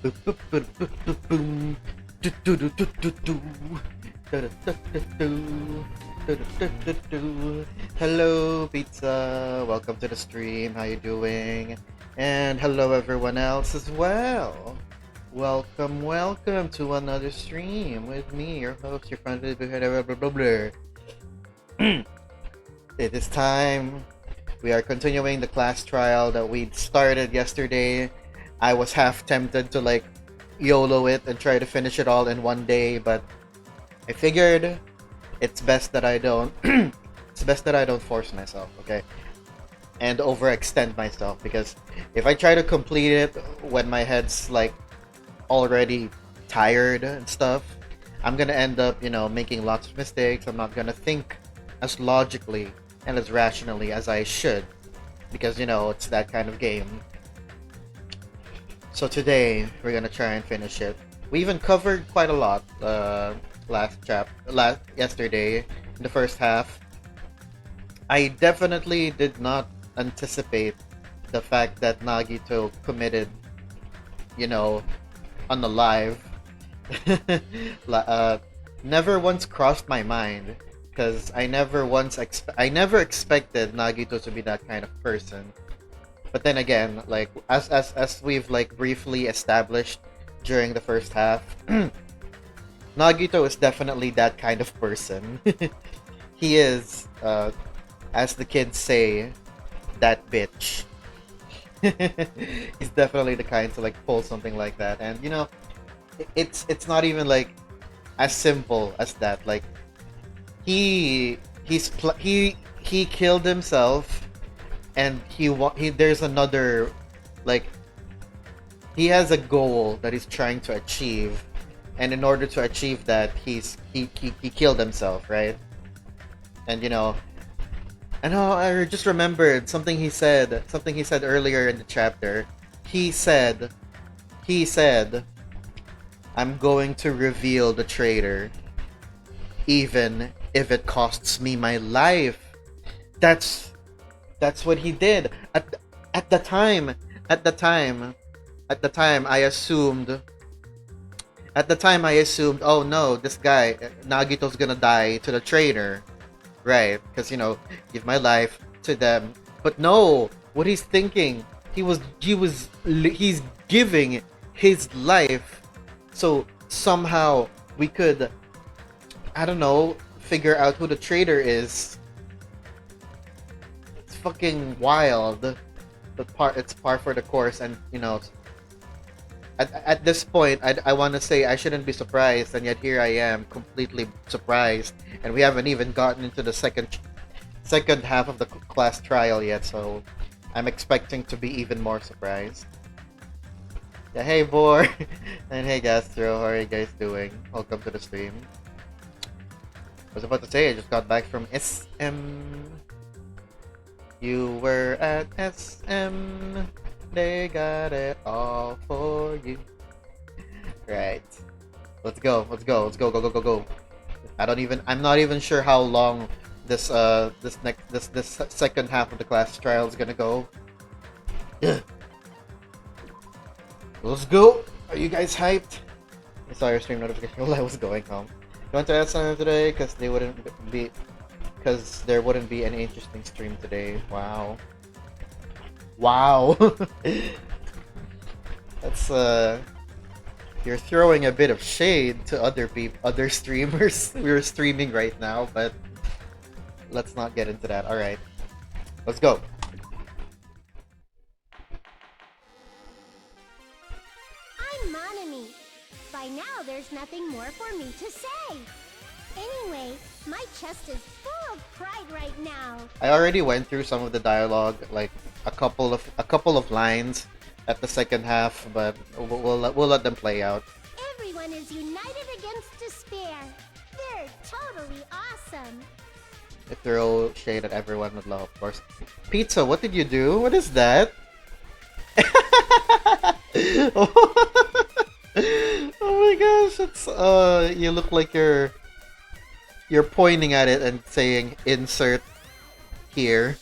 Hello, pizza. Welcome to the stream. How you doing? And hello, everyone else as well. Welcome to another stream with me, your host, your friend. Blah blah blah. It is time. We are continuing the class trial that we started yesterday. I was half tempted to like YOLO it and try to finish it all in one day, but I figured it's best that I don't it's best that I don't force myself, okay? And overextend myself, because if I try to complete it when my head's like already tired and stuff, I'm gonna end up, making lots of mistakes. I'm not gonna think as logically and as rationally as I should, because it's that kind of game. So today we're gonna try and finish it. We even covered quite a lot yesterday in the first half. I definitely did not anticipate the fact that Nagito committed, unalive. Never once crossed my mind, because I never expected Nagito to be that kind of person. But then again, like as we've like briefly established during the first half, Nagito is definitely that kind of person. He is, as the kids say, that bitch. He's definitely the kind to like pull something like that, and it's not even like as simple as that. Like he killed himself, and there's another, like, he has a goal that he's trying to achieve, and in order to achieve that, he killed himself, right? And I just remembered something he said earlier in the chapter. He said, "I'm going to reveal the traitor, even if it costs me my life." That's what he did. At the time, I assumed. Oh no, this guy Nagito's gonna die to the traitor, right? Because give my life to them. But no, what he's thinking, he's giving his life, so somehow we could, I don't know, figure out who the traitor is. It's fucking wild, but it's par for the course, and at this point, I want to say I shouldn't be surprised, and yet here I am, completely surprised, and we haven't even gotten into the second half of the class trial yet, so I'm expecting to be even more surprised. Yeah, hey Boar, and hey Gastro, how are you guys doing? Welcome to the stream. I was about to say, I just got back from SM. You were at SM. They got it all for you. Right. Let's go. Go. I'm not even sure how long this second half of the class trial is gonna go. Let's go. Are you guys hyped? I saw your stream notification while I was going home. You want to ask something today? Because there wouldn't be any interesting stream today. Wow. That's you're throwing a bit of shade to other streamers. We're streaming right now, but let's not get into that. All right, let's go. I'm Monami. By now, there's nothing more for me to say. Anyway, my chest is full of pride right now. I already went through some of the dialogue, like a couple of lines at the second half, but we'll let them play out. Everyone is united against despair. They're totally awesome. I throw shade at everyone with love, of course. Pizza, what did you do? What is that? Oh my gosh, it's you look like you're pointing at it and saying insert here.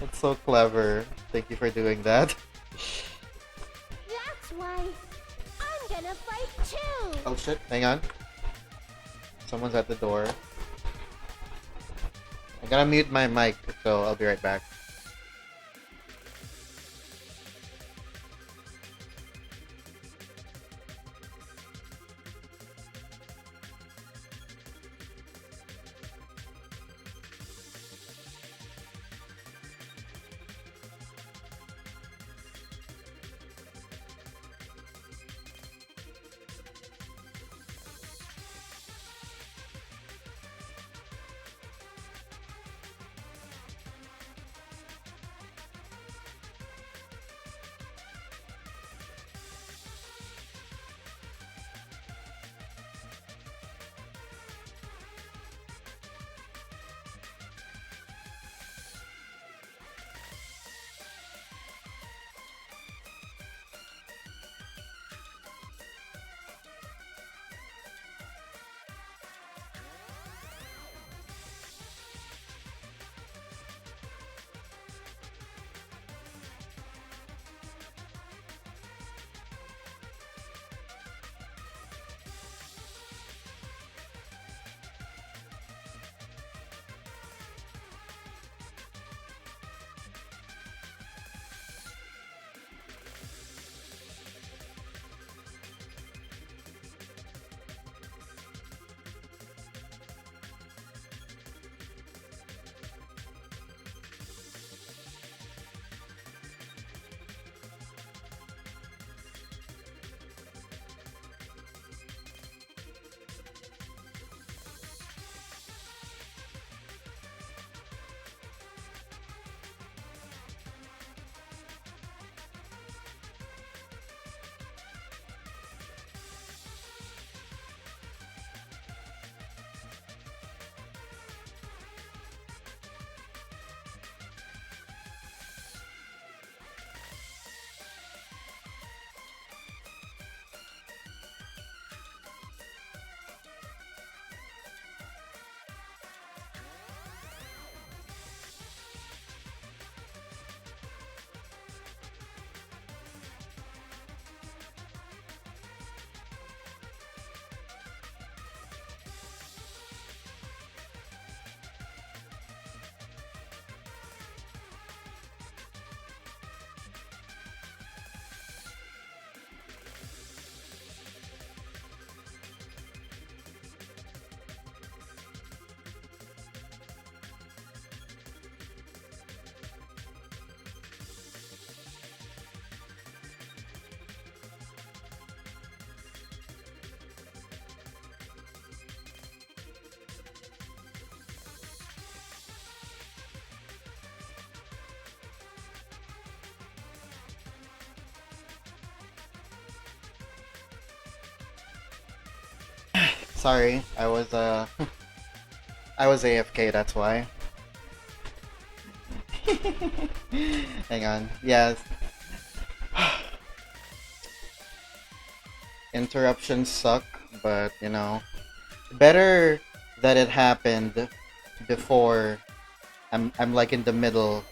That's so clever. Thank you for doing that. That's why I'm gonna fight too! Oh shit, hang on. Someone's at the door. I'm gonna mute my mic, so I'll be right back. Sorry, I was I was AFK, that's why. Hang on. Yes. Interruptions suck, but you know, better that it happened before I'm like in the middle.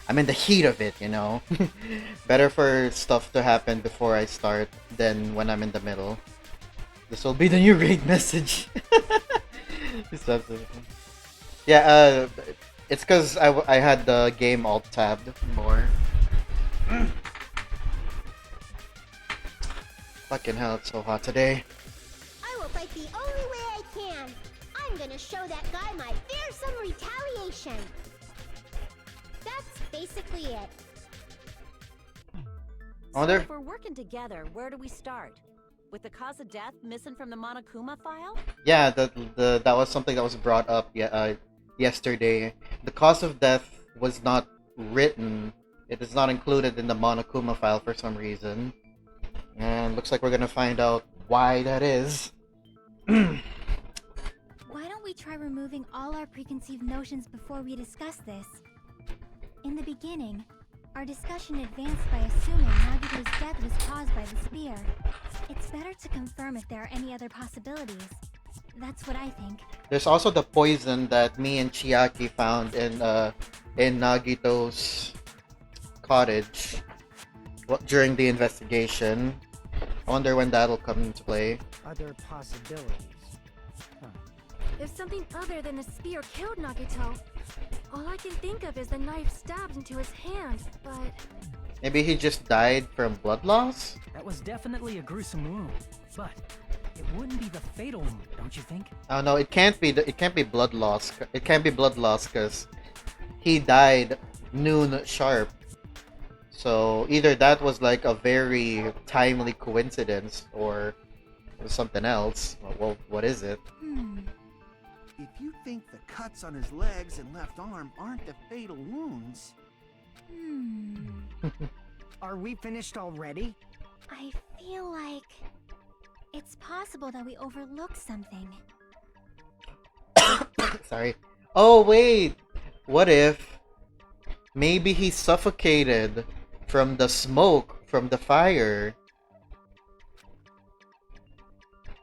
I'm in the heat of it, you know. Better for stuff to happen before I start than when I'm in the middle. This will be the new raid message. Yeah, it's because I had the game alt tabbed more. Fucking hell, it's so hot today. I will fight the only way I can. I'm gonna show that guy my fearsome retaliation. That's basically it. I wonder. So if we're working together, where do we start? With the cause of death missing from the Monokuma file? Yeah, that was something that was brought up yesterday. The cause of death was not written. It is not included in the Monokuma file for some reason. And looks like we're gonna find out why that is. Why don't we try removing all our preconceived notions before we discuss this? In the beginning, our discussion advanced by assuming Nagito's death was caused by the spear. It's better to confirm if there are any other possibilities. That's what I think. There's also the poison that me and Chiaki found in Nagito's cottage during the investigation. I wonder when that'll come into play. Other possibilities. If something other than a spear killed Nagito, all I can think of is the knife stabbed into his hand, but... Maybe he just died from blood loss? That was definitely a gruesome wound, but it wouldn't be the fatal wound, don't you think? Oh no, it can't be blood loss. It can't be blood loss because he died noon sharp. So either that was like a very timely coincidence or it was something else. Well, what is it? If you think the cuts on his legs and left arm aren't the fatal wounds... Are we finished already? I feel like it's possible that we overlooked something. Sorry. Oh wait! What if maybe he suffocated from the smoke from the fire?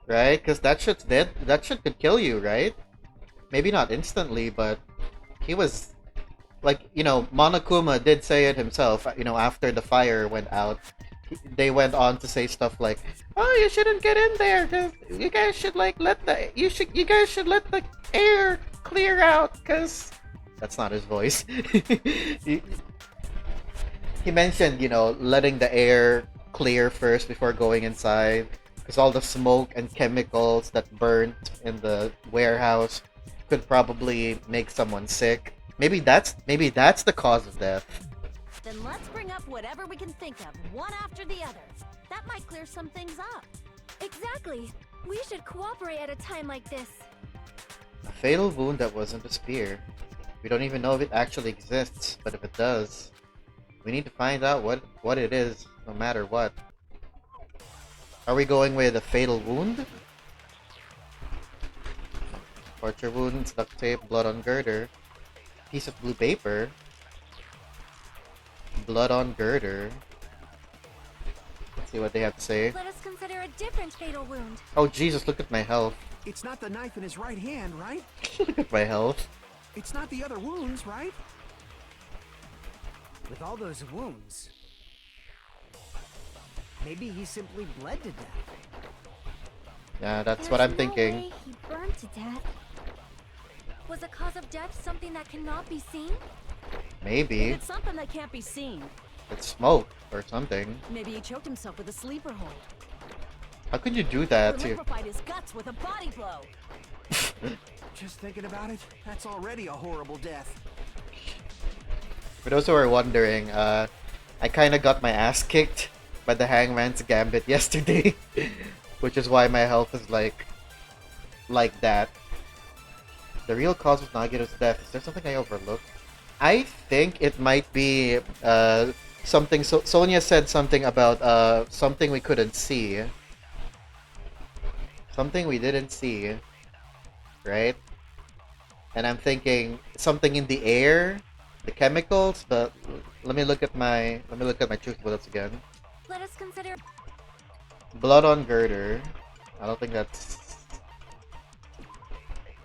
Right? Because that shit's dead. That shit could kill you, right? Maybe not instantly, but he was like, you know, Monokuma did say it himself, you know, after the fire went out. They went on to say stuff like, "Oh, you shouldn't get in there, cause you guys should like you guys should let the air clear out, cause..." That's not his voice. he mentioned, you know, letting the air clear first before going inside, because all the smoke and chemicals that burnt in the warehouse could probably make someone sick. Maybe that's the cause of death. Then let's bring up whatever we can think of, one after the other. That might clear some things up. Exactly! We should cooperate at a time like this. A fatal wound that wasn't a spear. We don't even know if it actually exists, but if it does, we need to find out what it is, no matter what. Are we going with a fatal wound? Torture wounds, duct tape, blood on girder. Piece of blue paper. Blood on girder. Let's see what they have to say. Let us consider a different fatal wound. Oh Jesus, look at my health. It's not the knife in his right hand, right? Look at my health. It's not the other wounds, right? With all those wounds, maybe he simply bled to death. Yeah, that's what I'm There's no thinking. way he burned to death. Was the cause of death something that cannot be seen? Maybe. If it's something that can't be seen, It's smoke or something. maybe he choked himself with a sleeper hold. How could you do Or that to... liquefied his guts with a body blow. Just thinking about it, that's already a horrible death. For those who are wondering, I kind of got my ass kicked by the Hangman's Gambit yesterday, which is why my health is like that. The real cause of Nagito's death. Is there something I overlooked? I think it might be something. So Sonia said something about something we couldn't see. Something we didn't see, right? And I'm thinking something in the air, the chemicals. But let me look at my truth bullets again. Let us consider... Blood on girder. I don't think that's...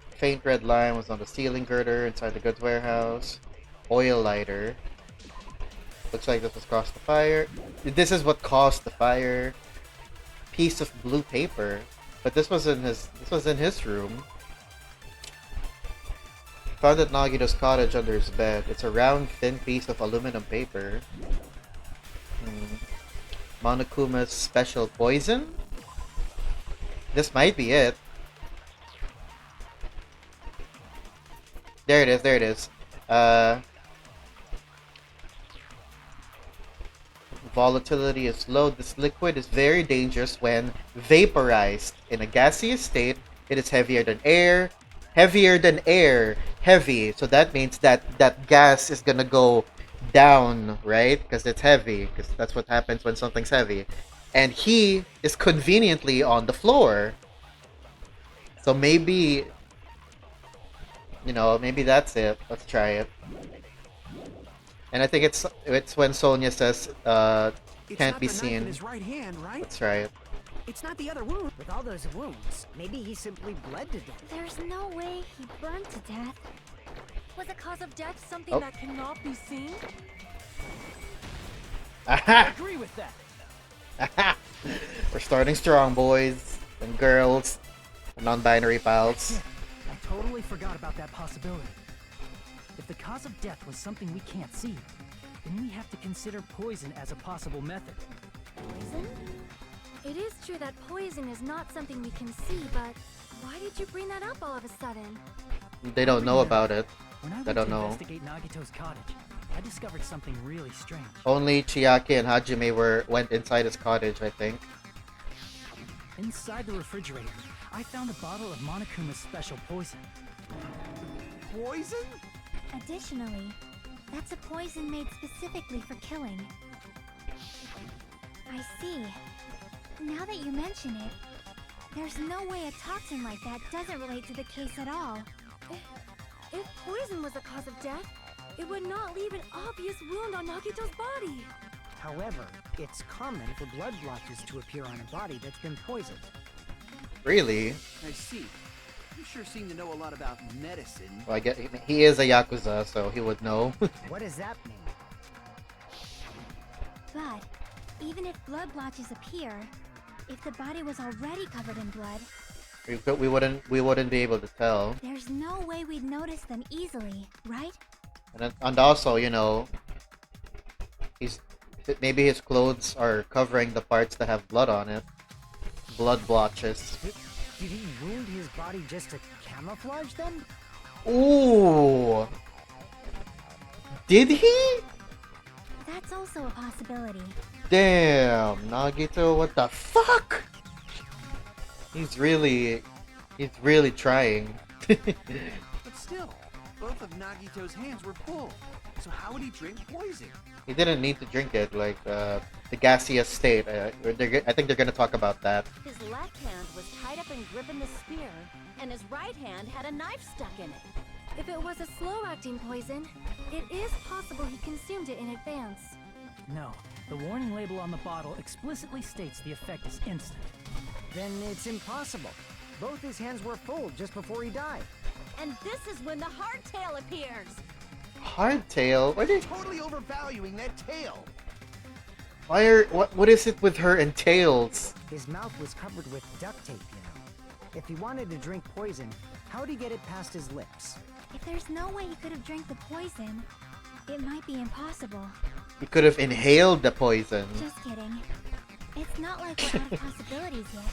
Faint red line was on the ceiling girder inside the goods warehouse. Oil lighter. Looks like this was caused the fire. This is what caused the fire. Piece of blue paper. But this was in his room. Found at Nagito's cottage under his bed. It's a round, thin piece of aluminum paper. Monokuma's special poison? This might be it. There it is. Volatility is low. This liquid is very dangerous when vaporized. In a gaseous state, it is heavier than air. Heavy. So that means that gas is gonna go down, right? Because it's heavy. Because that's what happens when something's heavy. And he is conveniently on the floor. So maybe... You know, maybe that's it. Let's try it. And I think it's when Sonia says It's can't not be the knife in seen. his right hand, right? Let's try it. It's not the other wound. With all those wounds, maybe he simply bled to death. There's no way he burned to death. Was the cause of death something Oh. that cannot be seen? Aha! Agree with that. Aha! We're starting strong, boys and girls, and non-binary pals. I totally forgot about that possibility. If the cause of death was something we can't see, then we have to consider poison as a possible method. Poison? It is true that poison is not something we can see, but why did you bring that up all of a sudden? They don't know about it. When I I went don't to know. investigate Nagito's cottage, I discovered something really strange. Only Chiaki and Hajime went inside his cottage, I think. Inside the refrigerator, I found a bottle of Monokuma's special poison. Poison? Additionally, that's a poison made specifically for killing. I see. Now that you mention it, there's no way a toxin like that doesn't relate to the case at all. If poison was the cause of death, it would not leave an obvious wound on Nagito's body. However, it's common for blood blotches to appear on a body that's been poisoned. Really? I see. You sure seem to know a lot about medicine. Well, I get he is a Yakuza, so he would know. What does that mean? But even if blood blotches appear, if the body was already covered in blood, we wouldn't be able to tell. there's no way we'd notice them easily, right? And also, you know, maybe his clothes are covering the parts that have blood on it. Blood blotches. Did he wound his body just to camouflage them? Ooh. Did he? That's also a possibility. Damn, Nagito, what the fuck? He's really trying. But still, both of Nagito's hands were full. So how would he drink poison? He didn't need to drink it, like, the gaseous state. I think they're gonna talk about that. His left hand was tied up and gripping the spear, and his right hand had a knife stuck in it. If it was a slow-acting poison, it is possible he consumed it in advance. No, the warning label on the bottle explicitly states the effect is instant. Then it's impossible. Both his hands were full just before he died. And this is when the hardtail appears. Hardtail? Totally overvaluing that tail. What is it with her and tails? His mouth was covered with duct tape, you know. If he wanted to drink poison, how'd he get it past his lips? If there's no way he could have drank the poison, it might be impossible. He could have inhaled the poison. Just kidding. It's not like we're out of possibilities yet.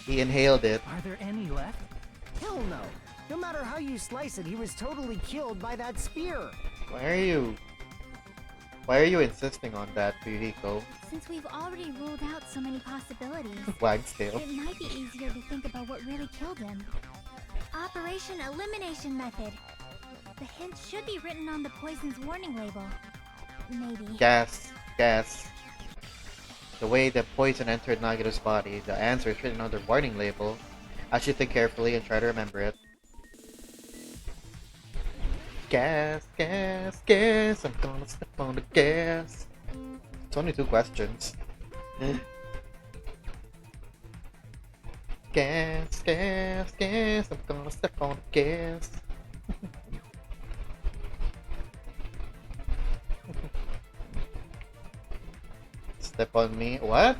He inhaled it. Are there any left? Hell no. No matter how you slice it, he was totally killed by that spear. Why are you insisting on that, Fuyuhiko? Since we've already ruled out so many possibilities, Wag's tail. it might be easier to think about what really killed him. Operation Elimination Method. The hint should be written on the poison's warning label. Maybe. Gas. The way the poison entered Nagito's body, the answer is written on the warning label. I should think carefully and try to remember it. Gas. I'm gonna step on the gas. It's only 2 questions. Gas. I'm gonna step on the gas. Step on me. What?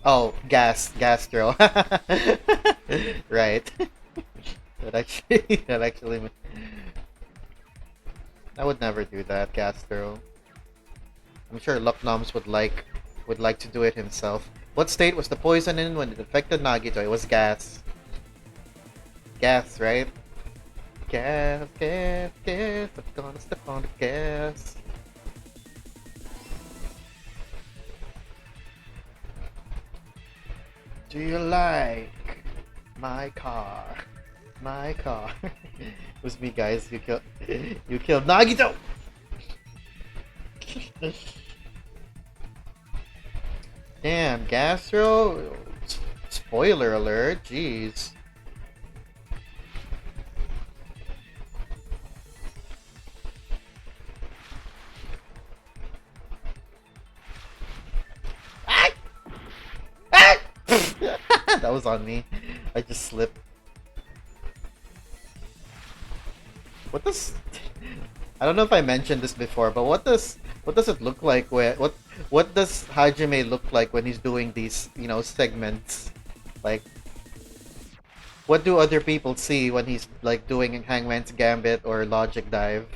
Oh, gastro. Right. that actually. I would never do that, gastro. I'm sure Lucknoms would like to do it himself. What state was the poison in when it affected Nagito? It was gas. Gas, right? Gas. I'm gonna step on the gas. Do you like my car? My car. It was me, guys. You killed Nagito. Damn, Gastro. Spoiler alert. Jeez. That was on me. I just slipped. What does... I don't know if I mentioned this before, but what does it look like when... What does Hajime look like when he's doing these, you know, segments? Like, what do other people see when he's, like, doing Hangman's Gambit or Logic Dive?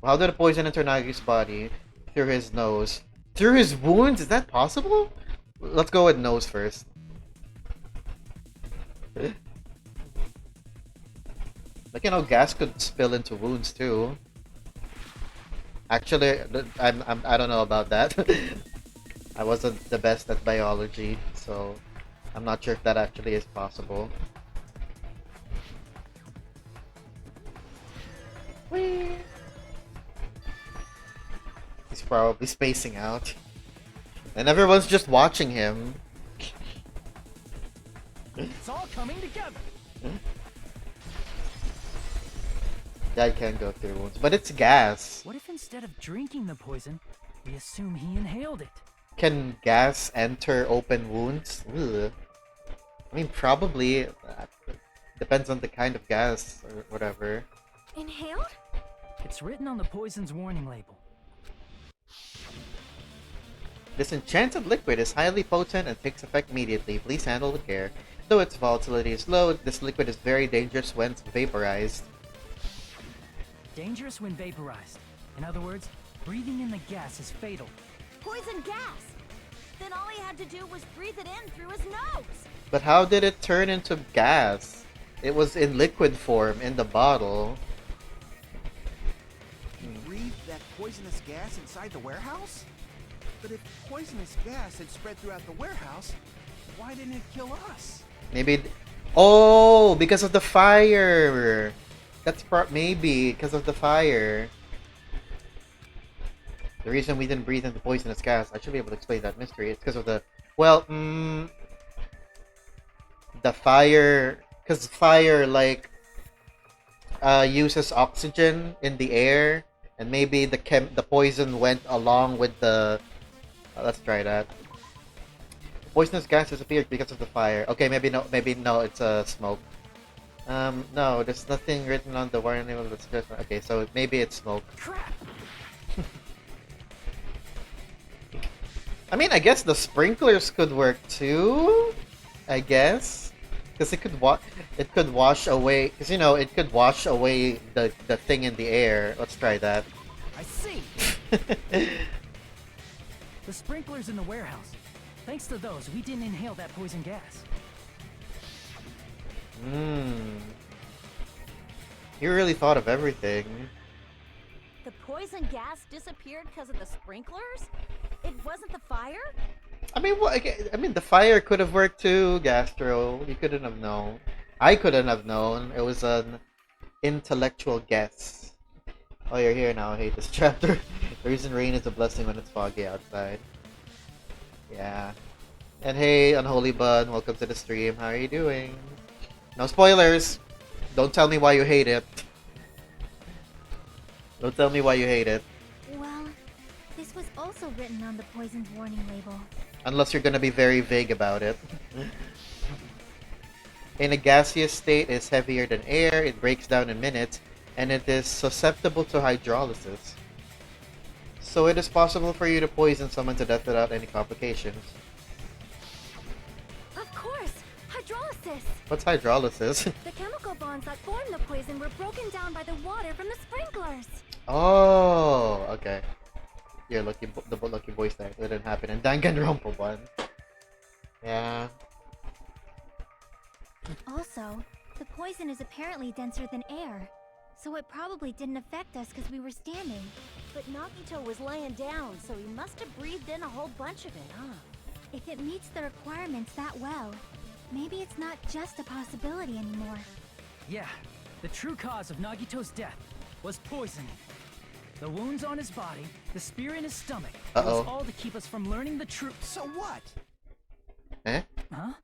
How did the poison enter Nagi's body? Through his nose. Through his wounds? Is that possible? Let's go with nose first. Like, you know, gas could spill into wounds too. Actually, I don't know about that. I wasn't the best at biology, so I'm not sure if that actually is possible. Whee! He's probably spacing out. And everyone's just watching him. It's all coming together. Guy can go through wounds, but it's gas. What if instead of drinking the poison, we assume he inhaled it? Can gas enter open wounds? Ugh. I mean, probably. Depends on the kind of gas or whatever. Inhaled? It's written on the poison's warning label. This enchanted liquid is highly potent and takes effect immediately. Please handle with care. Though its volatility is low, this liquid is very dangerous when vaporized. Dangerous when vaporized. In other words, breathing in the gas is fatal. Poison gas! Then all he had to do was breathe it in through his nose! But how did it turn into gas? It was in liquid form in the bottle. He breathed that poisonous gas inside the warehouse? But if poisonous gas had spread throughout the warehouse, why didn't it kill us? Maybe... Oh! Because of the fire! That's maybe because of the fire. The reason we didn't breathe in the poisonous gas, I should be able to explain that mystery. It's because of the... Well, the fire... Because fire, like, uses oxygen in the air. And maybe the poison went along with the... let's try that. Poisonous gas disappeared because of the fire. Okay, maybe no, it's smoke. No, there's nothing written on the warning label that's different. Okay, so maybe it's smoke. Crap! I mean, I guess the sprinklers could work too. I guess, because it could wash away. Because you know, it could wash away the thing in the air. Let's try that. I see! The sprinklers in the warehouse. Thanks to those, we didn't inhale that poison gas. You really thought of everything. The poison gas disappeared because of the sprinklers? It wasn't the fire? I mean, I mean, the fire could have worked too, Gastro. You couldn't have known. I couldn't have known. It was an intellectual guess. Oh, you're here now. I hate this chapter. The reason rain is a blessing when it's foggy outside. Yeah. And hey, Unholy Bud, welcome to the stream. How are you doing? No spoilers! Don't tell me why you hate it. Don't tell me why you hate it. Well, this was also written on the poison's warning label. Unless you're gonna be very vague about it. In a gaseous state, it's heavier than air, it breaks down in minutes, and it is susceptible to hydrolysis. So it is possible for you to poison someone to death without any complications. Of course! Hydrolysis! What's hydrolysis? The chemical bonds that form the poison were broken down by the water from the sprinklers. Oh, okay. You're lucky, the lucky boy thing. That didn't happen in Danganronpa 1. Yeah. Also, the poison is apparently denser than air, so it probably didn't affect us because we were standing. But Nagito was laying down, so he must have breathed in a whole bunch of it, huh? If it meets the requirements that well, maybe it's not just a possibility anymore. Yeah, the true cause of Nagito's death was poisoning. The wounds on his body, the spear in his stomach, it was all to keep us from learning the truth. So what? Eh? Huh?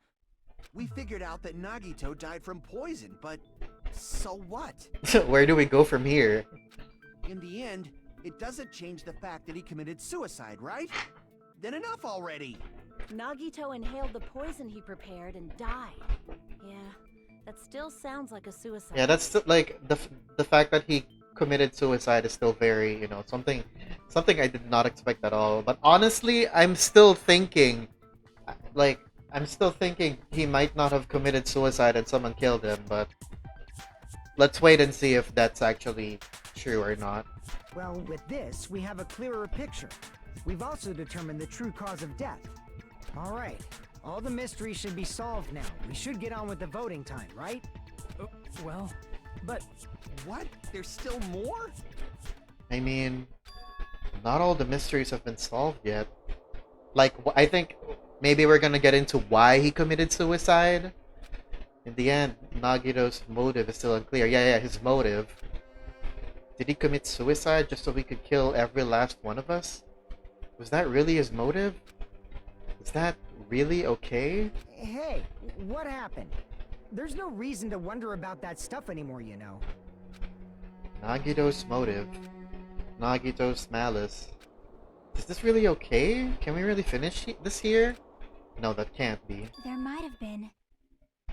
We figured out that Nagito died from poison, but so what? Where do we go from here? In the end, it doesn't change the fact that he committed suicide, right? Then enough already! Nagito inhaled the poison he prepared and died. Yeah, that still sounds like a suicide. Yeah, that's still, like the fact that he committed suicide is still very, something I did not expect at all. But honestly, I'm still thinking like he might not have committed suicide and someone killed him, but let's wait and see if that's actually true or not. Well, with this, we have a clearer picture. We've also determined the true cause of death. All right, all the mysteries should be solved now. We should get on with the voting time, right? Well, but... What? There's still more? I mean, not all the mysteries have been solved yet. Like, I think maybe we're gonna get into why he committed suicide. In the end, Nagito's motive is still unclear. Yeah, his motive. Did he commit suicide just so we could kill every last one of us? Was that really his motive? Is that really okay? Hey, what happened? There's no reason to wonder about that stuff anymore, you know. Nagito's motive. Nagito's malice. Is this really okay? Can we really finish this here? No, that can't be. There might have been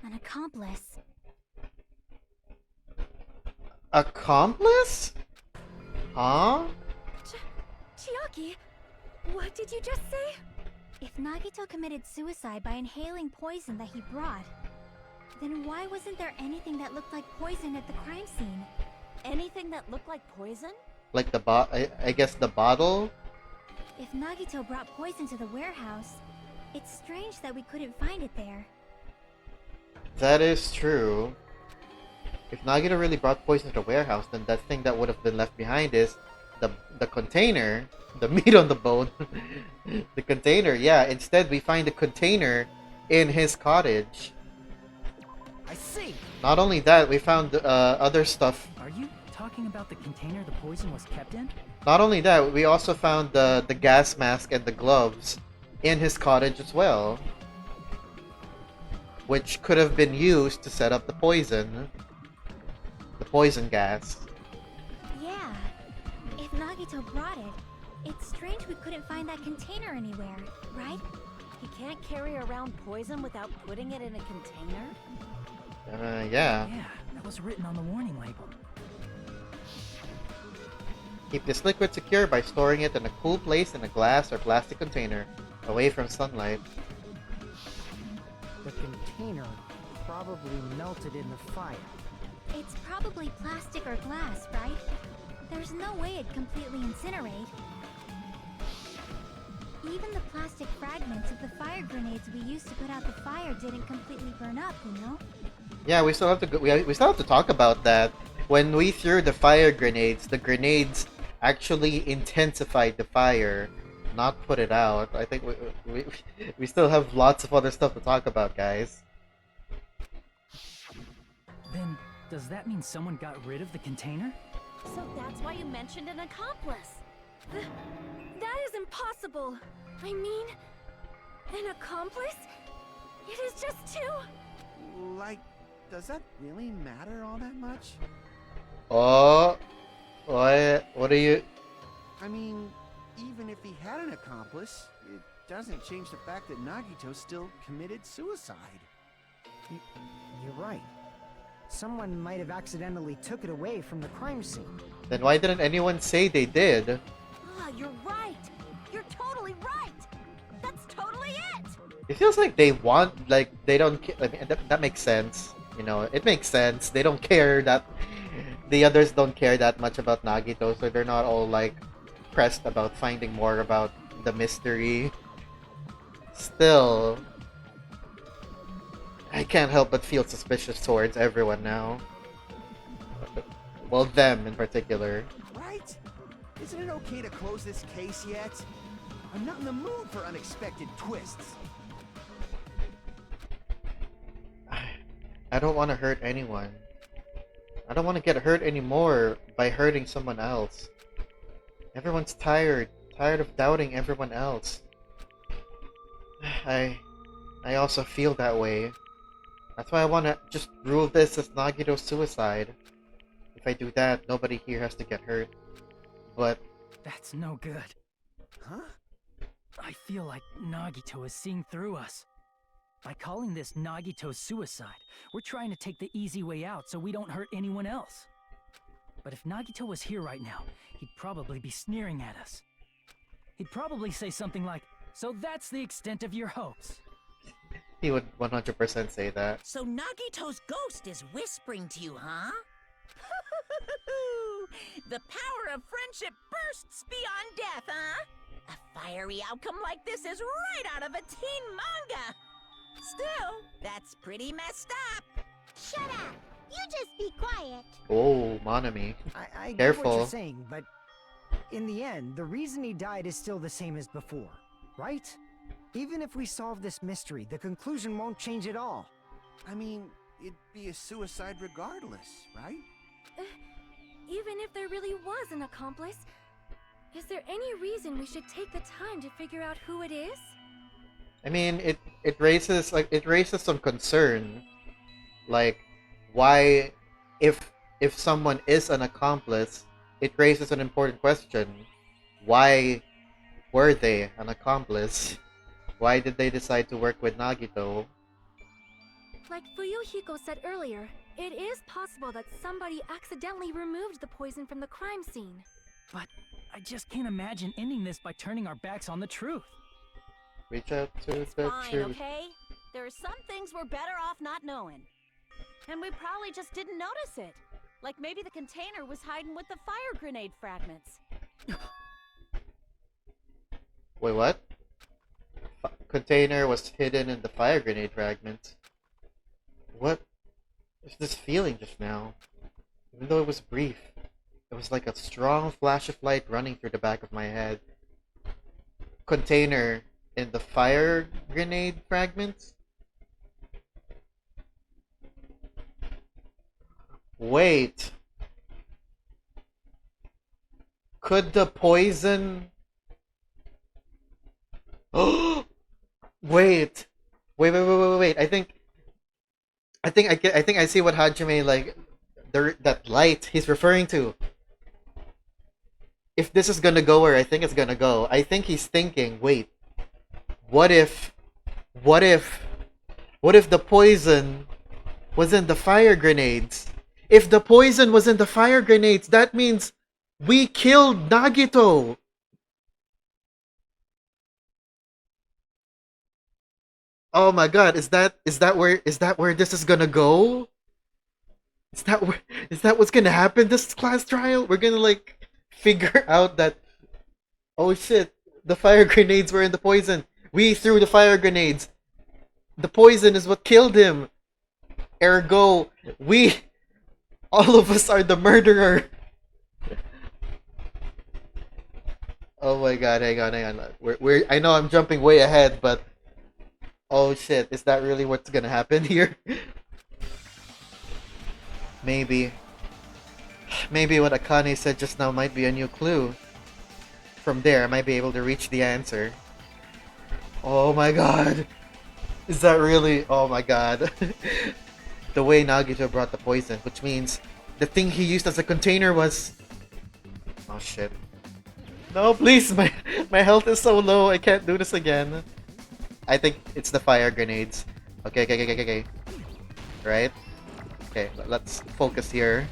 an accomplice. Accomplice? Huh? Chiaki, what did you just say? If Nagito committed suicide by inhaling poison that he brought, then why wasn't there anything that looked like poison at the crime scene? Anything that looked like poison? Like I guess the bottle? If Nagito brought poison to the warehouse, it's strange that we couldn't find it there. That is true. If Nagito really brought poison to the warehouse, then that thing that would have been left behind is the container, the meat on the bone. The container, yeah. Instead, we find the container in his cottage. I see. Not only that, we found other stuff. Are you talking about the container the poison was kept in? Not only that, we also found the gas mask and the gloves in his cottage as well, which could have been used to set up the poison gas. Yeah. If Nagito brought it, it's strange we couldn't find that container anywhere, right? He can't carry around poison without putting it in a container? Yeah. Yeah, that was written on the warning label. Keep this liquid secure by storing it in a cool place in a glass or plastic container, away from sunlight. The container probably melted in the fire. It's probably plastic or glass, right? There's no way it'd completely incinerate. Even the plastic fragments of the fire grenades we used to put out the fire didn't completely burn up, you know? Yeah, we still have to we still have to talk about that. When we threw the fire grenades, the grenades actually intensified the fire, not put it out. I think we still have lots of other stuff to talk about, guys. Then, does that mean someone got rid of the container? So that's why you mentioned an accomplice. That is impossible. I mean, an accomplice? It is just two. Like, does that really matter all that much? Oh, what are you? I mean, even if he had an accomplice, it doesn't change the fact that Nagito still committed suicide. You're right. Someone might have accidentally took it away from the crime scene. Then why didn't anyone say they did? Ah, you're right. You're totally right. That's totally it. It feels like they want, like, they don't care. I mean, that makes sense. You know, it makes sense. They don't care that the others don't care that much about Nagito, so they're not all like pressed about finding more about the mystery. Still, I can't help but feel suspicious towards everyone now. Well, them in particular. Right? Isn't it okay to close this case yet? I'm not in the mood for unexpected twists. I don't want to hurt anyone. I don't want to get hurt anymore by hurting someone else. Everyone's tired of doubting everyone else. I also feel that way. That's why I want to just rule this as Nagito's suicide. If I do that, nobody here has to get hurt. But That's no good. Huh? I feel like Nagito is seeing through us. By calling this Nagito's suicide, we're trying to take the easy way out so we don't hurt anyone else. But if Nagito was here right now, he'd probably be sneering at us. He'd probably say something like, "So that's the extent of your hopes." He would 100% say that. So Nagito's ghost is whispering to you, huh? The power of friendship bursts beyond death, huh? A fiery outcome like this is right out of a teen manga. Still, that's pretty messed up. Shut up! You just be quiet. Oh, Monami. I get Careful. what you're saying, but in the end, the reason he died is still the same as before, right? Even if we solve this mystery, the conclusion won't change at all. I mean, it'd be a suicide regardless, right? Even if there really was an accomplice, is there any reason we should take the time to figure out who it is? I mean, it raises some concern, like why, if someone is an accomplice, it raises an important question: why were they an accomplice? Why did they decide to work with Nagito? Like Fuyuhiko said earlier, it is possible that somebody accidentally removed the poison from the crime scene. But I just can't imagine ending this by turning our backs on the truth. Reach out to It's the fine, truth. okay? There are some things we're better off not knowing. And we probably just didn't notice it. Like maybe the container was hiding with the fire grenade fragments. Wait, what? Container was hidden in the fire grenade fragments. What is this feeling just now? Even though it was brief, it was like a strong flash of light running through the back of my head. Container in the fire grenade fragments? Wait. Could the poison... Wait. Wait. I think I see what Hajime, like, that light he's referring to. If this is gonna go where I think it's gonna go, I think he's thinking, wait, what if the poison was in the fire grenades? If the poison was in the fire grenades, that means we killed Nagito. Oh my god, is that where this is gonna go? Is that what's gonna happen this class trial? We're gonna like figure out that, oh shit, the fire grenades were in the poison. We threw the fire grenades. The poison is what killed him. Ergo, all of us are the murderer. Oh my god, hang on. I know I'm jumping way ahead, but oh shit, is that really what's gonna happen here? Maybe what Akane said just now might be a new clue. From there, I might be able to reach the answer. Oh my god. Is that really? Oh my god. The way Nagito brought the poison, which means the thing he used as a container was... Oh shit. No, please, my health is so low, I can't do this again. I think it's the fire grenades. Okay. Right? Okay, let's focus here.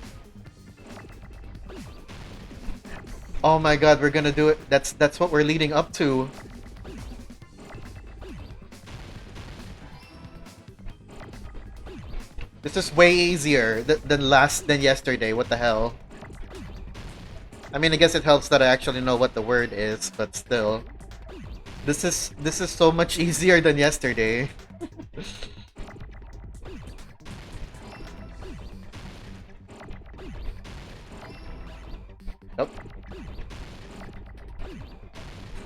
Oh my god, we're gonna do it. That's what we're leading up to. This is way easier than yesterday. What the hell? I mean, I guess it helps that I actually know what the word is, but still. This is so much easier than yesterday. Nope.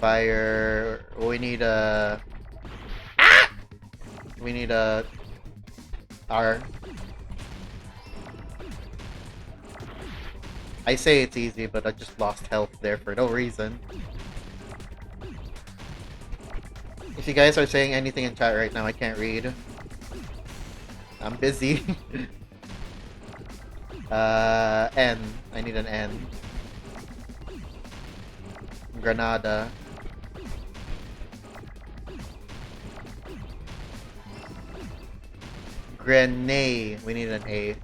Fire. We need a... Ah! We need a... R. I say it's easy, but I just lost health there for no reason. If you guys are saying anything in chat right now, I can't read. I'm busy. N. I need an N. Granada. Grenade. We need an A.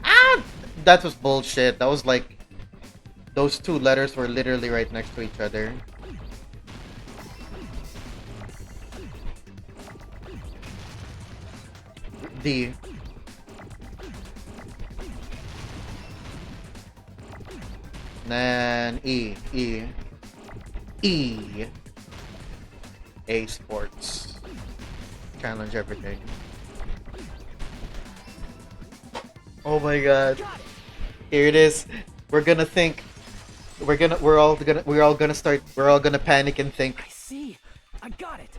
Ah! That was bullshit. That was like... Those two letters were literally right next to each other. D. Then E. A Sports. Challenge everything. Oh my god. Here it is. We're gonna think. We're all gonna panic and think. I see. I got it.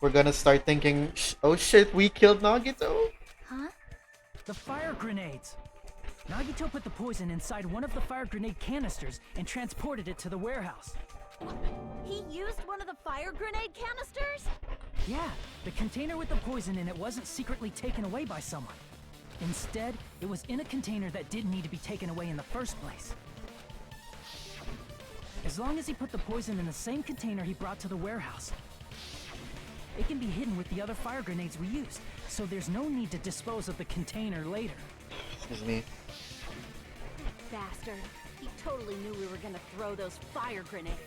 We're gonna start thinking, oh shit, we killed Nagito. Huh? The fire grenades. Nagito put the poison inside one of the fire grenade canisters and transported it to the warehouse. He used one of the fire grenade canisters? Yeah, the container with the poison in it wasn't secretly taken away by someone. Instead, it was in a container that didn't need to be taken away in the first place. As long as he put the poison in the same container he brought to the warehouse, it can be hidden with the other fire grenades we used, so there's no need to dispose of the container later. Excuse me. Bastard. He totally knew we were gonna throw those fire grenades.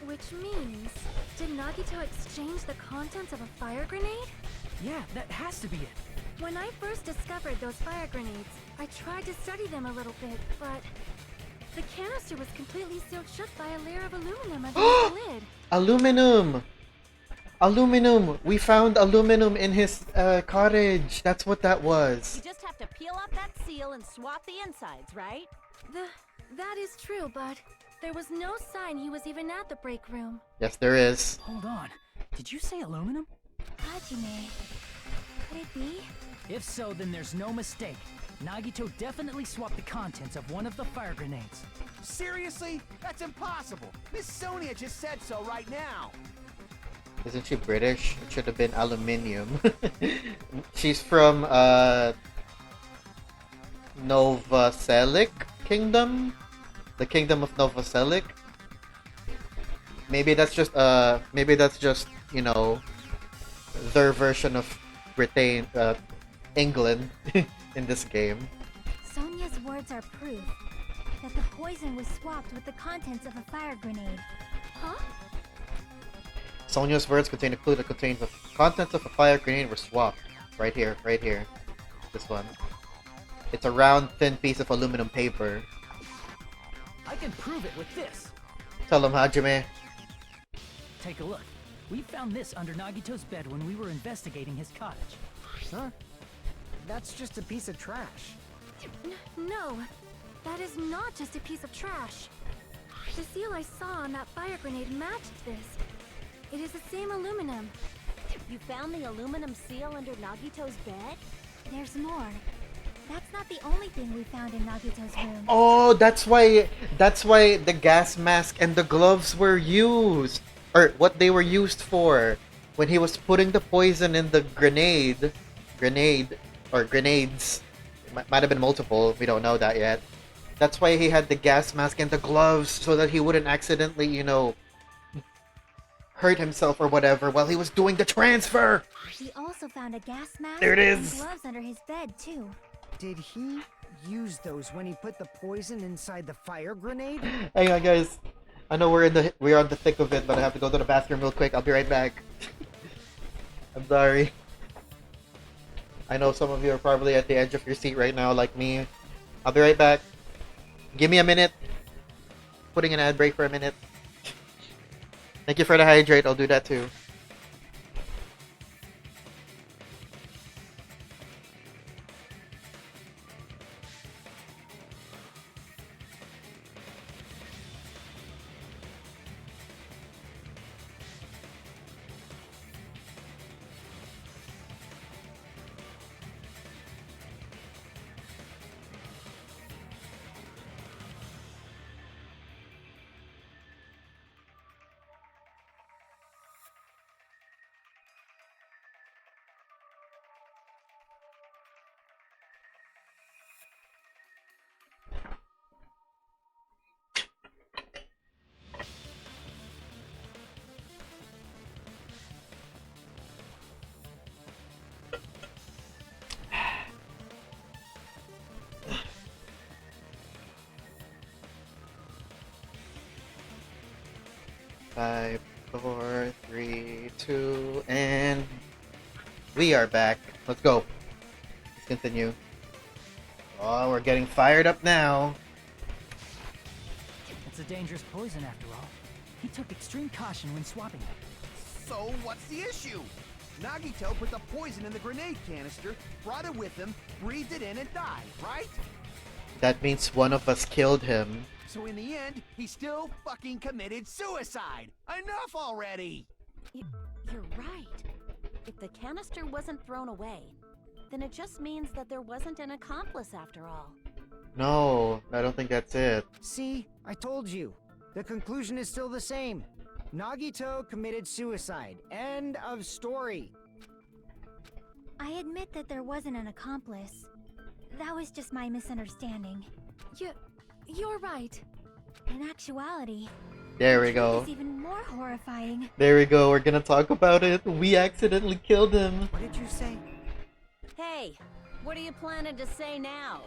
Which means, did Nagito exchange the contents of a fire grenade? Yeah, that has to be it. When I first discovered those fire grenades, I tried to study them a little bit, but the canister was completely sealed shut by a layer of aluminum underneath the lid. Aluminum! Aluminum! We found aluminum in his cottage. That's what that was. You just have to peel off that seal and swap the insides, right? That is true, but there was no sign he was even at the break room. Yes, there is. Hold on. Did you say aluminum? Hajime. Could it be? If so, then there's no mistake. Nagito definitely swapped the contents of one of the fire grenades. Seriously? That's impossible. Miss Sonia just said so right now. Isn't she British? It should have been aluminium. She's from Nova Selic Kingdom? The Kingdom of Nova Selic? Maybe that's just, you know, their version of Britain, England in this game. Sonia's words are proof that the poison was swapped with the contents of a fire grenade. Huh? Sonia's words contain a clue that contains the contents of a fire grenade were swapped. Right here. This one. It's a round, thin piece of aluminum paper. I can prove it with this. Tell him, Hajime. Take a look. We found this under Nagito's bed when we were investigating his cottage. Huh? That's just a piece of trash. No, that is not just a piece of trash. The seal I saw on that fire grenade matched this. It is the same aluminum. You found the aluminum seal under Nagito's bed? There's more. That's not the only thing we found in Nagito's room. Oh, that's why the gas mask and the gloves were used. Or what they were used for. When he was putting the poison in the grenades. Might have been multiple, we don't know that yet. That's why he had the gas mask and the gloves, so that he wouldn't accidentally, you know, hurt himself or whatever while he was doing the transfer. We also found a gas mask There it and is. gloves under his bed, too. Did he use those when he put the poison inside the fire grenade? Hang on, guys. I know we're on the thick of it, but I have to go to the bathroom real quick. I'll be right back. I'm sorry. I know some of you are probably at the edge of your seat right now, like me. I'll be right back. Give me a minute. Putting an ad break for a minute. Thank you for the hydrate. I'll do that too. 5, 4, 3, 2, and we are back. Let's go. Let's continue. Oh, we're getting fired up now. It's a dangerous poison after all. He took extreme caution when swapping it. So what's the issue? Nagito put the poison in the grenade canister, brought it with him, breathed it in, and died, right? That means one of us killed him. So in the end, he still fucking committed suicide. Enough already! You're right. If the canister wasn't thrown away, then it just means that there wasn't an accomplice after all. No, I don't think that's it. See, I told you. The conclusion is still the same. Nagito committed suicide. End of story. I admit that there wasn't an accomplice. That was just my misunderstanding. You're right. In actuality, There we the truth go. is even more horrifying. There we go. We're gonna talk about it. We accidentally killed him. What did you say? Hey, what are you planning to say now?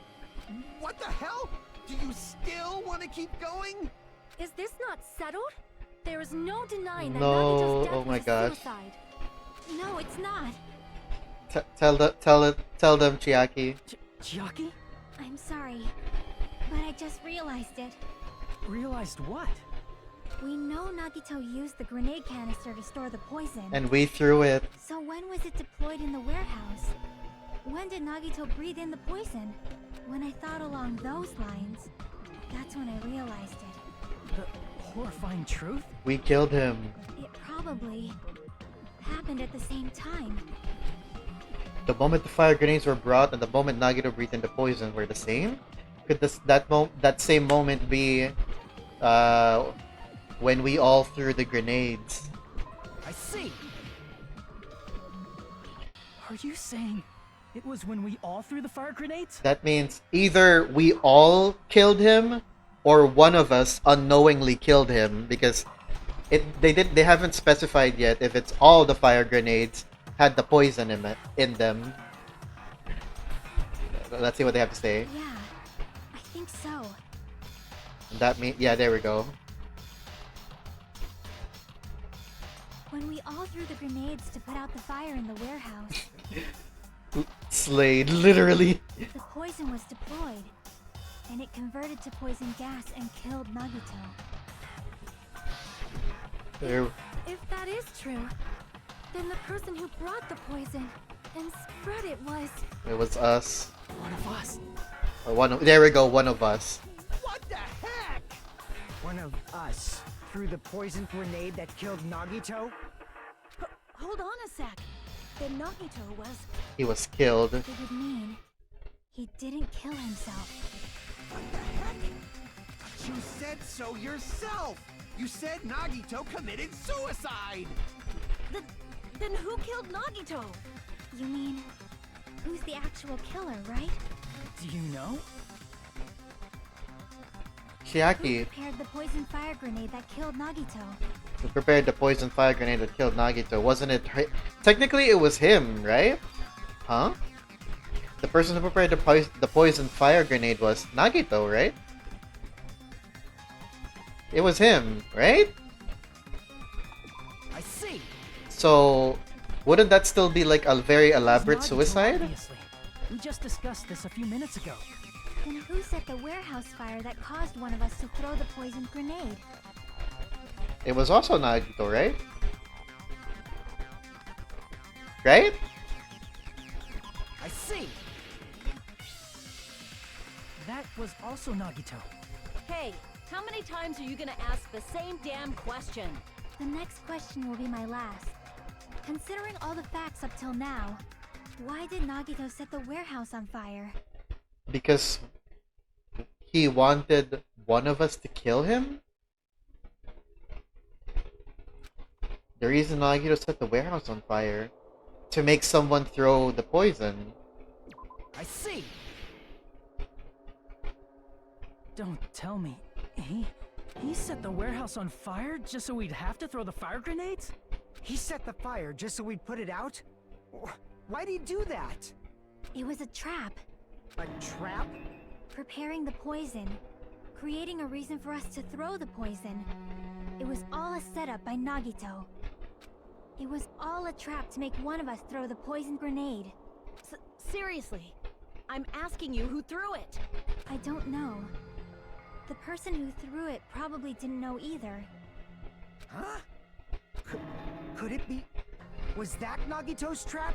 What the hell? Do you still want to keep going? Is this not settled? There is no denying that No, Nagito's death oh my was a gosh. suicide. No, it's not. Tell them, Chiaki. Chiaki? I'm sorry, but I just realized it. Realized what? We know Nagito used the grenade canister to store the poison. And we threw it. So when was it deployed in the warehouse? When did Nagito breathe in the poison? When I thought along those lines, that's when I realized it. The horrifying truth? We killed him. It probably happened at the same time. The moment the fire grenades were brought and the moment Nagito breathed in the poison were the same? Could that same moment be when we all threw the grenades? I see. Are you saying it was when we all threw the fire grenades? That means either we all killed him or one of us unknowingly killed him, because they haven't specified yet if it's all the fire grenades had the poison in them. Let's see what they have to say. Yeah, I think so. That mean yeah, there we go. When we all threw the grenades to put out the fire in the warehouse, Slayed, literally. the poison was deployed, and it converted to poison gas and killed Nagito. There, If that is true, then the person who brought the poison and spread it was... it was us. One of us. Or there we go, one of us. What the heck? One of us threw the poison grenade that killed Nagito? Hold on a sec. Then Nagito was... He was killed. It would mean he didn't kill himself. What the heck? You said so yourself! You said Nagito committed suicide! Then who killed Nagito? You mean, who's the actual killer, right? Do you know? Who Chiaki, prepared the poison fire grenade that killed Nagito? who prepared the poison fire grenade that killed Nagito. Wasn't it? Technically, it was him, right? Huh? The person who prepared the poison fire grenade was Nagito, right? It was him, right? I see. So, wouldn't that still be like a very elaborate Nagito, suicide? Obviously. We just discussed this a few minutes ago. Then who set the warehouse fire that caused one of us to throw the poison grenade? It was also Nagito, right? Right? I see. That was also Nagito. Hey, how many times are you gonna ask the same damn question? The next question will be my last. Considering all the facts up till now, why did Nagito set the warehouse on fire? Because he wanted one of us to kill him? The reason Nagito set the warehouse on fire? To make someone throw the poison. I see. Don't tell me. He set the warehouse on fire just so we'd have to throw the fire grenades? He set the fire just so we'd put it out? Why'd he do that? It was a trap. A trap? Preparing the poison. Creating a reason for us to throw the poison. It was all a setup by Nagito. It was all a trap to make one of us throw the poison grenade. Seriously, I'm asking you who threw it. I don't know. The person who threw it probably didn't know either. Huh? Could it be... Was that Nagito's trap?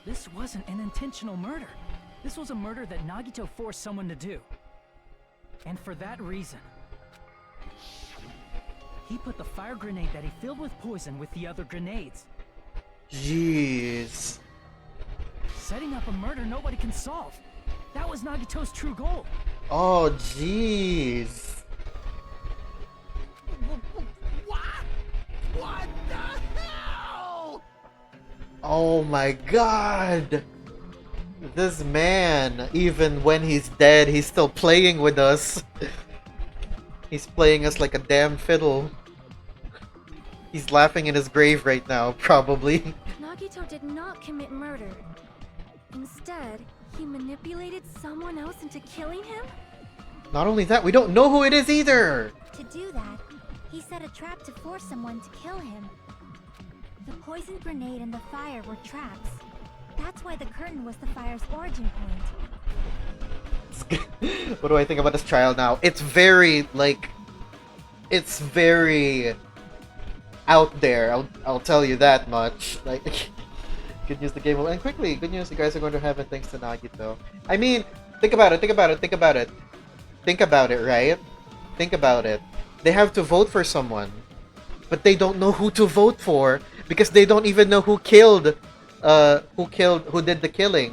This wasn't an intentional murder. This was a murder that Nagito forced someone to do. And for that reason, he put the fire grenade that he filled with poison with the other grenades. Jeez. Setting up a murder nobody can solve. That was Nagito's true goal. Oh, jeez. What? What the hell? Oh my god. This man, even when he's dead, he's still playing with us. He's playing us like a damn fiddle. He's laughing in his grave right now, probably. Nagito did not commit murder. Instead, he manipulated someone else into killing him? Not only that, we don't know who it is either! To do that, he set a trap to force someone to kill him. The poison grenade and the fire were traps. That's why the curtain was the fire's origin point. What do I think about this trial now? It's very, like... It's very... out there, I'll tell you that much. Like, good news, the game will end quickly. Good news, you guys are going to heaven thanks to Nagito. I mean, think about it, think about it, think about it. Think about it, right? Think about it. They have to vote for someone, but they don't know who to vote for because they don't even know who did the killing.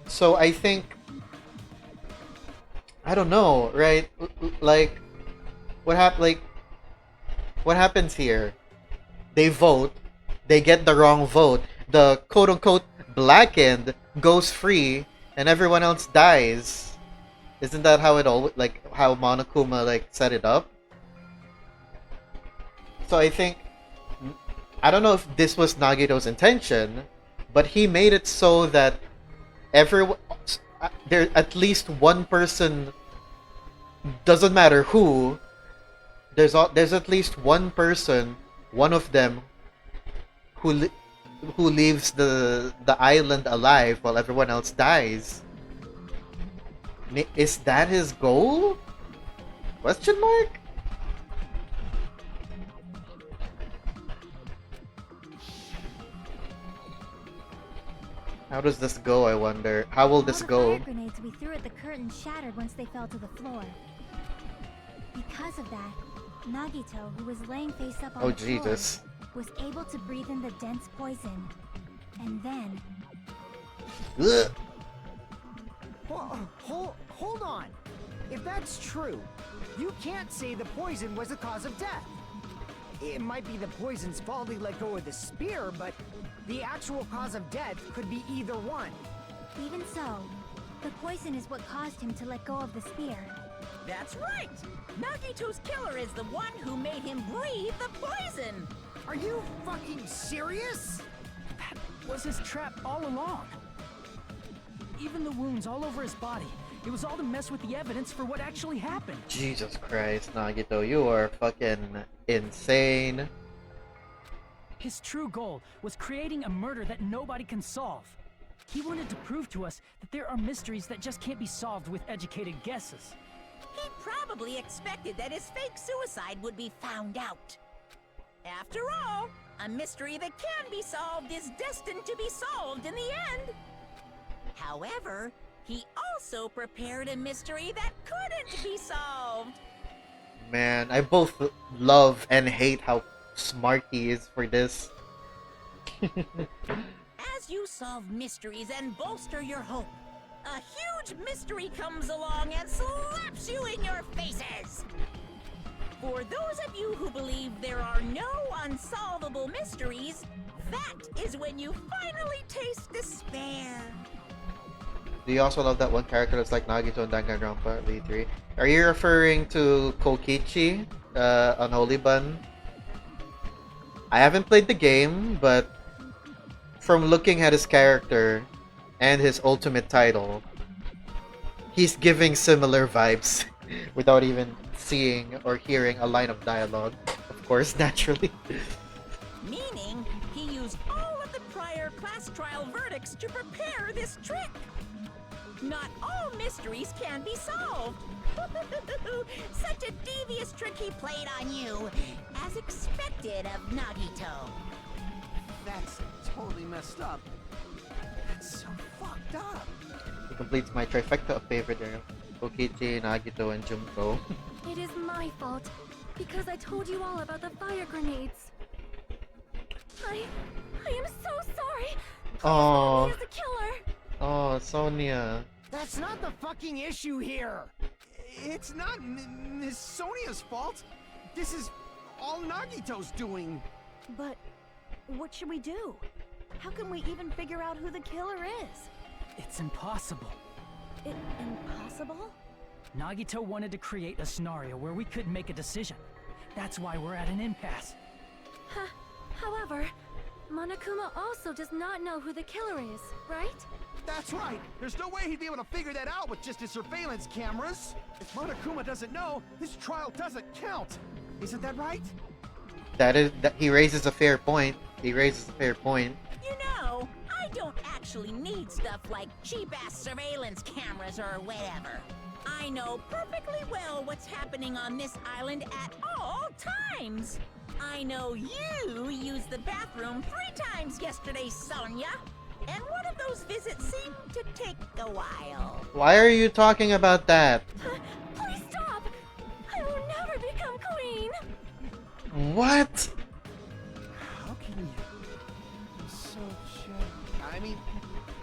So I think, I don't know, right? Like, what happens here? They vote, they get the wrong vote, the quote-unquote blackened goes free, and everyone else dies. Isn't that how it all, like, how Monokuma, like, set it up? So I think, I don't know if this was Nagito's intention, but he made it so that everyone, there at least one person, doesn't matter who, there's at least one person, one of them, who leaves the island alive while everyone else dies. Is that his goal? Question mark? How does this go, I wonder? How will this All the go? fire grenades we threw at the curtain shattered once they fell to the floor. Because of that, Nagito, who was laying face up on Oh, the floor, Jesus. was able to breathe in the dense poison. And then... Ugh. Hold on. If that's true, you can't say the poison was the cause of death. It might be the poison's fault he let go of the spear, but the actual cause of death could be either one. Even so, the poison is what caused him to let go of the spear. That's right! Nagito's killer is the one who made him breathe the poison! Are you fucking serious? That was his trap all along. Even the wounds all over his body. It was all to mess with the evidence for what actually happened. Jesus Christ, Nagito, you are fucking insane. His true goal was creating a murder that nobody can solve. He wanted to prove to us that there are mysteries that just can't be solved with educated guesses. He probably expected that his fake suicide would be found out. After all, a mystery that can be solved is destined to be solved in the end. However, he also prepared a mystery that couldn't be solved. Man, I both love and hate how smart he is for this. As you solve mysteries and bolster your hope, a huge mystery comes along and slaps you in your faces. For those of you who believe there are no unsolvable mysteries, that is when you finally taste despair. Do you also love that one character that's like Nagito in Danganronpa V3? Are you referring to Kokichi, Unholy Bun? I haven't played the game, but from looking at his character and his ultimate title, he's giving similar vibes. without even seeing or hearing a line of dialogue. Of course, naturally. Meaning, he used all of the prior class trial verdicts to prepare this trick. Not all mysteries can be solved. Such a devious trick he played on you, as expected of Nagito. That's totally messed up. That's so fucked up. He completes my trifecta of favorite areas. Kokichi, Nagito, and Junko. It is my fault. Because I told you all about the fire grenades. I am so sorry. Oh, He is the killer. oh, Sonia. That's not the fucking issue here. It's not Miss Sonia's fault. This is all Nagito's doing. But what should we do? How can we even figure out who the killer is? It's impossible. Impossible? Nagito wanted to create a scenario where we couldn't make a decision. That's why we're at an impasse. However, Monokuma also does not know who the killer is, right? That's right. There's no way he'd be able to figure that out with just his surveillance cameras. If Monokuma doesn't know, his trial doesn't count. Isn't that right? That he raises a fair point. He raises a fair point. You know, I don't actually need stuff like cheap-ass surveillance cameras or whatever. I know perfectly well what's happening on this island at all times. I know you used the bathroom 3 times yesterday, Sonia. And one of those visits seemed to take a while. Why are you talking about that? Please stop! I will never become queen! What? How can you? I mean,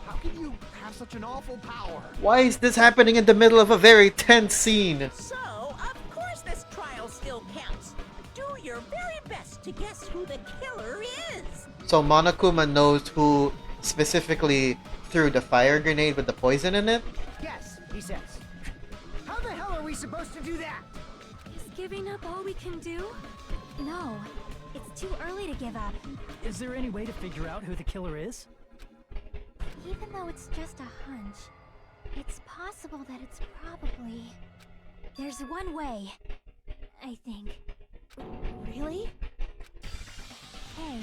how can you have such an awful power? Why is this happening in the middle of a very tense scene? So, of course this trial still counts. Do your very best to guess who the killer is. So Monokuma knows who specifically threw the fire grenade with the poison in it? Yes, he says. How the hell are we supposed to do that? Is giving up all we can do? No, it's too early to give up. Is there any way to figure out who the killer is? Even though it's just a hunch, it's possible that it's probably... There's one way, I think. Really? Hey,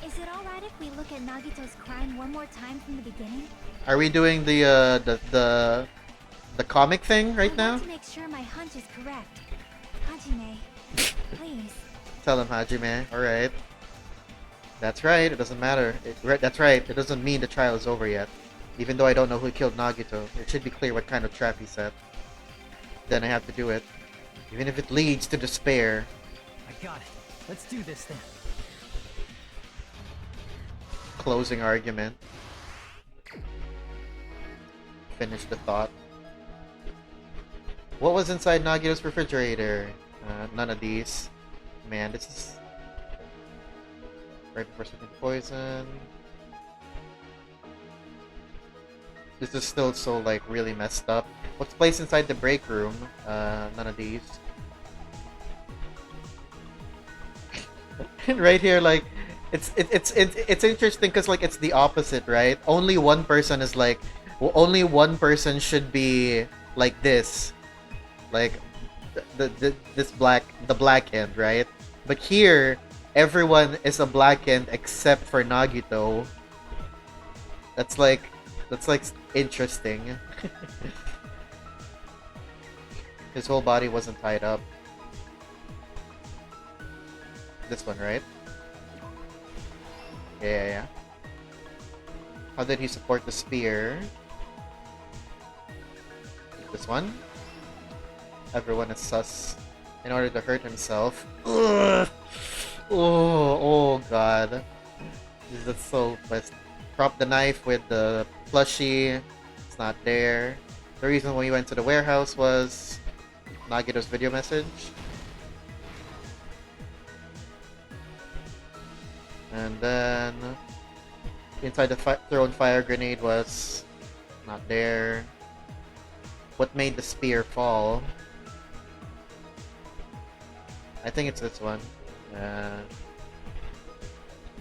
is it alright if we look at Nagito's crime one more time from the beginning? Are we doing the comic thing right I now? want to make sure my hunch is correct. Hajime, please. Tell him, Hajime. Alright. That's right, it doesn't matter. That's right, it doesn't mean the trial is over yet. Even though I don't know who killed Nagito, it should be clear what kind of trap he set. Then I have to do it. Even if it leads to despair. I got it. Let's do this then. Closing argument. Finish the thought. What was inside Nagito's refrigerator? None of these. Man, this is... Right before switching to poison. This is still so, like, really messed up. What's placed inside the break room? None of these. Right here, like, it's interesting because, like, it's the opposite, right? Only one person is like, well, only one person should be like this, like the black end, right? But here, everyone is a black end except for Nagito. That's like interesting. His whole body wasn't tied up. This one, right? Yeah. How did he support the spear? This one? Everyone is sus. In order to hurt himself. Ugh. Oh god. This is so pissed. Prop the knife with the plushie. It's not there. The reason why we went to the warehouse was Nagito's video message. And then inside the thrown fire grenade was not there. What made the spear fall? I think it's this one.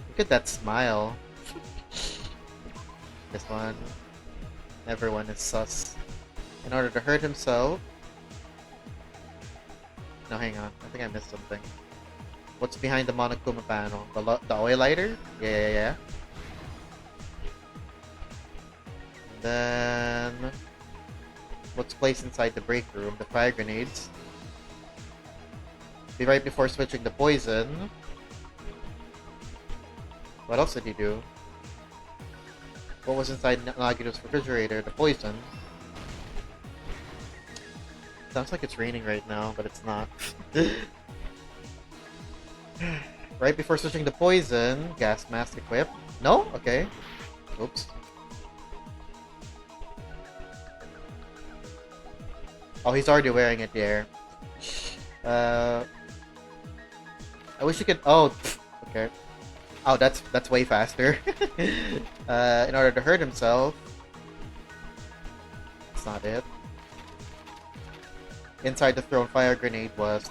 Look at that smile. This one. Everyone is sus. In order to hurt himself, No, hang on. I think I missed something. What's behind the Monokuma panel? The oil lighter? Yeah. Then what's placed inside the break room? The fire grenades. Right before switching the poison. What else did he do? What was inside Nagito's refrigerator? The poison. Sounds like it's raining right now, but it's not. Right before switching the poison, gas mask equipped. No? Okay. Oops. Oh, he's already wearing it there. I wish you could. Oh, okay. Oh, that's way faster. In order to hurt himself. That's not it. Inside the thrown fire grenade was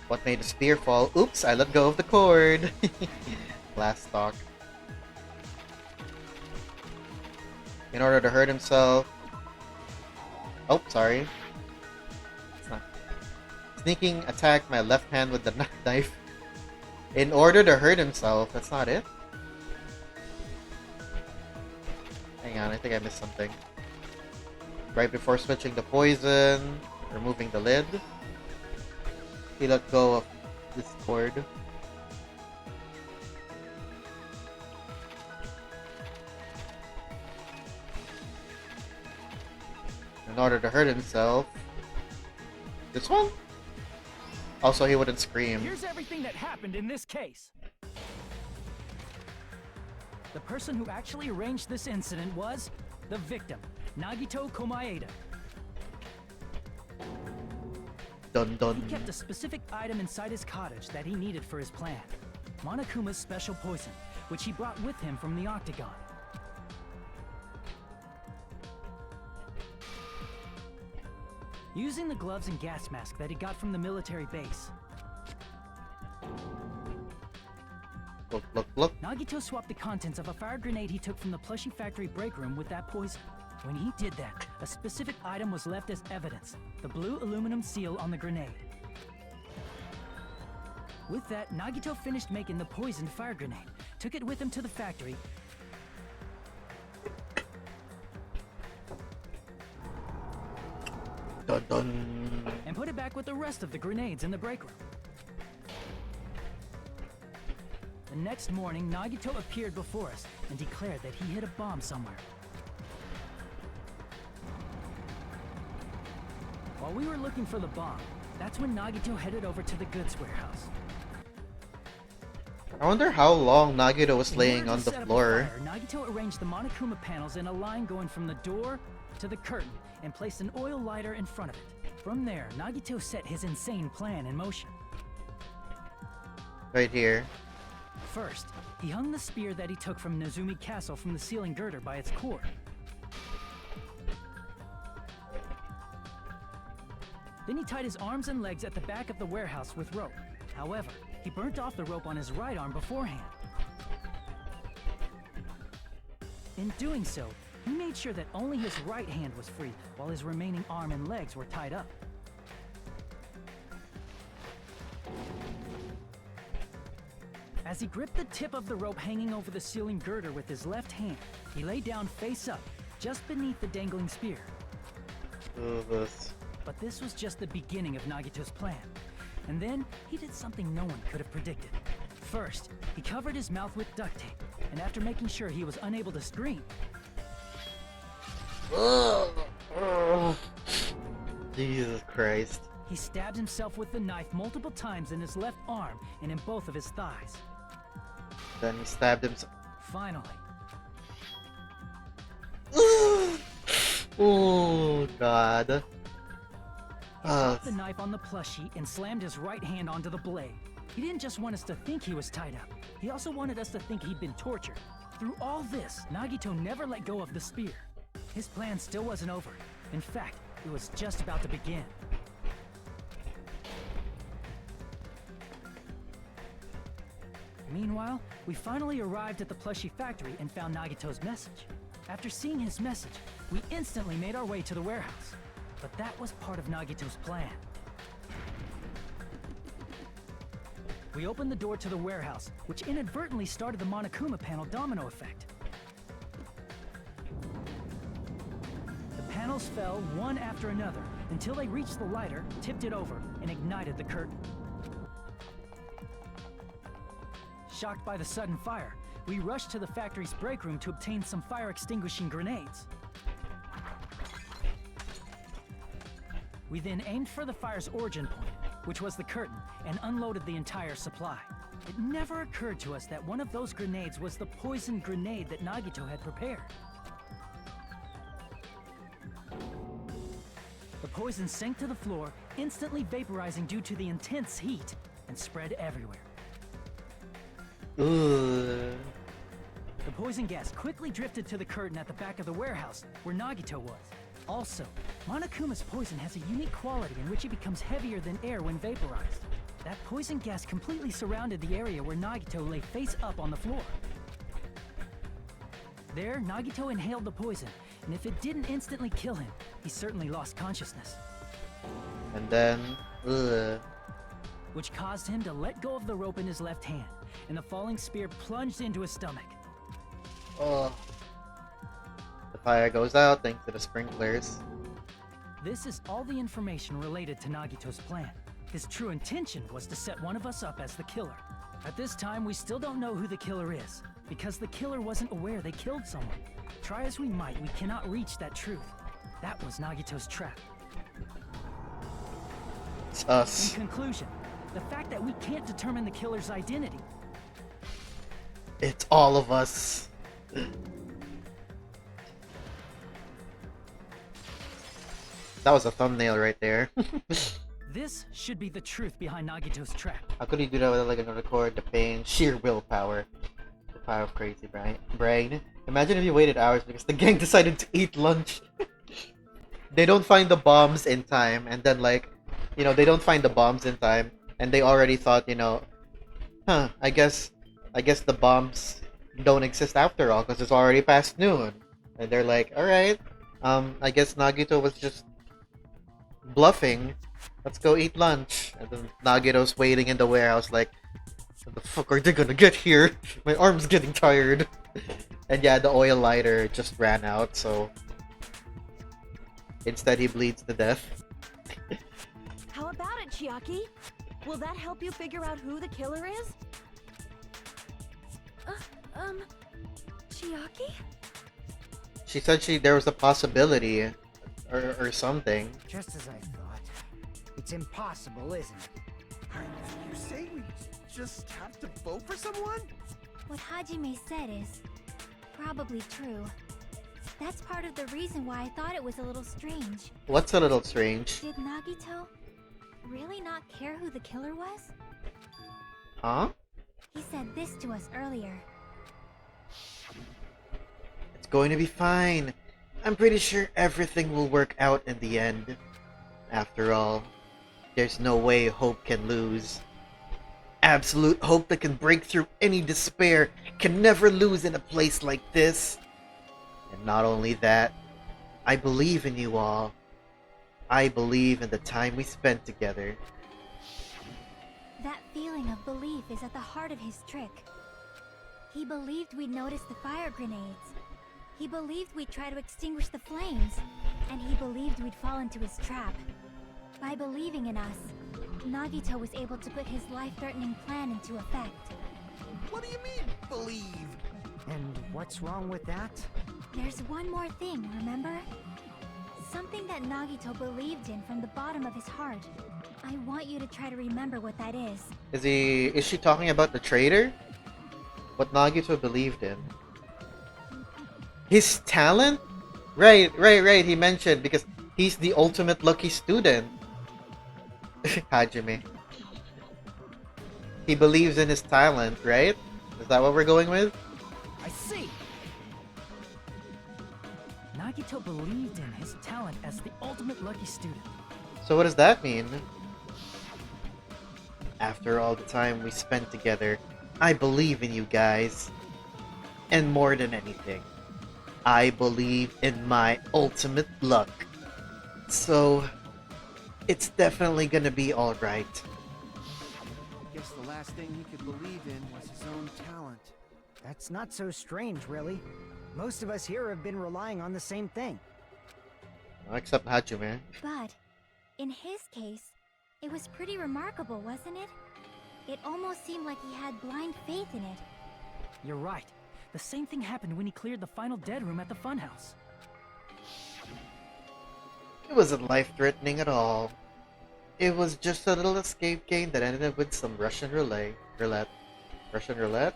what made the spear fall? Oops, I let go of the cord. Last stock. In order to hurt himself. Oh, sorry. It's not. Sneaking attack my left hand with the knife. In order to hurt himself. That's not it. Hang on, I think I missed something. Right before switching the poison, removing the lid, he let go of this cord. In order to hurt himself. This one? Also, he wouldn't scream. Here's everything that happened in this case. The person who actually arranged this incident was the victim, Nagito Komaeda. Dun dun. He kept a specific item inside his cottage that he needed for his plan. Monokuma's special poison, which he brought with him from the Octagon. Using the gloves and gas mask that he got from the military base, Look. Nagito swapped the contents of a fire grenade he took from the plushie factory break room with that poison. When he did that, a specific item was left as evidence, the blue aluminum seal on the grenade. With that, Nagito finished making the poisoned fire grenade, took it with him to the factory, Dun dun. and put it back with the rest of the grenades in the break room. The next morning, Nagito appeared before us and declared that he hid a bomb somewhere. While we were looking for the bomb, that's when Nagito headed over to the goods warehouse. I wonder how long Nagito was In laying order on to the set up floor. fire, Nagito arranged the Monokuma panels in a line going from the door to the curtain and placed an oil lighter in front of it. From there, Nagito set his insane plan in motion. Right here. First, he hung the spear that he took from Nezumi Castle from the ceiling girder by its cord. Then he tied his arms and legs at the back of the warehouse with rope. However, he burnt off the rope on his right arm beforehand. In doing so, he made sure that only his right hand was free, while his remaining arm and legs were tied up. As he gripped the tip of the rope hanging over the ceiling girder with his left hand, he lay down face up, just beneath the dangling spear. But this was just the beginning of Nagito's plan. And then, he did something no one could have predicted. First, he covered his mouth with duct tape, and after making sure he was unable to scream, Jesus Christ. he stabbed himself with the knife multiple times in his left arm and in both of his thighs. Then he stabbed himself. Finally, Oh God. dropped the knife on the plushie and slammed his right hand onto the blade. He didn't just want us to think he was tied up. He also wanted us to think he'd been tortured. Through all this, Nagito never let go of the spear. His plan still wasn't over. In fact, it was just about to begin. Meanwhile, we finally arrived at the plushie factory and found Nagito's message. After seeing his message, we instantly made our way to the warehouse. But that was part of Nagito's plan. We opened the door to the warehouse, which inadvertently started the Monokuma panel domino effect. The panels fell one after another until they reached the lighter, tipped it over, and ignited the curtain. Shocked by the sudden fire, we rushed to the factory's break room to obtain some fire-extinguishing grenades. We then aimed for the fire's origin point, which was the curtain, and unloaded the entire supply. It never occurred to us that one of those grenades was the poison grenade that Nagito had prepared. The poison sank to the floor, instantly vaporizing due to the intense heat, and spread everywhere. Ugh. The poison gas quickly drifted to the curtain at the back of the warehouse, where Nagito was. Also, Monokuma's poison has a unique quality in which it becomes heavier than air when vaporized. That poison gas completely surrounded the area where Nagito lay face up on the floor. There, Nagito inhaled the poison, and if it didn't instantly kill him, he certainly lost consciousness. And then, Which caused him to let go of the rope in his left hand, and the falling spear plunged into his stomach. oh. The fire goes out thanks to the sprinklers. This is all the information related to Nagito's plan. His true intention was to set one of us up as the killer. At this time, we still don't know who the killer is, because the killer wasn't aware they killed someone. Try as we might, we cannot reach that truth. That was Nagito's trap. It's In us. conclusion, the fact that we can't determine the killer's identity. It's all of us. That was a thumbnail right there. This should be the truth behind Nagito's trap. How could you do that without like another cord, the pain, sheer willpower, the power of crazy brain? Imagine if you waited hours because the gang decided to eat lunch. They don't find the bombs in time, and then like, they don't find the bombs in time, and they already thought, I guess the bombs don't exist after all because it's already past noon, and they're like, all right, I guess Nagito was just bluffing. Let's go eat lunch. And then Nagito's waiting in the warehouse like, what the fuck are they gonna get here? My arm's getting tired. And yeah, the oil lighter just ran out, so instead he bleeds to death. How about it, Chiaki? Will that help you figure out who the killer is? Chiaki? She said there was a possibility or something. Just as I thought. It's impossible, isn't it? You say we just have to vote for someone? What Hajime said is probably true. That's part of the reason why I thought it was a little strange. What's a little strange? Did Nagito really not care who the killer was? Huh? He said this to us earlier. It's going to be fine. I'm pretty sure everything will work out in the end. After all, there's no way hope can lose. Absolute hope that can break through any despair can never lose in a place like this. And not only that, I believe in you all. I believe in the time we spent together. That feeling of belief is at the heart of his trick. He believed we'd notice the fire grenades. He believed we'd try to extinguish the flames. And he believed we'd fall into his trap. By believing in us, Nagito was able to put his life-threatening plan into effect. What do you mean, believe? And what's wrong with that? There's one more thing, remember? Something that Nagito believed in from the bottom of his heart. I want you to try to remember what that is. Is she talking about the traitor? What Nagito believed in? His talent? Right, he mentioned because he's the ultimate lucky student. Hajime. He believes in his talent, right? Is that what we're going with? I see! Nagito believed in his talent as the ultimate lucky student. So what does that mean? After all the time we spent together, I believe in you guys. And more than anything, I believe in my ultimate luck. So, it's definitely gonna be alright. Guess the last thing he could believe in was his own talent. That's not so strange, really. Most of us here have been relying on the same thing. Except Hajime. But, in his case, it was pretty remarkable, wasn't it? It almost seemed like he had blind faith in it. You're right. The same thing happened when he cleared the final dead room at the funhouse. It wasn't life-threatening at all. It was just a little escape game that ended up with some Russian roulette. Russian roulette?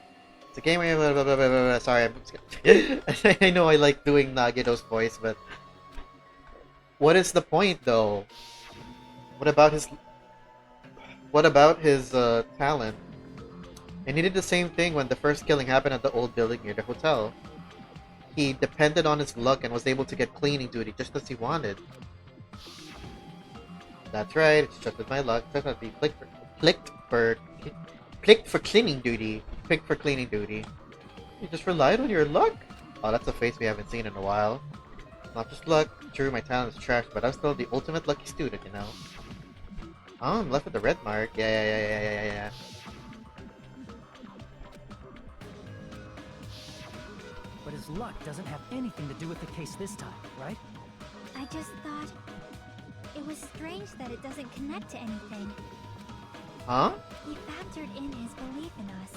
It's a game where you... Sorry, I'm I know I like doing Nagito's voice, but... What is the point, though? What about his talent? And he did the same thing when the first killing happened at the old building near the hotel. He depended on his luck and was able to get cleaning duty just as he wanted. That's right, it's just with my luck. Definitely clicked for cleaning duty. Picked for cleaning duty. You just relied on your luck? Oh, that's a face we haven't seen in a while. Not just luck. True, my talent is trash, but I'm still the ultimate lucky student, you know. Oh, I'm left with the red mark. Yeah. But his luck doesn't have anything to do with the case this time, right? I just thought... It was strange that it doesn't connect to anything. Huh? He factored in his belief in us.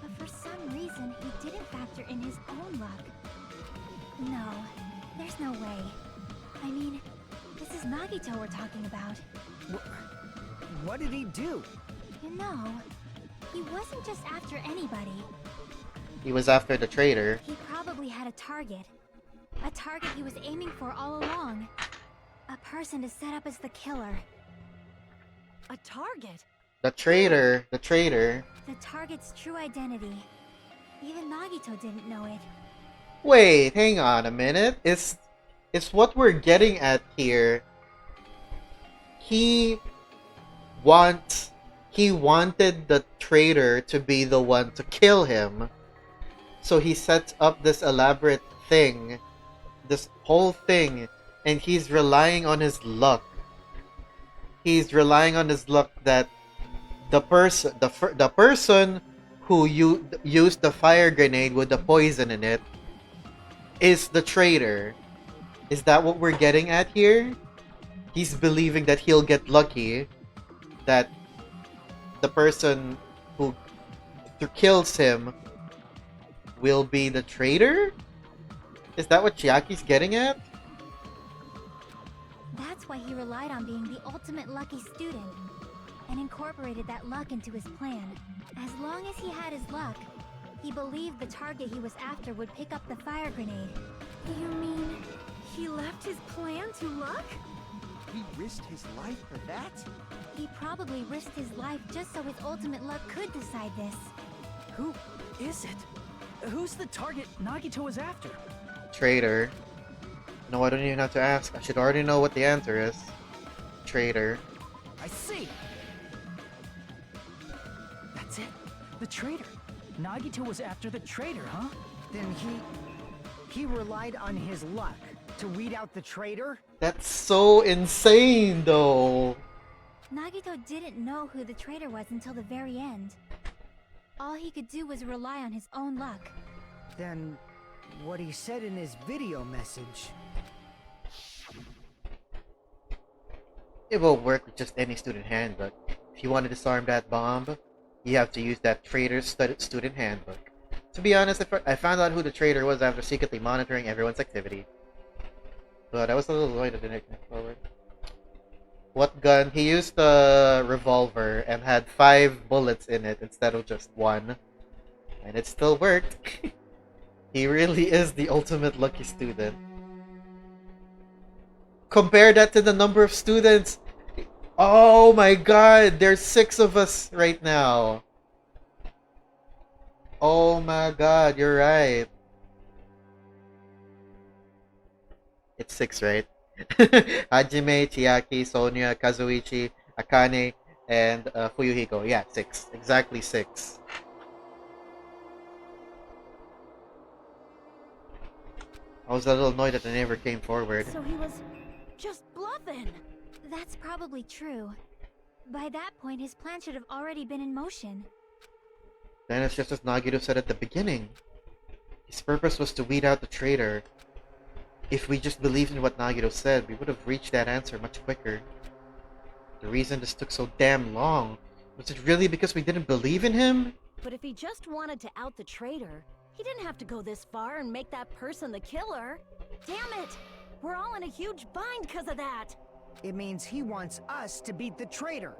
But for some reason, he didn't factor in his own luck. No, there's no way. I mean, this is Nagito we're talking about. What did he do? You know, he wasn't just after anybody. He was after the traitor. He probably had a target. A target he was aiming for all along. A person to set up as the killer. A target? The traitor. The target's true identity. Even Nagito didn't know it. Wait, hang on a minute. It's what we're getting at here. He wanted the traitor to be the one to kill him. So he sets up this elaborate thing, this whole thing, and he's relying on his luck. He's relying on his luck that the person who used the fire grenade with the poison in it is the traitor. Is that what we're getting at here? He's believing that he'll get lucky, that the person who kills him will be the traitor? Is that what Chiaki's getting at? That's why he relied on being the ultimate lucky student, and incorporated that luck into his plan. As long as he had his luck, he believed the target he was after would pick up the fire grenade. You mean he left his plan to luck? He risked his life for that? He probably risked his life just so his ultimate luck could decide this. Who is it? Who's the target Nagito is after? Traitor. No, I don't even have to ask. I should already know what the answer is. Traitor. I see! That's it. The traitor. Nagito was after the traitor, huh? Then he relied on his luck to weed out the traitor? That's so insane, though. Nagito didn't know who the traitor was until the very end. All he could do was rely on his own luck. Then what he said in his video message... It won't work with just any student handbook. If you want to disarm that bomb, you have to use that traitor's student handbook. To be honest, I found out who the traitor was after secretly monitoring everyone's activity. But I was a little annoyed I didn't move forward. What gun? He used a revolver and had 5 bullets in it instead of just 1. And it still worked. He really is the ultimate lucky student. Compare that to the number of students. Oh my god, there's 6 of us right now. Oh my god, you're right. It's 6, right? Hajime, Chiaki, Sonia, Kazuichi, Akane, and Fuyuhiko. Yeah, 6. Exactly 6. I was a little annoyed that they never came forward. So he was just bluffing. That's probably true. By that point, his plan should have already been in motion. Then it's just as Nagito said at the beginning. His purpose was to weed out the traitor. If we just believed in what Nagito said, we would have reached that answer much quicker. The reason this took so damn long, was it really because we didn't believe in him? But if he just wanted to out the traitor, he didn't have to go this far and make that person the killer. Damn it! We're all in a huge bind because of that. It means he wants us to beat the traitor.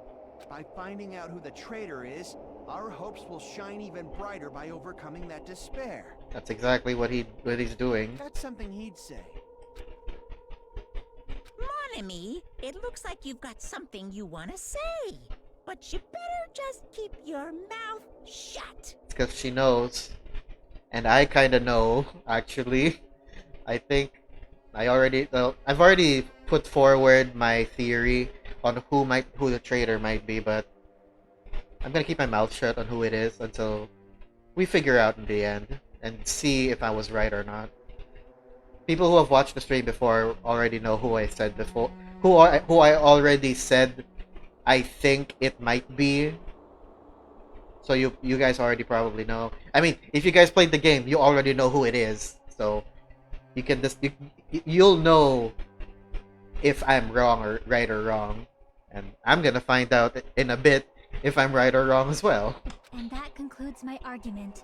By finding out who the traitor is, our hopes will shine even brighter by overcoming that despair. That's exactly what he's doing. That's something he'd say. Mon ami, it looks like you've got something you want to say. But you better just keep your mouth shut. It's because she knows. And I kinda know, actually. I think I've already put forward my theory on who the traitor might be, but I'm gonna keep my mouth shut on who it is until we figure out in the end and see if I was right or not. People who have watched the stream before already know who I said before, who I already said I think it might be. So you guys already probably know. I mean, if you guys played the game, you already know who it is. So you can just you'll know if I'm wrong or right or wrong, and I'm gonna find out in a bit if I'm right or wrong as well. And that concludes my argument.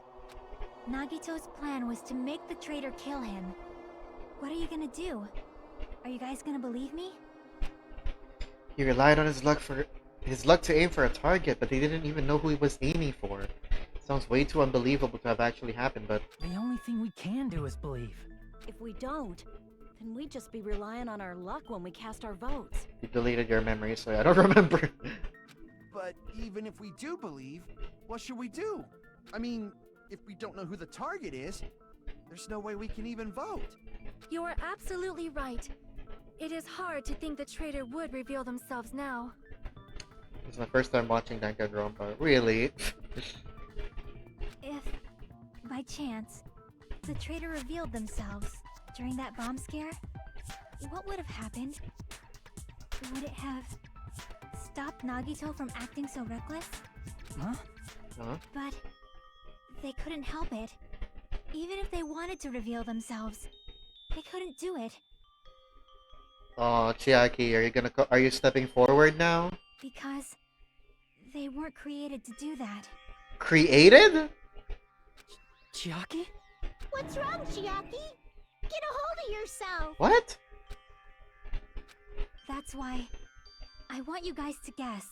Nagito's plan was to make the traitor kill him. What are you gonna do? Are you guys gonna believe me? He relied on his luck to aim for a target, but he didn't even know who he was aiming for. Sounds way too unbelievable to have actually happened, but The only thing we can do is believe. If we don't, then we'd just be relying on our luck when we cast our votes. you deleted your memory, so I don't remember. But even if we do believe, what should we do? I mean, if we don't know who the target is, there's no way we can even vote. You are absolutely right. It is hard to think the traitor would reveal themselves now. It's my first time watching Danganronpa. Really? If, by chance, the traitor revealed themselves during that bomb scare, what would have happened? Would it have stopped Nagito from acting so reckless? Huh? Huh? But they couldn't help it. Even if they wanted to reveal themselves, they couldn't do it Oh, Chiaki, are you stepping forward now? because they weren't created to do that. Created? Chiaki? What's wrong, Chiaki? Get a hold of yourself! What? That's why I want you guys to guess.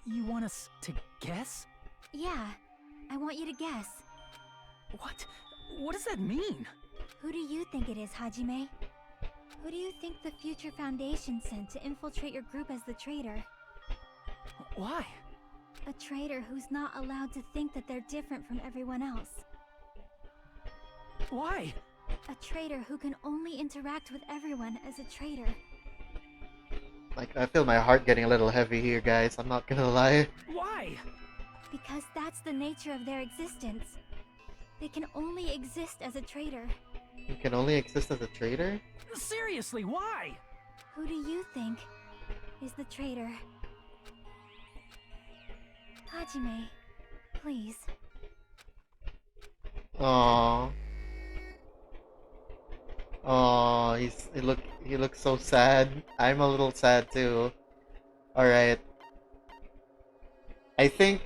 You want us to guess? Yeah, I want you to guess. What? What does that mean? Who do you think it is, Hajime? Who do you think the Future Foundation sent to infiltrate your group as the traitor? Why? A traitor who's not allowed to think that they're different from everyone else. Why? A traitor who can only interact with everyone as a traitor. Like, I feel my heart getting a little heavy here, guys. I'm not gonna lie. Why? Because that's the nature of their existence. They can only exist as a traitor. You can only exist as a traitor? Seriously, why? Who do you think is the traitor? Hajime, please. Aww. Aww, he looks so sad. I'm a little sad too. Alright. I think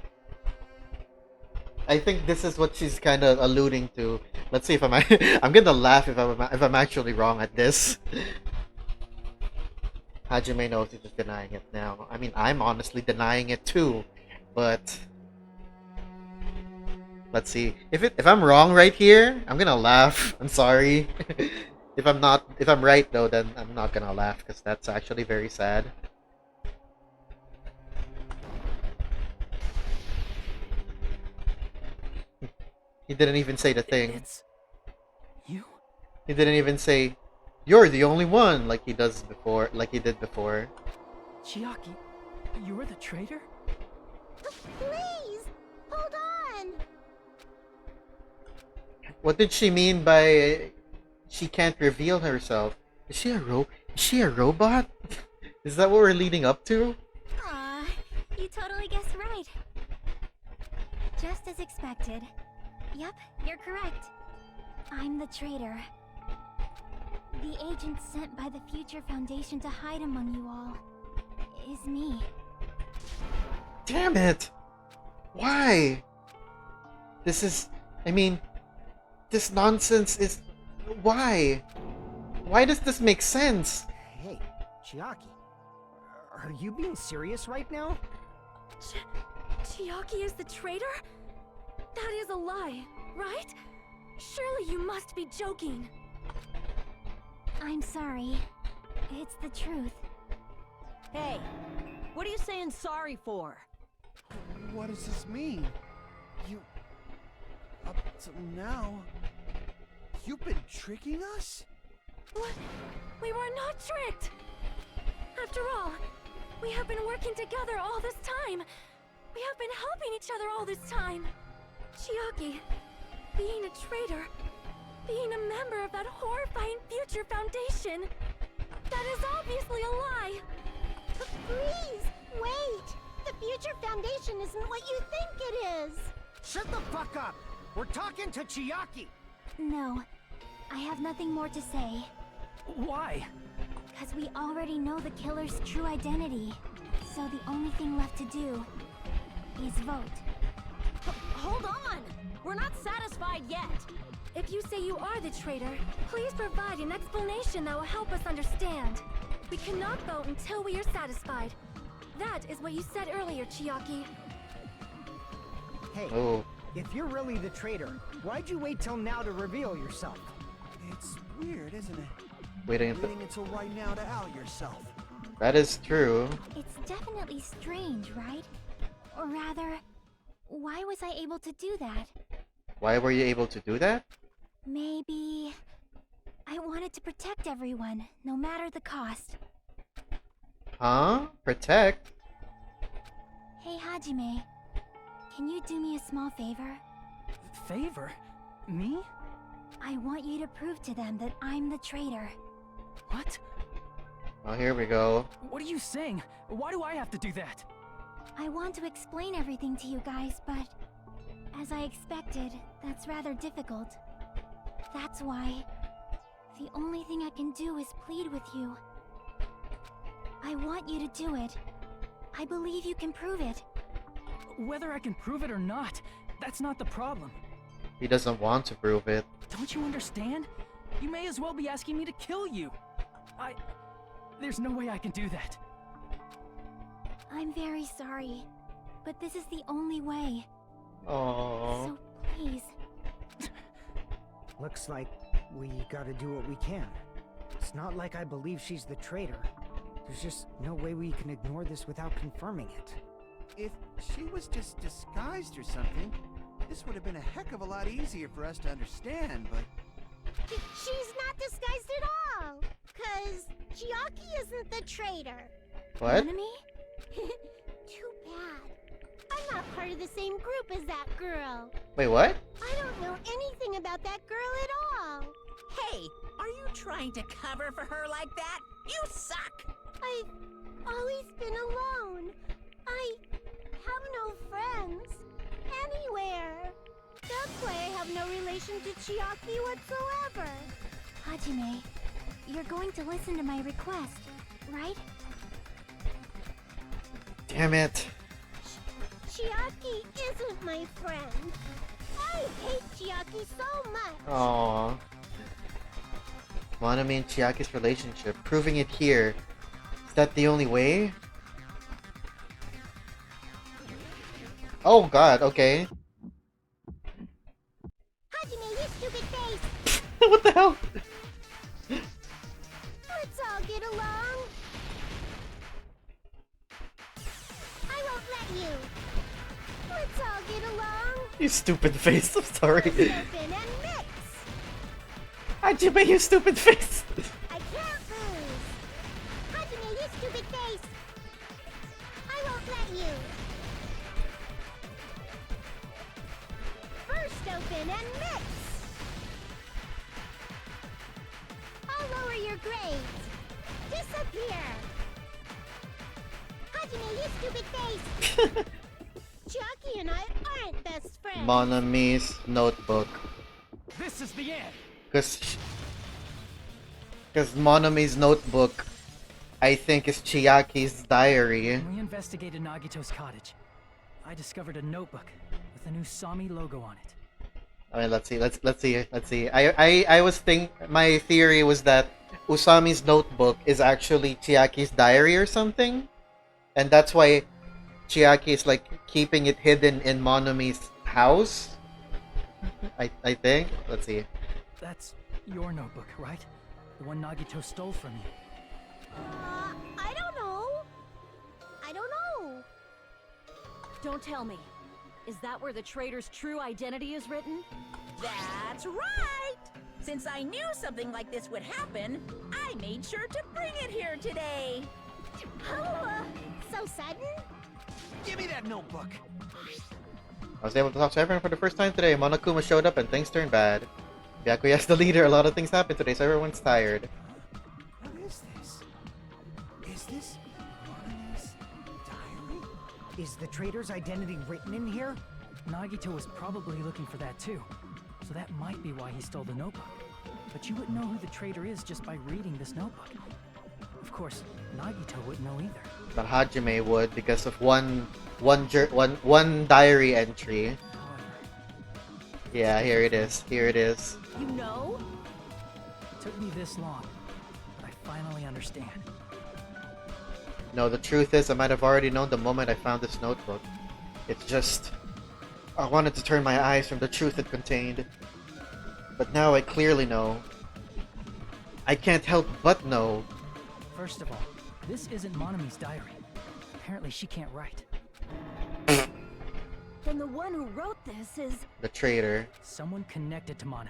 this is what she's kind of alluding to. Let's see if I'm gonna laugh if I'm actually wrong at this. Hajime knows he's just denying it now. I mean, I'm honestly denying it too, but let's see. If I'm wrong right here, I'm gonna laugh. I'm sorry. If I'm right though, then I'm not gonna laugh because that's actually very sad. He didn't even say the thing. It's you? He didn't even say, "You're the only one," like he did before. Chiaki, you're the traitor? Please! Hold on! What did she mean by she can't reveal herself. Is she a robot? Is that what we're leading up to? Aw, you totally guessed right. Just as expected. Yep, you're correct. I'm the traitor. The agent sent by the Future Foundation to hide among you all is me. Damn it! Why? This nonsense is... Why? Why does this make sense? Hey, Chiaki. Are you being serious right now? Chiaki is the traitor? That is a lie, right? Surely you must be joking. I'm sorry. It's the truth. Hey, what are you saying sorry for? What does this mean? You... Up till now... You've been tricking us? What? We were not tricked! After all, we have been working together all this time. We have been helping each other all this time. Chiaki, being a traitor, being a member of that horrifying Future Foundation, that is obviously a lie. Please, wait! The Future Foundation isn't what you think it is! Shut the fuck up! We're talking to Chiaki! No, I have nothing more to say. Why? Because we already know the killer's true identity. So the only thing left to do is vote. Hold on! We're not satisfied yet! If you say you are the traitor, please provide an explanation that will help us understand. We cannot vote until we are satisfied. That is what you said earlier, Chiaki. Hey, Oh. if you're really the traitor, why'd you wait till now to reveal yourself? It's weird, isn't it? Waiting Waiting until right now to out yourself. That is true. It's definitely strange, right? Or rather, why was I able to do that? Why were you able to do that? Maybe... I wanted to protect everyone, no matter the cost. Huh? Protect? Hey Hajime, can you do me a small favor? Favor? Me? I want you to prove to them that I'm the traitor. What? Oh, here we go. What are you saying? Why do I have to do that? I want to explain everything to you guys, but... as I expected, that's rather difficult. That's why... the only thing I can do is plead with you. I want you to do it. I believe you can prove it. Whether I can prove it or not, that's not the problem. He doesn't want to prove it. Don't you understand? You may as well be asking me to kill you. There's no way I can do that. I'm very sorry, but this is the only way. Aww. So please, Looks like we gotta do what we can. It's not like I believe she's the traitor. There's just no way we can ignore this without confirming it. If she was just disguised or something, this would have been a heck of a lot easier for us to understand, but... She's not disguised at all! 'Cause Chiaki isn't the traitor. What? Nanami? Too bad. I'm not part of the same group as that girl. Wait, what? I don't know anything about that girl at all. Hey, are you trying to cover for her like that? You suck! I've always been alone. I have no friends. Anywhere. That's why I have no relation to Chiaki whatsoever. Hajime, you're going to listen to my request, right? Damn it. Chiaki isn't my friend. I hate Chiaki so much. Aww. Monami and Chiaki's relationship. Proving it here. Is that the only way? Oh god, okay. Hajime, you stupid face! What the hell? Let's all get along. I won't let you. Let's all get along. You stupid face, I'm sorry. Open and mix. Hajime, you stupid face! I can't lose. Hajime, you stupid face. I won't let you. First open and mix. your grades. Disappear. Hajime, you stupid face. Chiaki and I aren't best friends. Monami's notebook. This is the end. Because Monami's notebook, I think, is Chiaki's diary. When we investigated Nagito's cottage, I discovered a notebook with a new Sami logo on it. I mean, let's see. I was my theory was that Usami's notebook is actually Chiaki's diary or something, and that's why Chiaki is like keeping it hidden in Monami's house. I think. Let's see. That's your notebook, right? The one Nagito stole from you. I don't know. I don't know. Don't tell me. Is that where the traitor's true identity is written? That's right! Since I knew something like this would happen, I made sure to bring it here today. Oh, so sudden? Give me that notebook. I was able to talk to everyone for the first time today. Monokuma showed up and things turned bad. Byakuya's the leader. A lot of things happened today, so everyone's tired. What is this? Is this Monami's diary? Is the traitor's identity written in here? Nagito was probably looking for that too, so that might be why he stole the notebook. But you wouldn't know who the traitor is just by reading this notebook. Of course, Nagito wouldn't know either. But Hajime would because of one diary entry. However, Yeah, here it is. Here it is. You know? it took me this long, but I finally understand. No, the truth is, I might have already known the moment I found this notebook. It's just, I wanted to turn my eyes from the truth it contained. But now I clearly know. I can't help but know. First of all, this isn't Monami's diary. Apparently she can't write. Then the one who wrote this is... The traitor. Someone connected to Monami.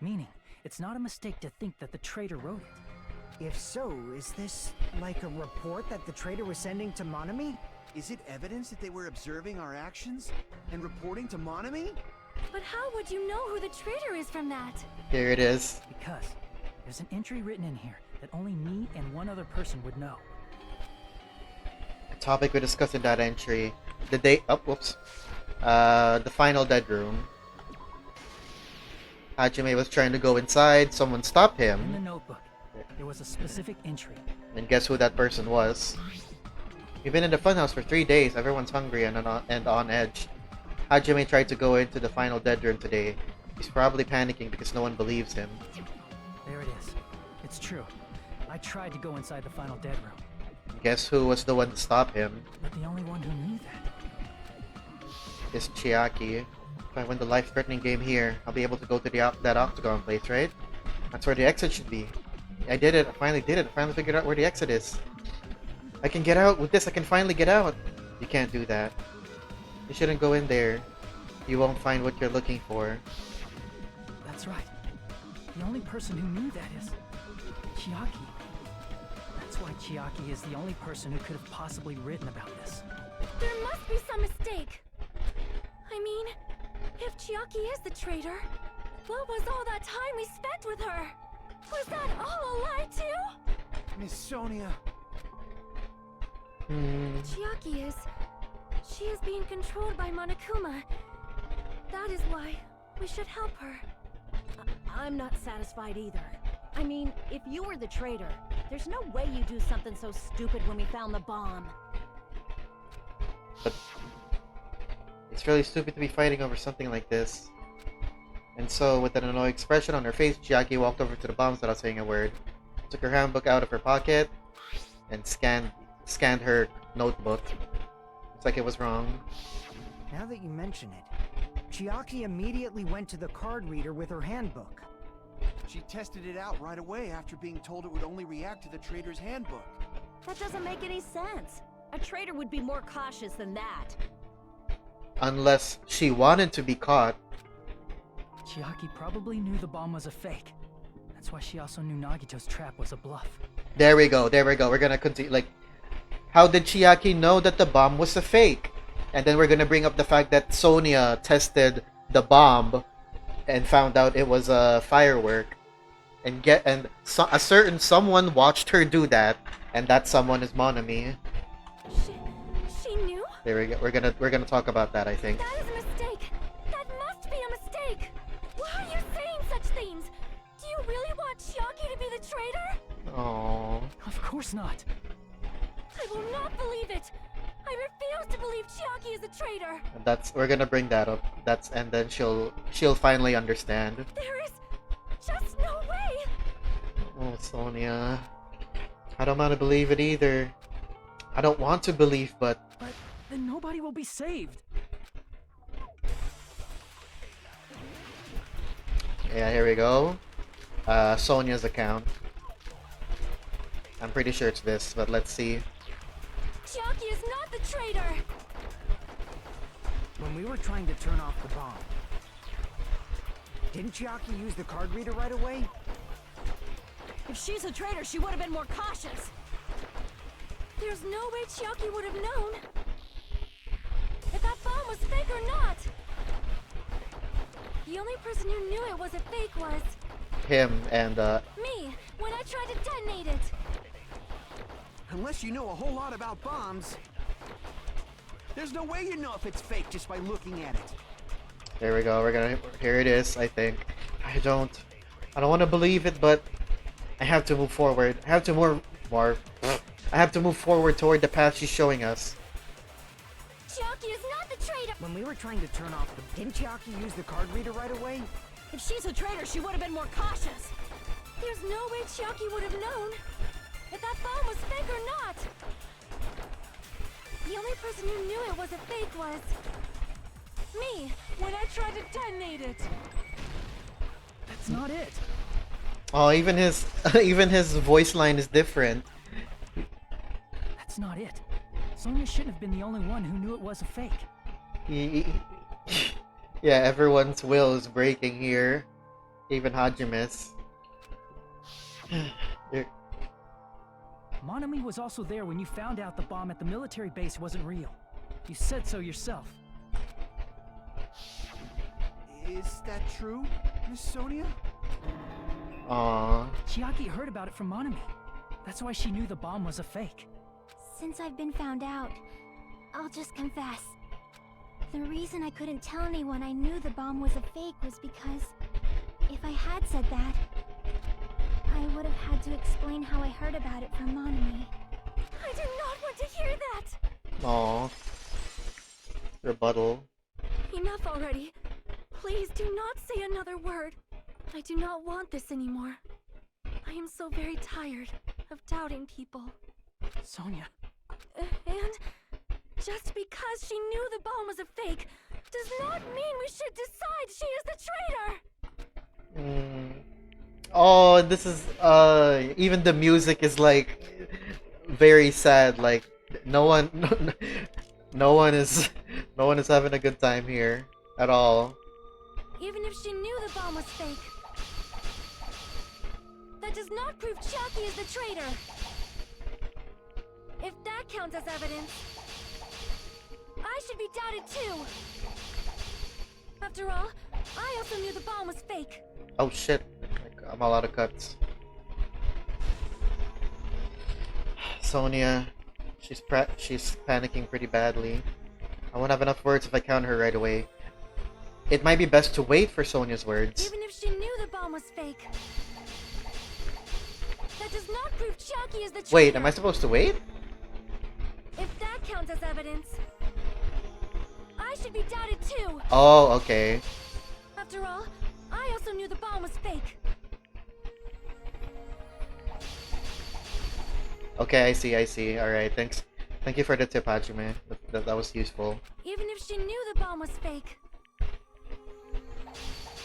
Meaning, it's not a mistake to think that the traitor wrote it. If so, is this like a report that the traitor was sending to Monami? Is it evidence that they were observing our actions and reporting to Monami? But how would you know who the traitor is from that? Here it is. Because there's an entry written in here that only me and one other person would know. The topic we discussed in that entry. The date. Oh, whoops. The final dead room. Hajime was trying to go inside. Someone stopped In the him. notebook, there was a specific entry. And guess who that person was? We've been in the funhouse for 3 days. Everyone's hungry and on edge. Hajime tried to go into the final dead room today. He's probably panicking because no one believes him. There it is. It's true. I tried to go inside the final dead room, Guess who was the one to stop him? but the only one who knew that. Is Chiaki. If I win the life-threatening game here, I'll be able to go to that octagon place, right? That's where the exit should be. I did it. I finally did it. I finally figured out where the exit is. I can get out. With this, I can finally get out. You can't do that. You shouldn't go in there. You won't find what you're looking for. That's right. The only person who knew that is Chiaki. That's why Chiaki is the only person who could have possibly written about this. There must be some mistake. I mean, if Chiaki is the traitor, what was all that time we spent with her? Was that all a lie too? Miss Sonia. Chiaki is... She is being controlled by Monokuma. That is why we should help her. I'm not satisfied either. I mean, if you were the traitor, there's no way you'd do something so stupid when we found the bomb. It's really stupid to be fighting over something like this. And so, with an annoyed expression on her face, Chiaki walked over to the bomb without saying a word. Took her handbook out of her pocket and scanned her notebook. Looks like it was wrong. Now that you mention it, Chiaki immediately went to the card reader with her handbook. She tested it out right away after being told it would only react to the traitor's handbook. That doesn't make any sense. A traitor would be more cautious than that. Unless she wanted to be caught. Chiaki probably knew the bomb was a fake. That's why she also knew Nagito's trap was a bluff. There we go. We're gonna continue. Like, how did Chiaki know that the bomb was a fake? And then we're gonna bring up the fact that Sonia tested the bomb and found out it was a firework. a certain someone watched her do that, and that someone is Monami. She knew? There we go. We're gonna talk about that, I think. That is a mistake. That must be a mistake. Why are you saying such things? Do you really want Chiaki to be the traitor? Oh. Of course not. I will not believe it. I refuse to believe Chiaki is a traitor. We're gonna bring that up. And then she'll finally understand. There is just no way. Oh, Sonia. I don't want to believe it either. I don't want to believe, but But then nobody will be saved. yeah, here we go. Sonia's account. I'm pretty sure it's this, but let's see. Chiaki is not the traitor. When we were trying to turn off the bomb, didn't Chiaki use the card reader right away? If she's a traitor, she would have been more cautious. There's no way Chiaki would have known if that bomb was fake or not. The only person who knew it was a fake was Him and me when I tried to detonate it. Unless you know a whole lot about bombs, there's no way you know if it's fake just by looking at it. there we go. Here it is, I think. I don't want to believe it, but I have to move forward. I have to move forward toward the path she's showing us. Chiaki is not the traitor. When we were trying to turn off the... Didn't Chiaki use the card reader right away? If she's a traitor, she would have been more cautious. There's no way Chiaki would have known if that bomb was fake or not. The only person who knew it was a fake was me when I tried to detonate it. That's not it. Oh, even his voice line is different. That's not it. Sonia shouldn't have been the only one who knew it was a fake. Yeah, everyone's will is breaking here. Even Hajime's. Monami was also there when you found out the bomb at the military base wasn't real. You said so yourself. Is that true, Miss Sonia? Aww. Chiaki heard about it from Monami. That's why she knew the bomb was a fake. Since I've been found out, I'll just confess. The reason I couldn't tell anyone I knew the bomb was a fake was because if I had said that, I would have had to explain how I heard about it from Monami. I do not want to hear that. Aww. Rebuttal. Enough already. Please do not say another word. I do not want this anymore. I am so very tired of doubting people. Sonia. And just because she knew the bomb was a fake does not mean we should decide she is the traitor. Oh, this is even the music is like very sad. Like no one is having a good time here at all. Even if she knew the bomb was fake, that does not prove Chiaki is the traitor. If that counts as evidence, I should be doubted too. After all, I also knew the bomb was fake. Oh shit! I'm all out of cuts. Sonia, she's panicking pretty badly. I won't have enough words if I count her right away. It might be best to wait for Sonia's words. Even if she knew the bomb was fake, that does not prove Chiaki is the traitor. Wait, am I supposed to wait? If that counts as evidence, I should be doubted too. Oh, okay. After all, I also knew the bomb was fake. Okay, I see. Alright, thanks. Thank you for the tip, Hajime. That was useful. Even if she knew the bomb was fake,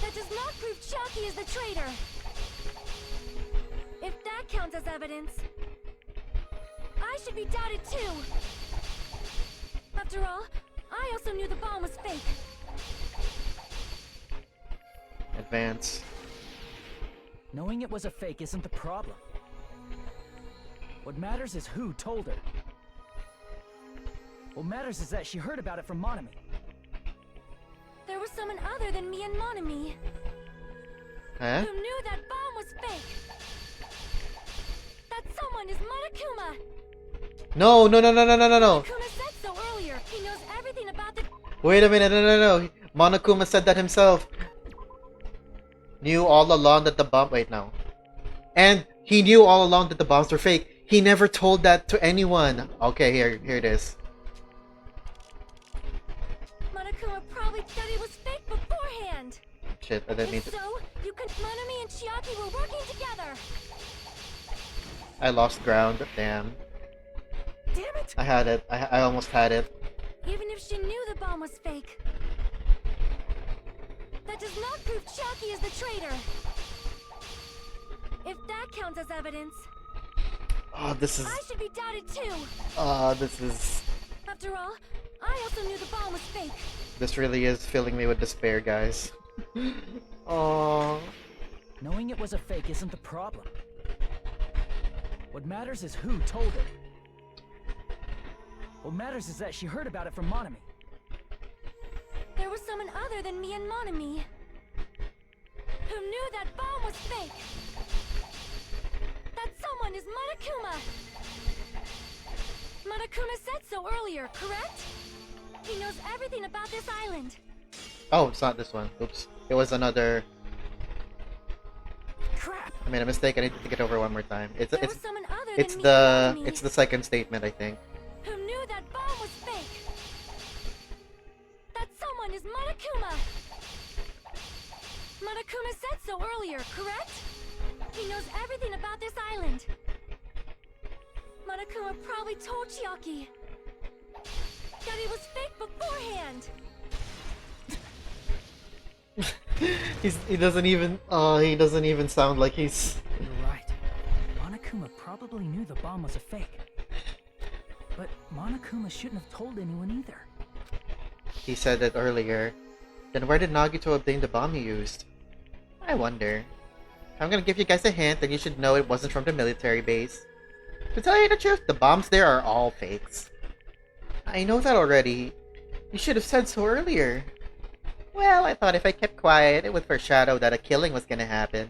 that does not prove Chiaki is the traitor. If that counts as evidence, I should be doubted too. After all, I also knew the bomb was fake. Advance. Knowing it was a fake isn't the problem. What matters is who told her. What matters is that she heard about it from Monami. There was someone other than me and Monami Huh? who knew that bomb was fake. That someone is Monokuma. No, no, no, no, no, no, no, no. Monokuma said so earlier. He knows everything about the... Wait a minute, no, no, no. Monokuma said that himself. Knew all along that the bomb... Wait, no. And he knew all along that the bombs were fake. He never told that to anyone. Okay, here it is. Monokuma probably said he was fake beforehand. Shit, I didn't mean If to... so, you could... Monami and Chiaki were working together. I lost ground. Damn. Damn it! I had it. I almost had it. Even if she knew the bomb was fake, that does not prove Chiaki is the traitor. If that counts as evidence, Oh, this is... I should be doubted too. this is... After all, I also knew the bomb was fake. This really is filling me with despair, guys. Oh. Knowing it was a fake isn't the problem. What matters is who told her. What matters is that she heard about it from Monami. There was someone other than me and Monami who knew that bomb was fake. That someone is Monokuma. Monokuma said so earlier, correct? He knows everything about this island. Oh, it's not this one. Oops. It was another... Crap. I made a mistake. I need to think it over one more time. It's There was someone other it's than the me and Monami it's the second statement, I think. who knew that bomb was fake. That someone is Monokuma. Monokuma said so earlier, correct? He knows everything about this island. Monokuma probably told Chiaki that he was fake beforehand. He doesn't even sound like he's... You're right. Monokuma probably knew the bomb was a fake. But Monokuma shouldn't have told anyone either. He said it earlier. Then where did Nagito obtain the bomb he used? I wonder. I'm gonna give you guys a hint, and you should know it wasn't from the military base. To tell you the truth, the bombs there are all fakes. I know that already. You should have said so earlier. Well, I thought if I kept quiet, it would foreshadow that a killing was gonna happen.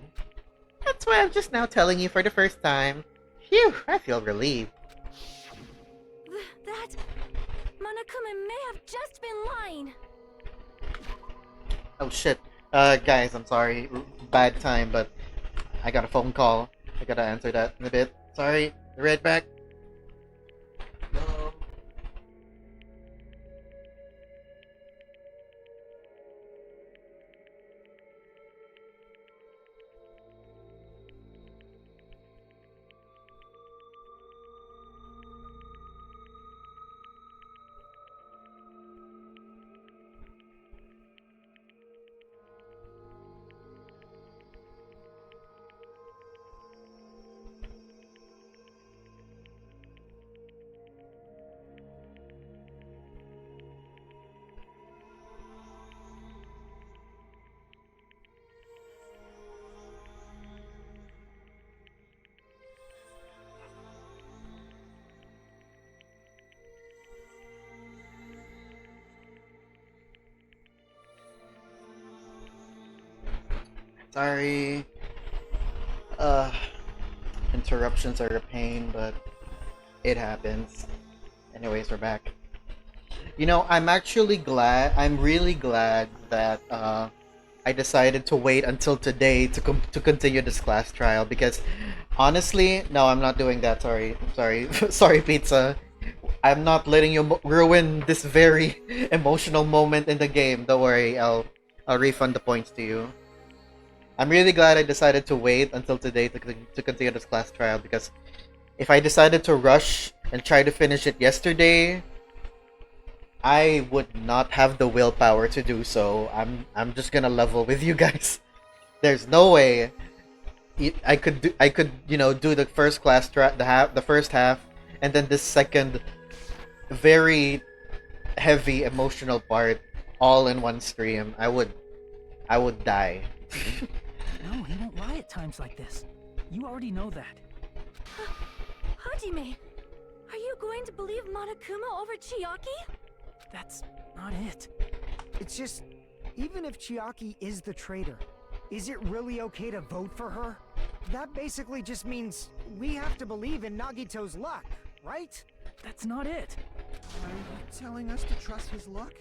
That's why I'm just now telling you for the first time. Phew, I feel relieved. That... Monokuma may have just been lying. Oh shit. Guys, I'm sorry. Bad time, but I got a phone call. I gotta answer that in a bit. Sorry. Be right back. No. Sorry. Interruptions are a pain, but it happens. Anyways, we're back. You know, I'm really glad that I decided to wait until today to continue this class trial, because honestly, no, I'm not doing that. Sorry, sorry, Pizza. I'm not letting you ruin this very emotional moment in the game. Don't worry, I'll refund the points to you. I'm really glad I decided to wait until today to continue this class trial, because if I decided to rush and try to finish it yesterday, I would not have the willpower to do so. I'm just gonna level with you guys. There's no way I could do the first class the first half, and then this second very heavy emotional part all in one stream. I would die. No, he won't lie at times like this. You already know that. Hajime, are you going to believe Monokuma over Chiaki? That's not it. It's just, even if Chiaki is the traitor, is it really okay to vote for her? That basically just means we have to believe in Nagito's luck, right? That's not it. Are you telling us to trust his luck?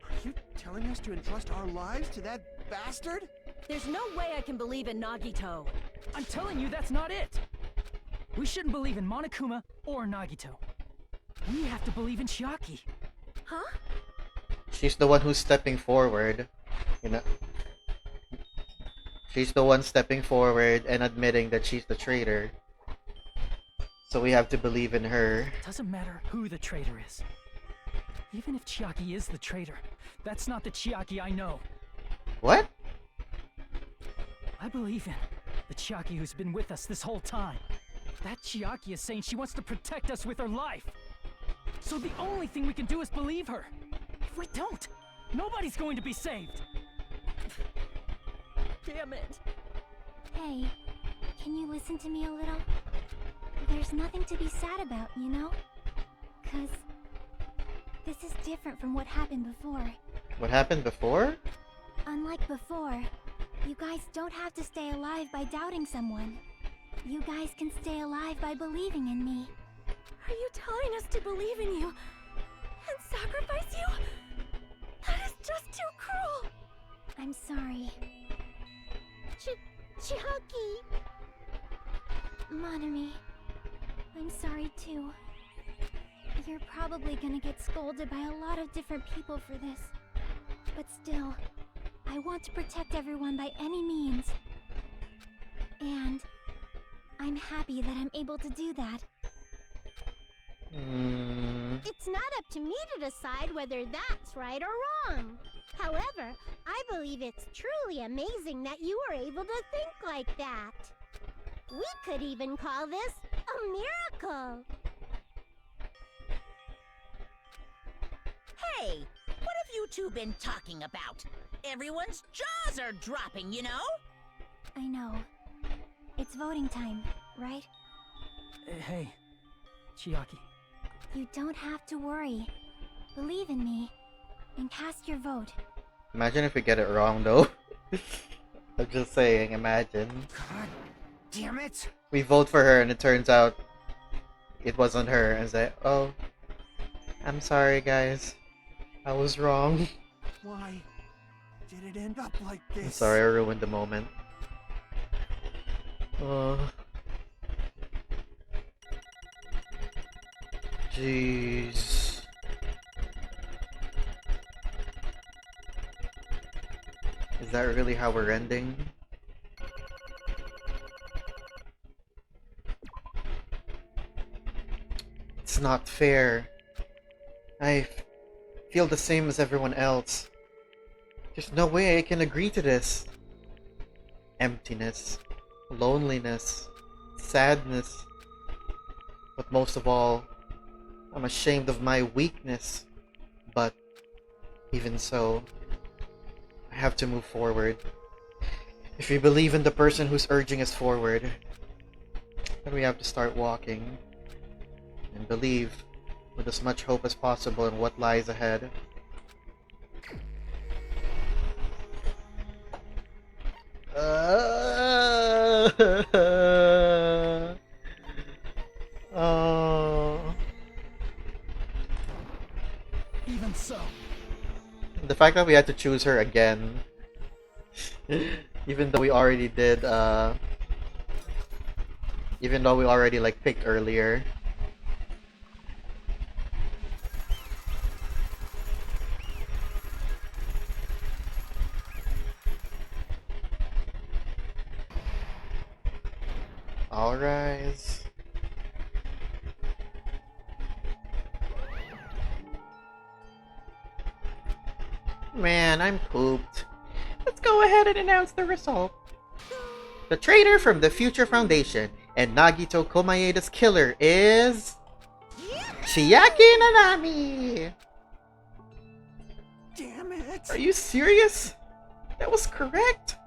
Are you telling us to entrust our lives to that bastard? There's no way I can believe in Nagito. I'm telling you, that's not it. We shouldn't believe in Monokuma or Nagito. We have to believe in Chiaki. Huh? She's the one who's stepping forward. You know, she's the one stepping forward and admitting that she's the traitor. So we have to believe in her. Doesn't matter who the traitor is. Even if Chiaki is the traitor, that's not the Chiaki I know. What? I believe in the Chiaki who's been with us this whole time. That Chiaki is saying she wants to protect us with her life. So the only thing we can do is believe her. If we don't, nobody's going to be saved. Damn it. Hey, can you listen to me a little? There's nothing to be sad about, you know? 'Cause this is different from what happened before. What happened before? Unlike before, you guys don't have to stay alive by doubting someone. You guys can stay alive by believing in me. Are you telling us to believe in you and sacrifice you? That is just too cruel. I'm sorry. Chiaki! Monami, I'm sorry too. You're probably gonna get scolded by a lot of different people for this. But still, I want to protect everyone by any means. And I'm happy that I'm able to do that. It's not up to me to decide whether that's right or wrong. However, I believe it's truly amazing that you were able to think like that. We could even call this a miracle. Hey, what have you two been talking about? Everyone's jaws are dropping, you know? I know. It's voting time, right? Hey, Chiaki. You don't have to worry. Believe in me, and cast your vote. Imagine if we get it wrong, though. I'm just saying, imagine. God damn it! We vote for her and it turns out it wasn't her. And say, oh, I'm sorry, guys. I was wrong. Why did it end up like this? I'm sorry, I ruined the moment. Jeez. Is that really how we're ending? It's not fair. I feel the same as everyone else. There's no way I can agree to this. Emptiness, loneliness, sadness. But most of all, I'm ashamed of my weakness. But even so, I have to move forward. If we believe in the person who's urging us forward, then we have to start walking. And believe with as much hope as possible in what lies ahead. Even so. The fact that we had to choose her again, even though we already did, even though we already like picked earlier. All rise. Man, I'm pooped. Let's go ahead and announce the result. The traitor from the Future Foundation and Nagito Komaeda's killer is... Chiaki Nanami! Damn it! Are you serious? That was correct?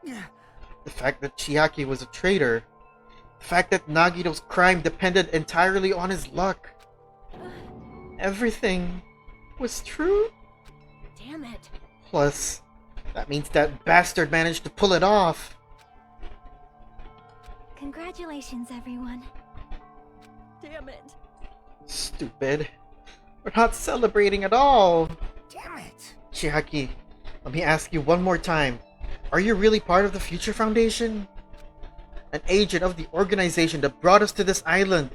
The fact that Chiaki was a traitor. The fact that Nagito's crime depended entirely on his luck. Everything was true? Damn it. Plus, that means that bastard managed to pull it off. Congratulations, everyone. Damn it. Stupid. We're not celebrating at all. Damn it. Chiaki, let me ask you one more time. Are you really part of the Future Foundation? An agent of the organization that brought us to this island?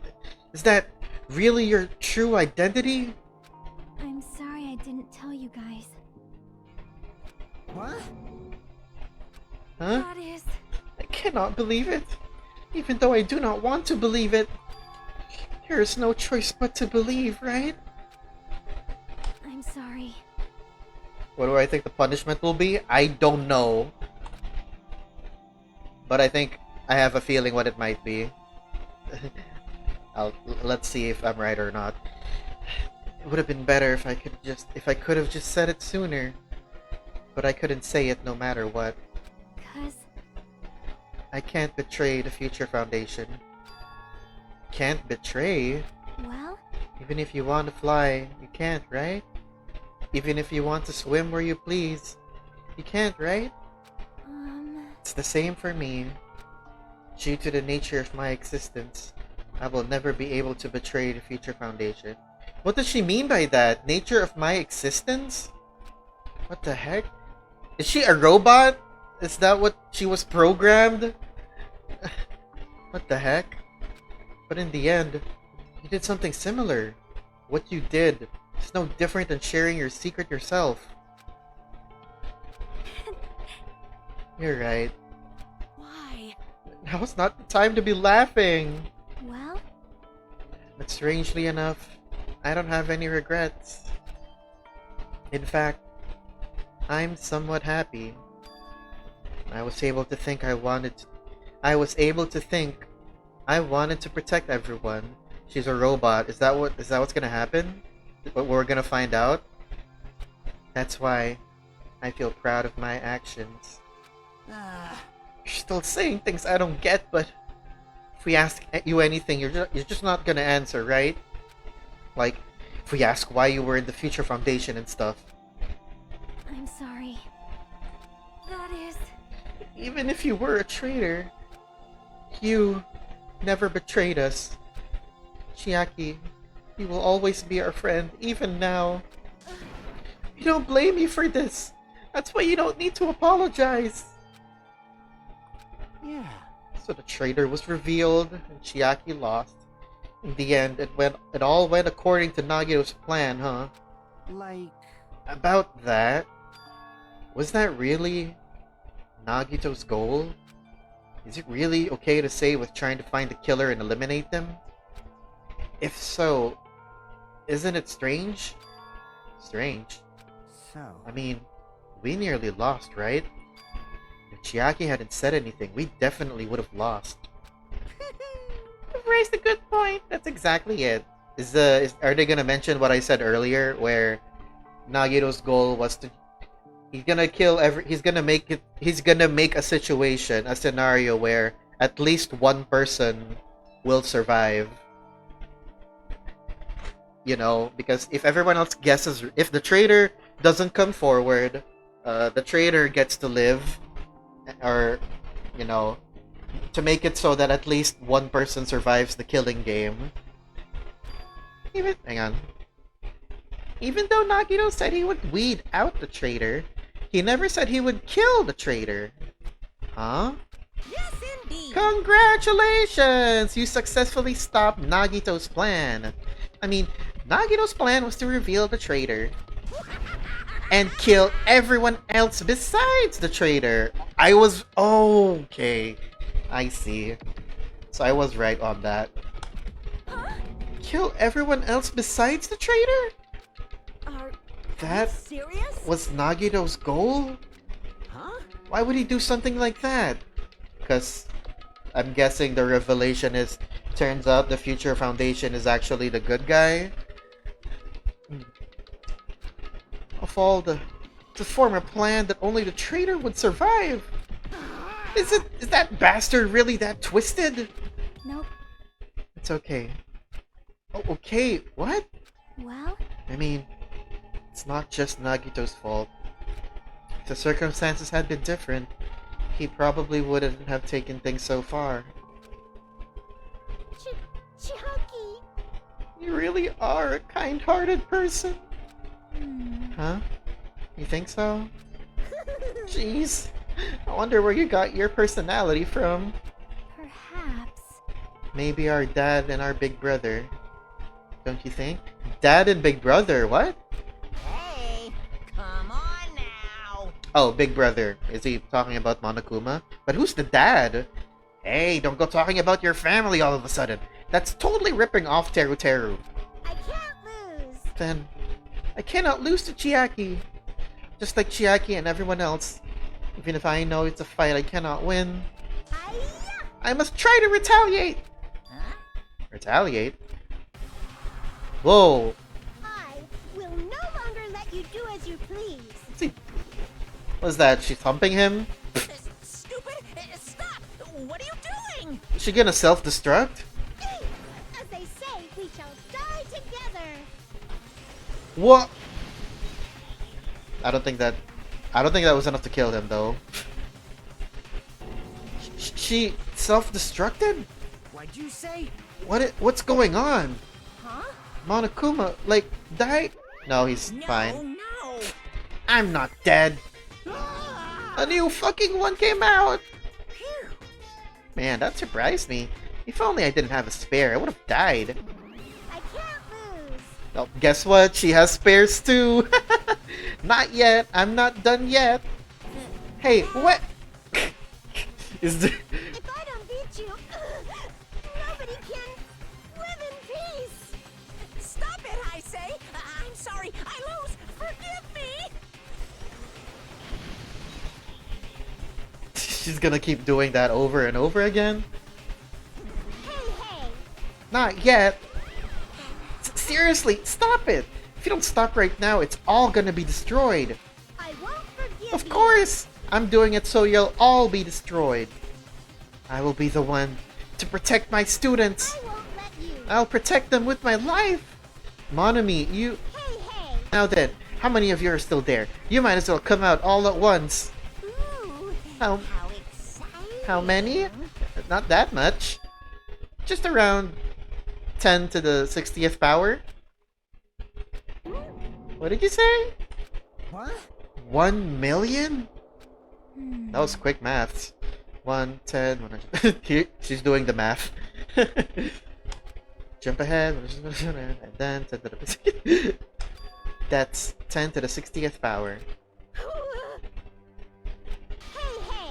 Is that really your true identity? I'm sorry I didn't tell you guys. What? Huh? That is... I cannot believe it. Even though I do not want to believe it. There is no choice but to believe, right? I'm sorry. What do I think the punishment will be? I don't know. But I think I have a feeling what it might be. Let's see if I'm right or not. It would have been better if I could have just said it sooner. But I couldn't say it no matter what. 'Cause... I can't betray the Future Foundation. Can't betray? well... Even if you want to fly, you can't, right? Even if you want to swim where you please, you can't, right? It's the same for me. Due to the nature of my existence, I will never be able to betray the Future Foundation. What does she mean by that? Nature of my existence? What the heck? Is she a robot? Is that what she was programmed? What the heck? But in the end, you did something similar. What you did is no different than sharing your secret yourself. You're right. Why? Now's not the time to be laughing. well... But strangely enough, I don't have any regrets. In fact, I'm somewhat happy. I was able to think I wanted to protect everyone. She's a robot. Is that what's gonna happen? What we're gonna find out? That's why I feel proud of my actions. You're still saying things I don't get, but if we ask you anything, you're just not gonna answer, right? Like, if we ask why you were in the Future Foundation and stuff. I'm sorry. That is... Even if you were a traitor, you never betrayed us. Chiaki, you will always be our friend, even now. You don't blame me for this. That's why you don't need to apologize. Yeah. So the traitor was revealed, and Chiaki lost. In the end, it all went according to Nagito's plan, huh? Like... About that, was that really Nagito's goal? Is it really okay to say with trying to find the killer and eliminate them? If so, isn't it strange? Strange. So... I mean, we nearly lost, right? If Chiaki hadn't said anything, we definitely would have lost. You've raised a good point. That's exactly it. Are they gonna mention what I said earlier, where Nagito's goal was to... He's gonna make a situation, a scenario where at least one person will survive. You know, because if everyone else guesses, if the traitor doesn't come forward, the traitor gets to live, or, you know, to make it so that at least one person survives the killing game. Hang on. Even though Nagito said he would weed out the traitor, he never said he would kill the traitor. Huh? Yes, indeed. Congratulations! You successfully stopped Nagito's plan. I mean, Nagito's plan was to reveal the traitor and kill everyone else besides the traitor. Okay. I see. So I was right on that. Huh? Kill everyone else besides the traitor? Are That you serious? was Nagito's goal? Huh? Why would he do something like that? Because I'm guessing the revelation turns out the Future Foundation is actually the good guy. Of all to form a plan that only the traitor would survive. Is that bastard really that twisted? Nope. It's okay. Oh, okay, what? Well... I mean, it's not just Nagito's fault. If the circumstances had been different, he probably wouldn't have taken things so far. You really are a kind-hearted person. Hmm. Huh? You think so? Jeez. I wonder where you got your personality from. Perhaps. Maybe our dad and our big brother. Don't you think? Dad and big brother, what? Hey, come on now. Oh, big brother. Is he talking about Monokuma? But who's the dad? Hey, don't go talking about your family all of a sudden. That's totally ripping off Teru Teru. I can't lose. Then, I cannot lose to Chiaki. Just like Chiaki and everyone else. Even if I know it's a fight I cannot win. Hi-ya! I must try to retaliate! Huh? Retaliate? Whoa! I will no longer let you do as you please. What's he... What's that? She's humping him? Stupid! Stop! What are you doing? Is she gonna self-destruct? As they say, we shall die together. What? I don't think that was enough to kill him, though. She self-destructed? What'd you say? What's going on? Huh? Monokuma, like, died? No, he's No, fine. no! I'm not dead. A new fucking one came out! Phew. Man, that surprised me. If only I didn't have a spare, I would have died. I can't lose. Oh, guess what? She has spares too! Not yet. I'm not done yet. Hey, what? Is there... If I don't beat you, nobody can live in peace. Stop it, I say! I'm sorry, I lose! Forgive me! She's gonna keep doing that over and over again? Hey, Not yet. Seriously, stop it! If you don't stop right now, it's all gonna be destroyed. I won't forgive Of you. course! I'm doing it so you'll all be destroyed. I will be the one to protect my students. I won't let you. I'll protect them with my life. Monami, you... Hey. Now then, how many of you are still there? You might as well come out all at once. Ooh, How... how exciting. How many? Not that much. Just around 10 to the 60th power. What did you say? What? 1 million? Hmm. That was quick maths. 1, 10, 100. Here, she's doing the math. Jump ahead, and then 10 to the... That's 10 to the 60th power. Hey.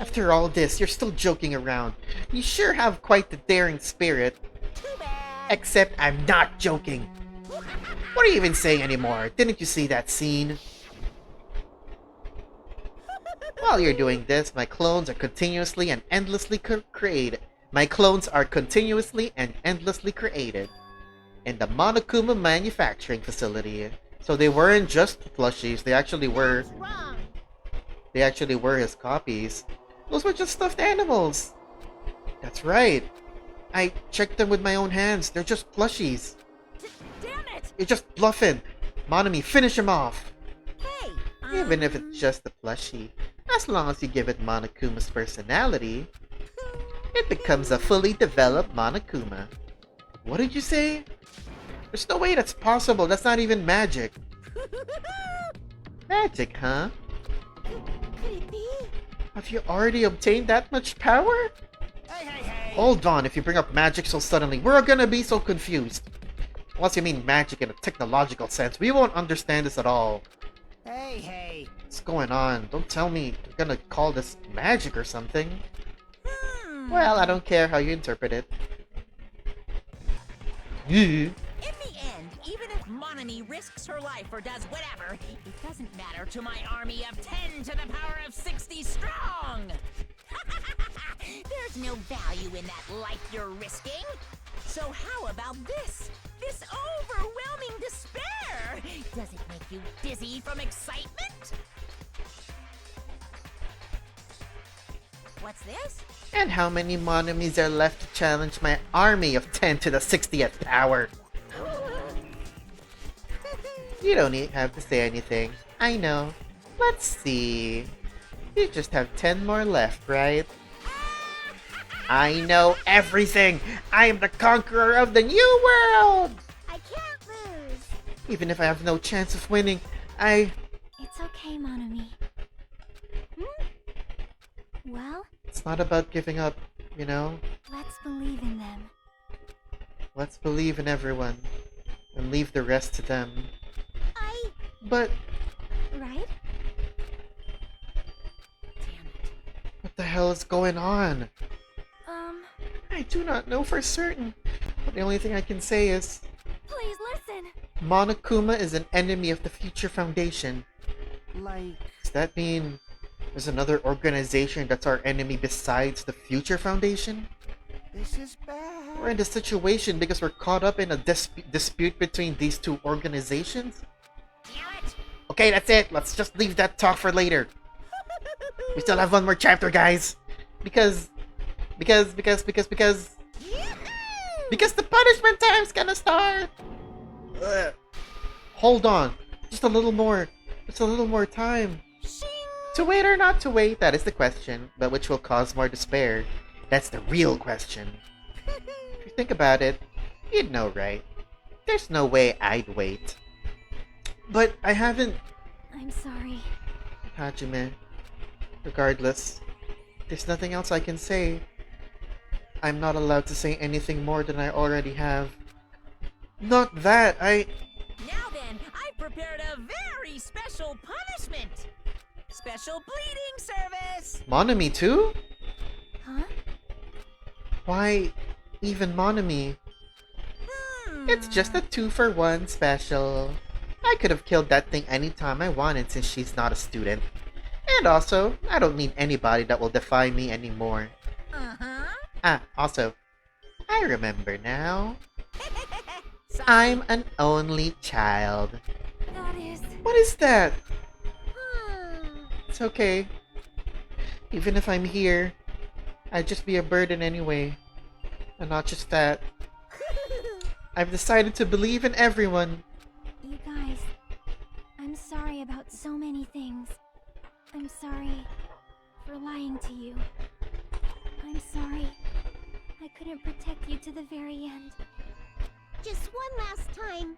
After all this, you're still joking around. You sure have quite the daring spirit. Too bad. Except I'm not joking. What are you even saying anymore? Didn't you see that scene? While you're doing this, my clones are continuously and endlessly created. My clones are continuously and endlessly created in the Monokuma manufacturing facility. So they weren't just plushies, they actually were That's wrong. his copies. Those were just stuffed animals. That's right. I checked them with my own hands. They're just plushies. Damn it! You're just bluffing. Monami, finish him off. Hey! Even if it's just a plushie. As long as you give it Monokuma's personality, it becomes a fully developed Monokuma. What did you say? There's no way that's possible. That's not even magic. Magic, huh? Could it be? Have you already obtained that much power? Hey. Hold on, if you bring up magic so suddenly, we're gonna be so confused. Unless you mean magic in a technological sense, we won't understand this at all. Hey. What's going on? Don't tell me you're gonna call this magic or something. Hmm. Well, I don't care how you interpret it. Yeah. In the end, even if Monami risks her life or does whatever, it doesn't matter to my army of 10 to the power of 60 strong! There's no value in that life you're risking. So how about this? This overwhelming despair! Does it make you dizzy from excitement? What's this? And how many Monomis are left to challenge my army of 10 to the 60th power? You don't have to say anything. I know. Let's see. You just have 10 more left, right? I know everything! I am the conqueror of the new world! I can't Even if I have no chance of winning, I... It's okay, Monami. Well, It's not about giving up, you know? let's believe in them. Let's believe in everyone and leave the rest to them. But Right? what the hell is going on? Um, I do not know for certain. But the only thing I can say is please listen. Monokuma is an enemy of the Future Foundation. Like, Does that mean there's another organization that's our enemy besides the Future Foundation? this is bad. We're in this situation because we're caught up in a dispute between these two organizations? Damn it! Okay, that's it. Let's just leave that talk for later. We still have one more chapter, guys. Because the punishment time's gonna start. Ugh. Hold on. Just a little more. Just a little more time. To wait or not to wait, that is the question. But which will cause more despair? That's the real question. If you think about it, you'd know, right? There's no way I'd wait. But I haven't... I'm sorry. Hajime. Regardless, there's nothing else I can say. I'm not allowed to say anything more than I already have. Not that, Now then, I prepared a very special punishment. Special bleeding service. Monami too? Huh? Why, even Monami? It's just a 2-for-1 special. I could have killed that thing anytime I wanted since she's not a student. And also, I don't need anybody that will defy me anymore. Ah, also, I remember now. I'm an only child. That is... What is that? It's okay. Even if I'm here, I'd just be a burden anyway. And not just that. I've decided to believe in everyone. You guys, I'm sorry about so many things. I'm sorry for lying to you. I'm sorry I couldn't protect you to the very end. Just one last time,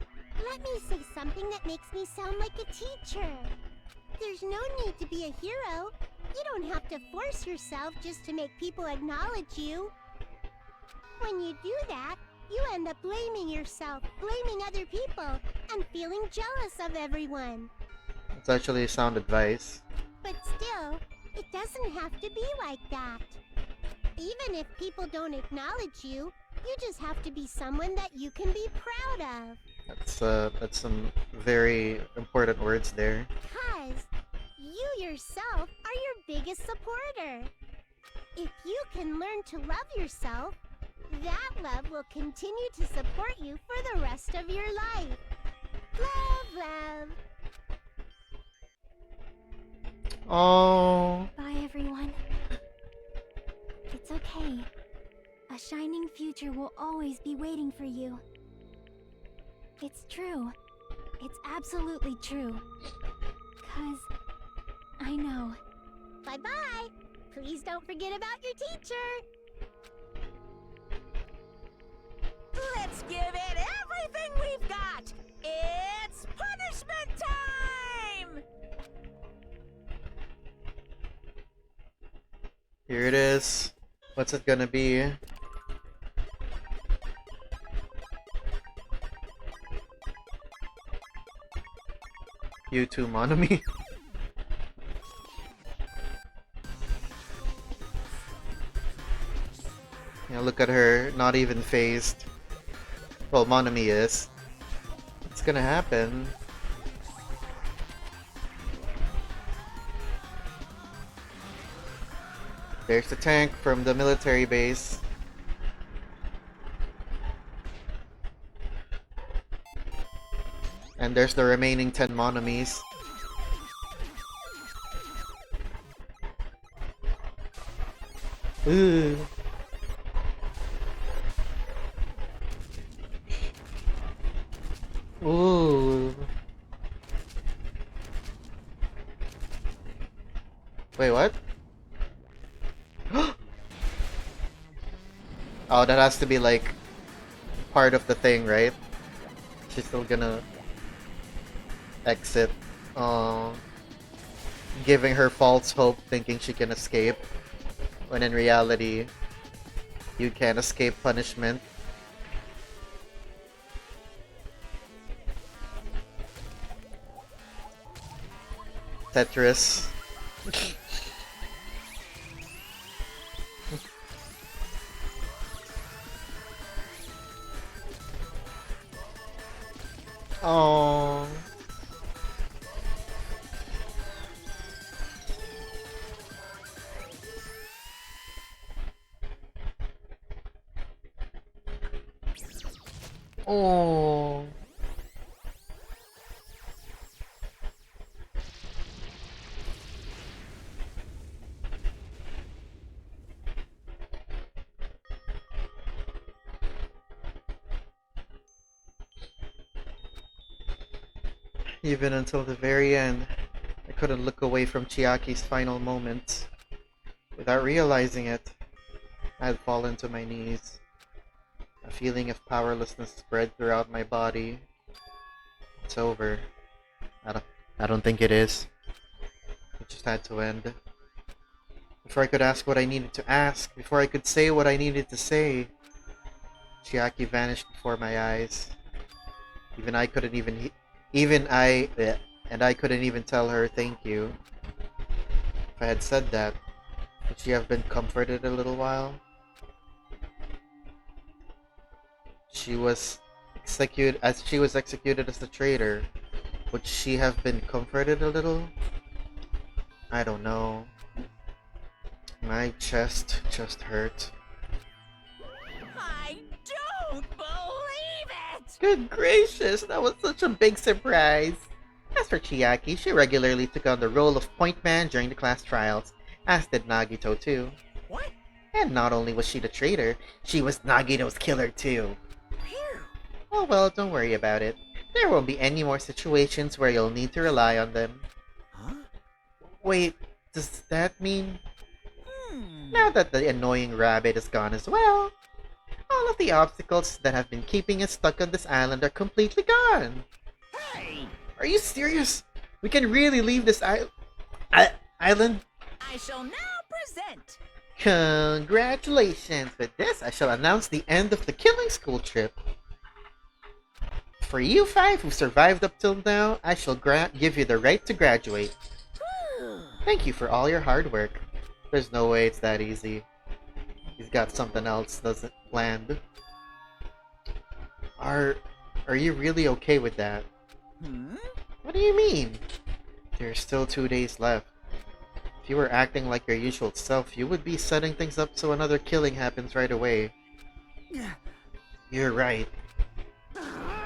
let me say something that makes me sound like a teacher. There's no need to be a hero. You don't have to force yourself just to make people acknowledge you. When you do that, you end up blaming yourself, blaming other people, and feeling jealous of everyone. It's actually sound advice. But still, it doesn't have to be like that. Even if people don't acknowledge you, you just have to be someone that you can be proud of. That's some very important words there. Because you yourself are your biggest supporter. If you can learn to love yourself, that love will continue to support you for the rest of your life. Love, love. Oh. Bye, everyone. It's okay. A shining future will always be waiting for you. It's true. It's absolutely true. 'Cause I know. Bye-bye. Please don't forget about your teacher. Let's give it everything we've got. It's punishment time. Here it is. What's it gonna be? You too, Monami. Yeah, look at her, not even phased. Well, Monami is. What's gonna happen? There's the tank from the military base. And there's the remaining 10 Monomis. Ooh. Ooh. Wait, what? Oh, that has to be like part of the thing, right? She's still gonna... exit, uh, giving her false hope, thinking she can escape, when in reality, you can't escape punishment. Tetris. Oh. Oh. Even until the very end, I couldn't look away from Chiaki's final moments. Without realizing it, I had fallen to my knees. A feeling of powerlessness spread throughout my body. It's over. I don't think it is. It just had to end. Before I could ask what I needed to ask, before I could say what I needed to say, Chiaki vanished before my eyes. Even I couldn't even and I couldn't even tell her thank you. If I had said that, would she have been comforted a little while? She was executed as the traitor. Would she have been comforted a little? I don't know. My chest just hurt. I don't believe it! Good gracious, that was such a big surprise. As for Chiaki, she regularly took on the role of point man during the class trials, as did Nagito too. What? And not only was she the traitor, she was Nagito's killer too. Phew. Oh well, don't worry about it. There won't be any more situations where you'll need to rely on them. Huh? Wait, does that mean... Hmm. Now that the annoying rabbit is gone as well, all of the obstacles that have been keeping us stuck on this island are completely gone. Hey! Are you serious? We can really leave this island? I shall now present. Congratulations! With this, I shall announce the end of the killing school trip. For you 5 who survived up till now, I shall give you the right to graduate. Thank you for all your hard work. There's no way it's that easy. He's got something else doesn't planned. Are you really okay with that? Hmm? What do you mean? There's still 2 days left. If you were acting like your usual self, you would be setting things up so another killing happens right away. You're right.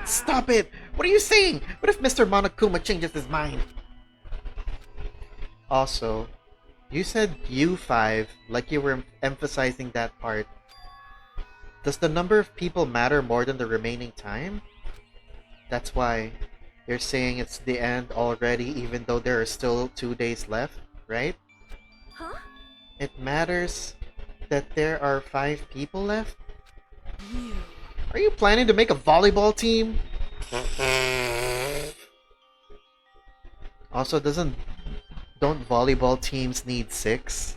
Stop it! What are you saying? What if Mr. Monokuma changes his mind? Also, you said you 5, like you were emphasizing that part. Does the number of people matter more than the remaining time? That's why you're saying it's the end already even though there are still 2 days left, right? Huh? It matters that there are 5 people left? You. Are you planning to make a volleyball team? Also, don't volleyball teams need 6?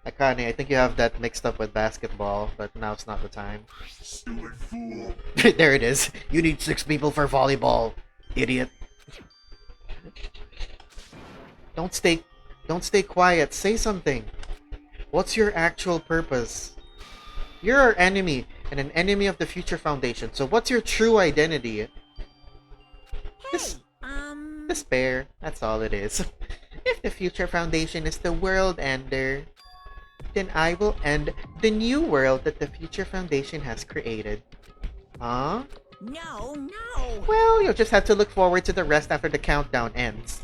Akane, I think you have that mixed up with basketball, but now it's not the time. Stupid fool. There it is. You need 6 people for volleyball, idiot. Don't stay quiet. Say something. What's your actual purpose? You're our enemy, and an enemy of the Future Foundation, so what's your true identity? Hey, Despair, that's all it is. If the Future Foundation is the world ender, then I will end the new world that the Future Foundation has created. Huh? No, no. Well, you'll just have to look forward to the rest after the countdown ends.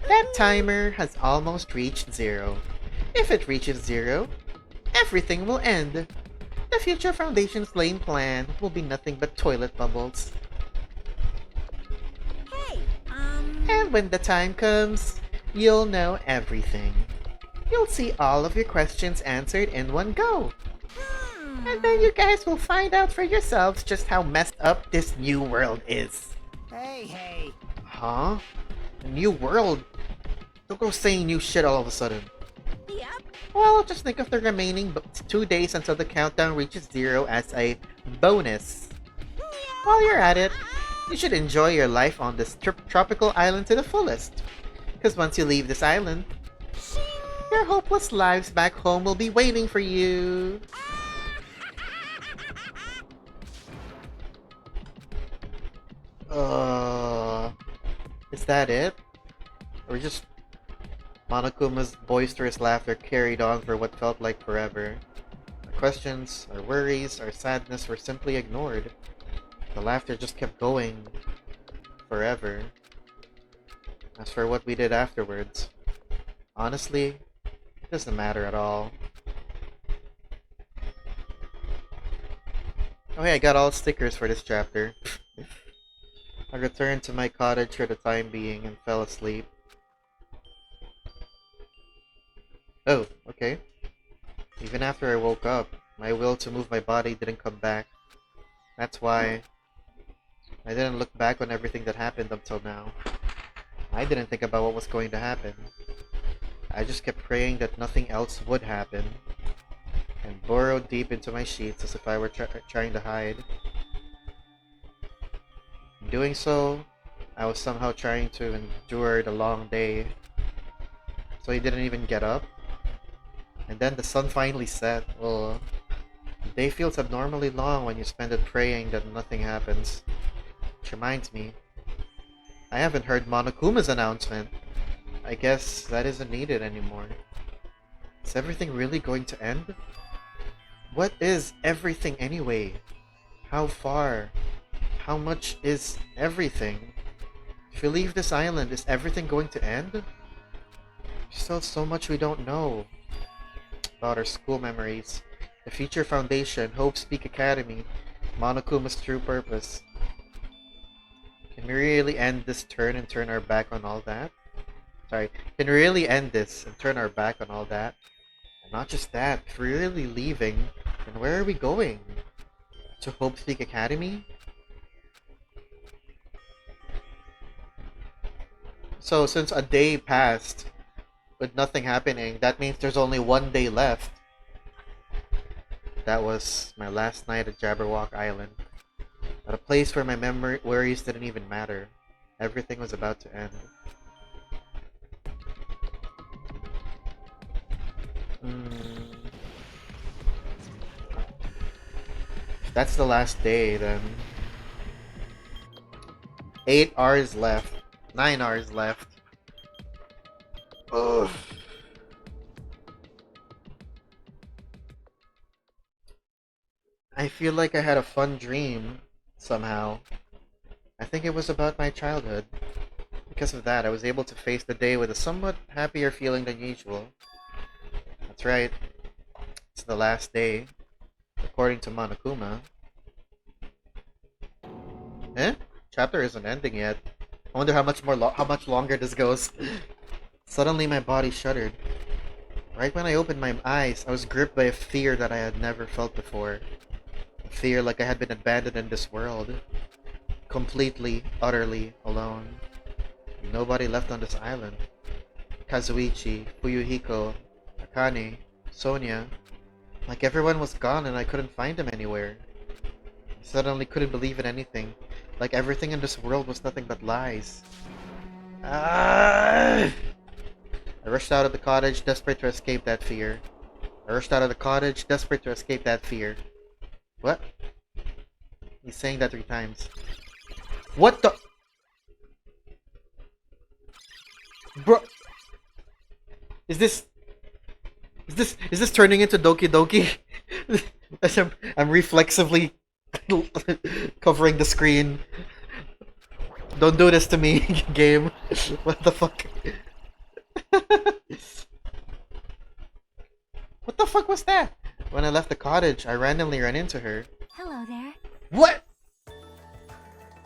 That timer has almost reached 0. If it reaches 0, everything will end. The Future Foundation's lame plan will be nothing but toilet bubbles. Hey, And when the time comes, you'll know everything. You'll see all of your questions answered in one go. And then you guys will find out for yourselves just how messed up this new world is. Hey. Huh? A new world? Don't go saying new shit all of a sudden. Yep. Well, just think of the remaining 2 days until the countdown reaches 0 as a bonus. While you're at it, you should enjoy your life on this tropical island to the fullest. Because once you leave this island, your hopeless lives back home will be waiting for you. Is that it? Or just Monokuma's boisterous laughter carried on for what felt like forever? Our questions, our worries, our sadness were simply ignored. The laughter just kept going forever. As for what we did afterwards, honestly, it doesn't matter at all. Oh hey, I got all stickers for this chapter. I returned to my cottage for the time being and fell asleep. Oh, okay. Even after I woke up, my will to move my body didn't come back. That's why I didn't look back on everything that happened until now. I didn't think about what was going to happen. I just kept praying that nothing else would happen, and burrowed deep into my sheets as if I were trying to hide. In doing so, I was somehow trying to endure the long day. So he didn't even get up. And then the sun finally set. Well, the day feels abnormally long when you spend it praying that nothing happens. Which reminds me, I haven't heard Monokuma's announcement. I guess that isn't needed anymore. Is everything really going to end? What is everything anyway? How far? How much is everything? If we leave this island, is everything going to end? There's still so much we don't know about our school memories, the future foundation, Hope Speak Academy, Monokuma's true purpose. Can we really end this turn and turn our back on all that? Sorry, can we really end this and turn our back on all that? And not just that, if we're really leaving, then where are we going? To Hope Speak Academy? So since a day passed with nothing happening, that means there's only 1 day left. That was my last night at Jabberwock Island. At a place where my worries didn't even matter. Everything was about to end. If that's the last day, then 8 hours left. 9 hours left. Ugh. I feel like I had a fun dream, somehow. I think it was about my childhood. Because of that, I was able to face the day with a somewhat happier feeling than usual. That's right. It's the last day, according to Monokuma. Eh? Chapter isn't ending yet. I wonder how much longer this goes. Suddenly my body shuddered. Right when I opened my eyes, I was gripped by a fear that I had never felt before. A fear like I had been abandoned in this world. Completely, utterly alone. Nobody left on this island. Kazuichi, Fuyuhiko, Akane, Sonia. Like everyone was gone and I couldn't find them anywhere. I suddenly couldn't believe in anything. Like everything in this world was nothing but lies. I rushed out of the cottage, desperate to escape that fear. What? He's saying that 3 times. What the? Bro. Is this turning into Doki Doki? As I'm reflexively covering the screen. Don't do this to me, game. What the fuck? What the fuck was that? When I left the cottage, I randomly ran into her. Hello there. What?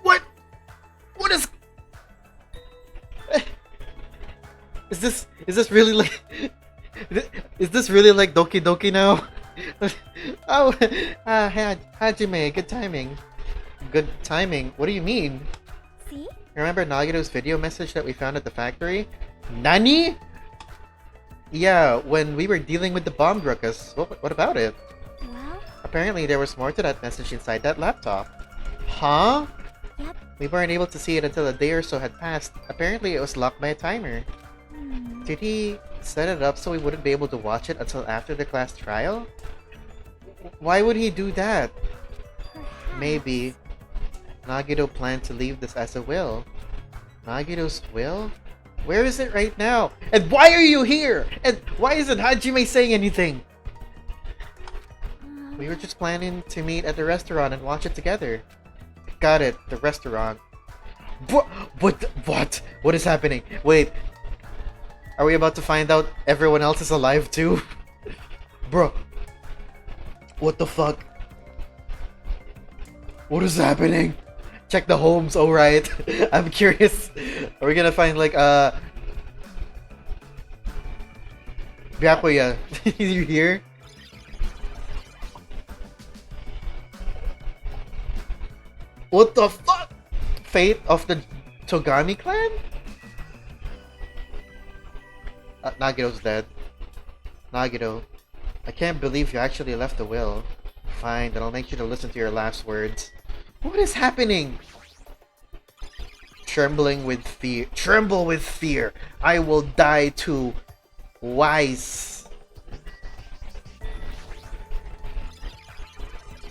What? What is... Is this really like... Is this really like Doki Doki now? Oh, Hajime, good timing. Good timing? What do you mean? See? Remember Nagito's video message that we found at the factory? Nani? Yeah, when we were dealing with the bomb ruckus. What about it? Well, Apparently there was more to that message inside that laptop. Huh? yep. We weren't able to see it until a day or so had passed. Apparently it was locked by a timer. Did he set it up so we wouldn't be able to watch it until after the class trial? Why would he do that? Perhaps. Maybe Nagito planned to leave this as a will. Nagito's will? Where is it right now? And why are you here? And why isn't Hajime saying anything? We were just planning to meet at the restaurant and watch it together. Got it, the restaurant. What? What is happening? Wait. Are we about to find out everyone else is alive too? Bro. What the fuck? What is happening? Check the homes, alright. I'm curious. Are we gonna find like Byakuya, you here? What the fuck? Fate of the Togami clan? Nagito's dead. Nagito, I can't believe you actually left a will. Fine, then I'll make you to listen to your last words. What is happening? Trembling with fear. Tremble with fear. I will die too. Wise.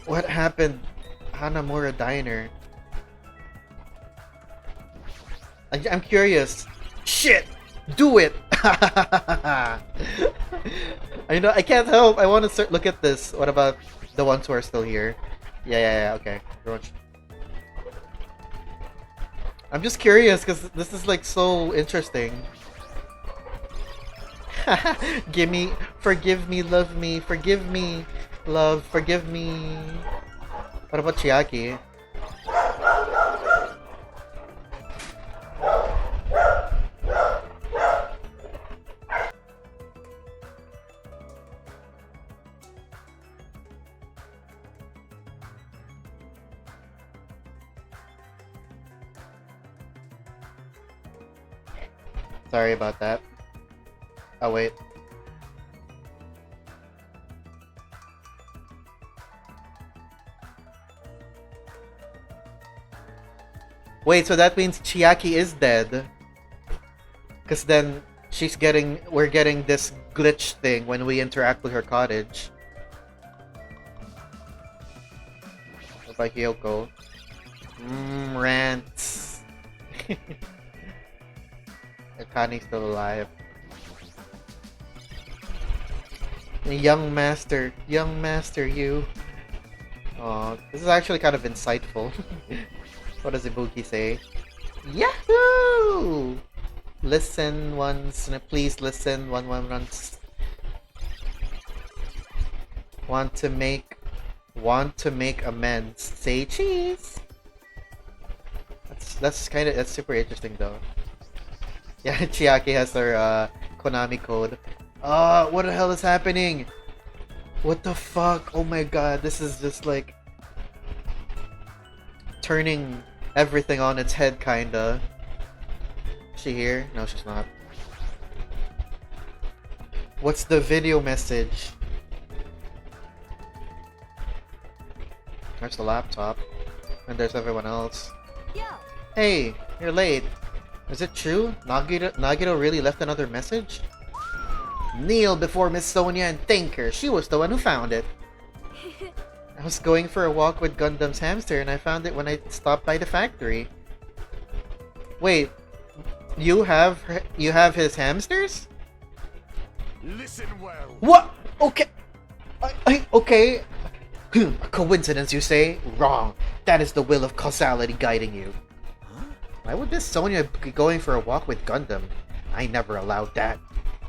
What happened? Hanamura Diner. I'm curious. Shit! Do it! I know, I can't help. I want to look at this. What about the ones who are still here? Yeah, okay. I'm just curious because this is like so interesting. Forgive me, love me, forgive me, love, forgive me. What about Chiaki? Sorry about that. Oh, wait. Wait, so that means Chiaki is dead. Because then we're getting this glitch thing when we interact with her cottage. What about Hyoko? Rants. Akani's still alive. Young master, you. Oh, this is actually kind of insightful. What does Ibuki say? Yahoo! Listen once, please listen once. Want to make amends. Say cheese. That's super interesting though. Yeah, Chiaki has her Konami code. What the hell is happening? What the fuck? Oh my god, this is just like turning everything on its head, kinda. Is she here? No, she's not. What's the video message? There's the laptop. And there's everyone else. Yo, Hey, you're late. Is it true? Nagito really left another message? Kneel before Miss Sonia and thank her. She was the one who found it. I was going for a walk with Gundam's hamster and I found it when I stopped by the factory. Wait, you have his hamsters? Listen well. What? Okay. Okay. A coincidence, you say? Wrong. That is the will of causality guiding you. Why would Miss Sonia be going for a walk with Gundam? I never allowed that.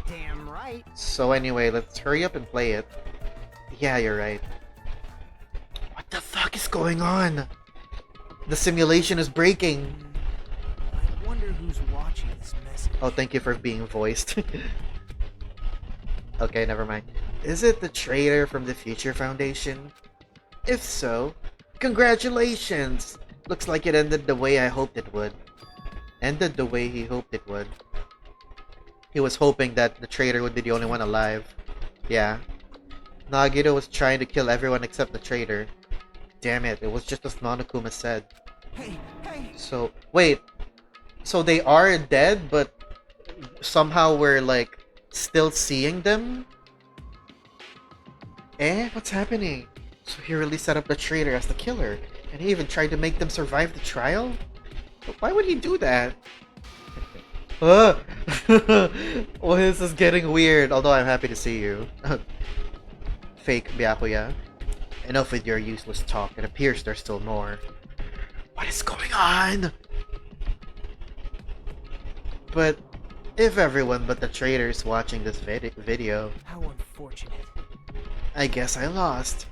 Damn right. So anyway, let's hurry up and play it. Yeah, you're right. What the fuck is going on? The simulation is breaking. I wonder who's watching this message. Oh, thank you for being voiced. Okay, never mind. Is it the traitor from the Future Foundation? If so, congratulations! Looks like it ended the way I hoped it would. Ended the way he hoped it would. He was hoping that the traitor would be the only one alive. Yeah. Nagito was trying to kill everyone except the traitor. Damn it, it was just as Monokuma said. Hey, hey! So, wait. So they are dead, but somehow we're, like, still seeing them? Eh? What's happening? So he really set up the traitor as the killer, and he even tried to make them survive the trial? But why would he do that? Well, this is getting weird, although I'm happy to see you. Fake Byakuya. Enough with your useless talk, it appears there's still more. What is going on? But if everyone but the traitor is watching this video, How unfortunate. I guess I lost.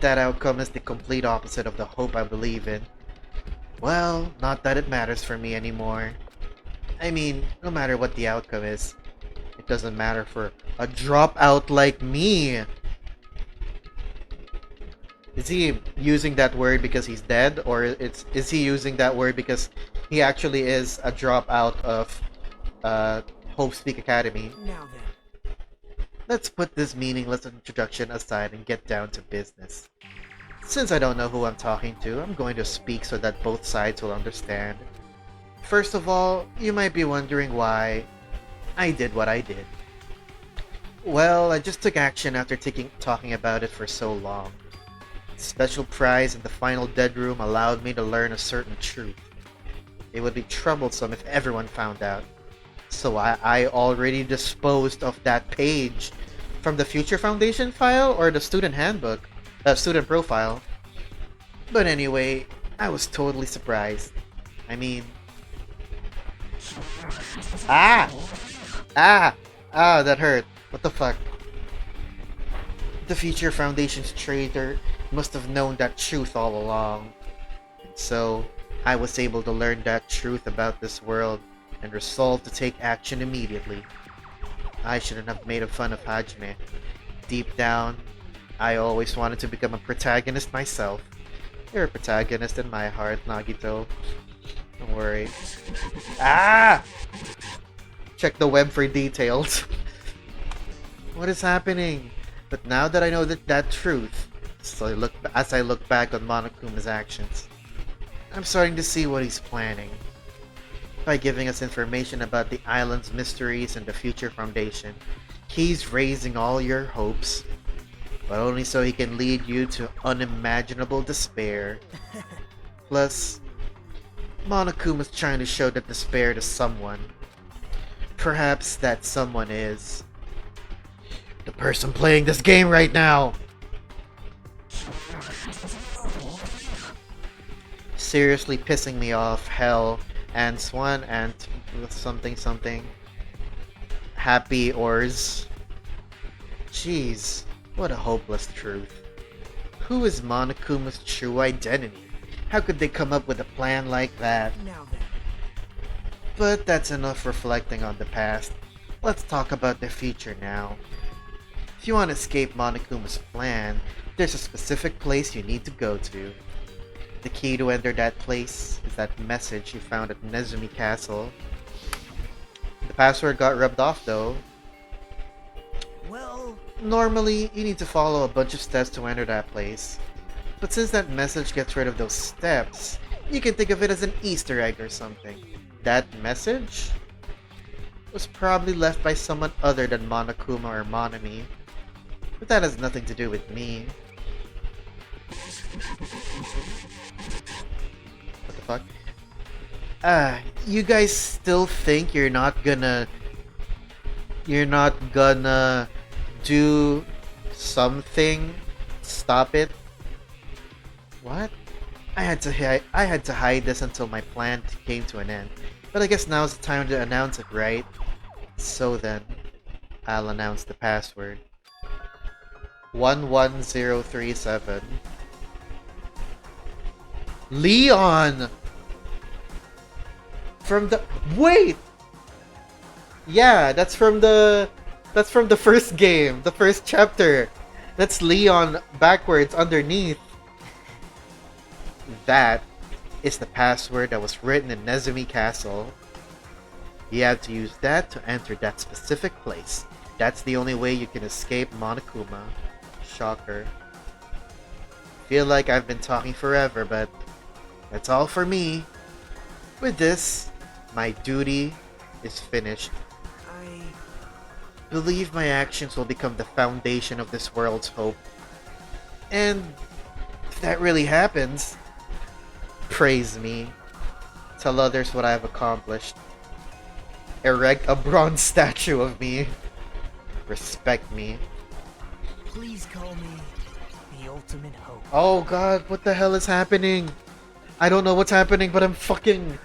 That outcome is the complete opposite of the hope I believe in. Well, not that it matters for me anymore. I mean, no matter what the outcome is, it doesn't matter for a dropout like me. Is he using that word because he's dead, or is he using that word because he actually is a dropout of Hope Speak Academy? Now then. Let's put this meaningless introduction aside and get down to business. Since I don't know who I'm talking to, I'm going to speak so that both sides will understand. First of all, you might be wondering why I did what I did. Well, I just took action after talking about it for so long. Special prize in the final dead room allowed me to learn a certain truth. It would be troublesome if everyone found out. So I already disposed of that page from the Future Foundation file or the student handbook, student profile. But anyway, I was totally surprised. I mean... Ah! That hurt. What the fuck? The Future Foundation's traitor must have known that truth all along. So, I was able to learn that truth about this world and resolved to take action immediately. I shouldn't have made fun of Hajime. Deep down, I always wanted to become a protagonist myself. You're a protagonist in my heart, Nagito. Don't worry. Ah! Check the web for details. What is happening? But now that I know that truth, as I look back on Monokuma's actions, I'm starting to see what he's planning. By giving us information about the island's mysteries and the Future Foundation, he's raising all your hopes, but only so he can lead you to unimaginable despair. Plus, Monokuma's trying to show that despair to someone. Perhaps that someone is the person playing this game right now. Seriously pissing me off, hell. And Swan and something. Happy Ors. Jeez, what a hopeless truth. Who is Monokuma's true identity? How could they come up with a plan like that? Now then. But that's enough reflecting on the past. Let's talk about the future now. If you want to escape Monokuma's plan, there's a specific place you need to go to. The key to enter that place is that message you found at Nezumi Castle. The password got rubbed off though. Well... Normally, you need to follow a bunch of steps to enter that place. But since that message gets rid of those steps, you can think of it as an Easter egg or something. That message was probably left by someone other than Monokuma or Monami. But that has nothing to do with me. What the fuck? You guys still think you're not gonna do something? Stop it? What? I had to hide this until my plan came to an end. But I guess now's the time to announce it, right? So then, I'll announce the password. 11037. Leon! From the... Wait! Yeah, that's from the That's from the first game, the first chapter. That's Leon backwards underneath. That is the password that was written in Nezumi Castle. You have to use that to enter that specific place. That's the only way you can escape Monokuma. Shocker. Feel like I've been talking forever, but that's all for me. With this, my duty is finished. I Believe my actions will become the foundation of this world's hope. And if that really happens, praise me. Tell others what I have accomplished. Erect a bronze statue of me. Respect me. Please call me the ultimate hope. Oh god, what the hell is happening? I don't know what's happening, but I'm fucking...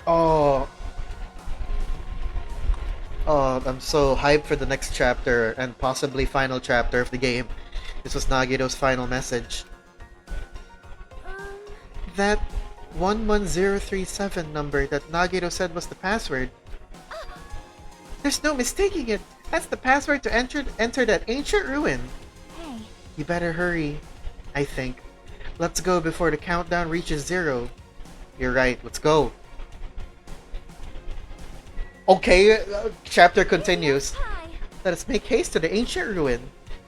Oh, I'm so hyped for the next chapter and possibly final chapter of the game. This was Nagito's final message. That 11037 number that Nagito said was the password. There's no mistaking it. That's the password to enter that ancient ruin. Hey, You better hurry, I think. Let's go before the countdown reaches 0. You're right, let's go. Okay, chapter continues. Hi. Let us make haste to the ancient ruin.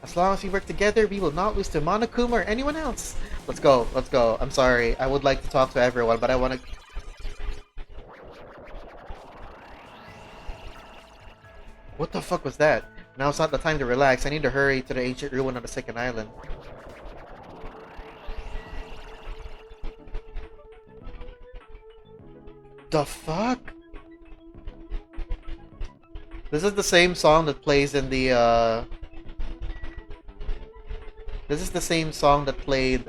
As long as we work together, we will not lose to Monokuma or anyone else. Let's go, let's go. I'm sorry, I would like to talk to everyone, but I want to... What the fuck was that? Now it's not the time to relax. I need to hurry to the ancient ruin on the second island. The fuck? This is the same song that plays in the This is the same song that played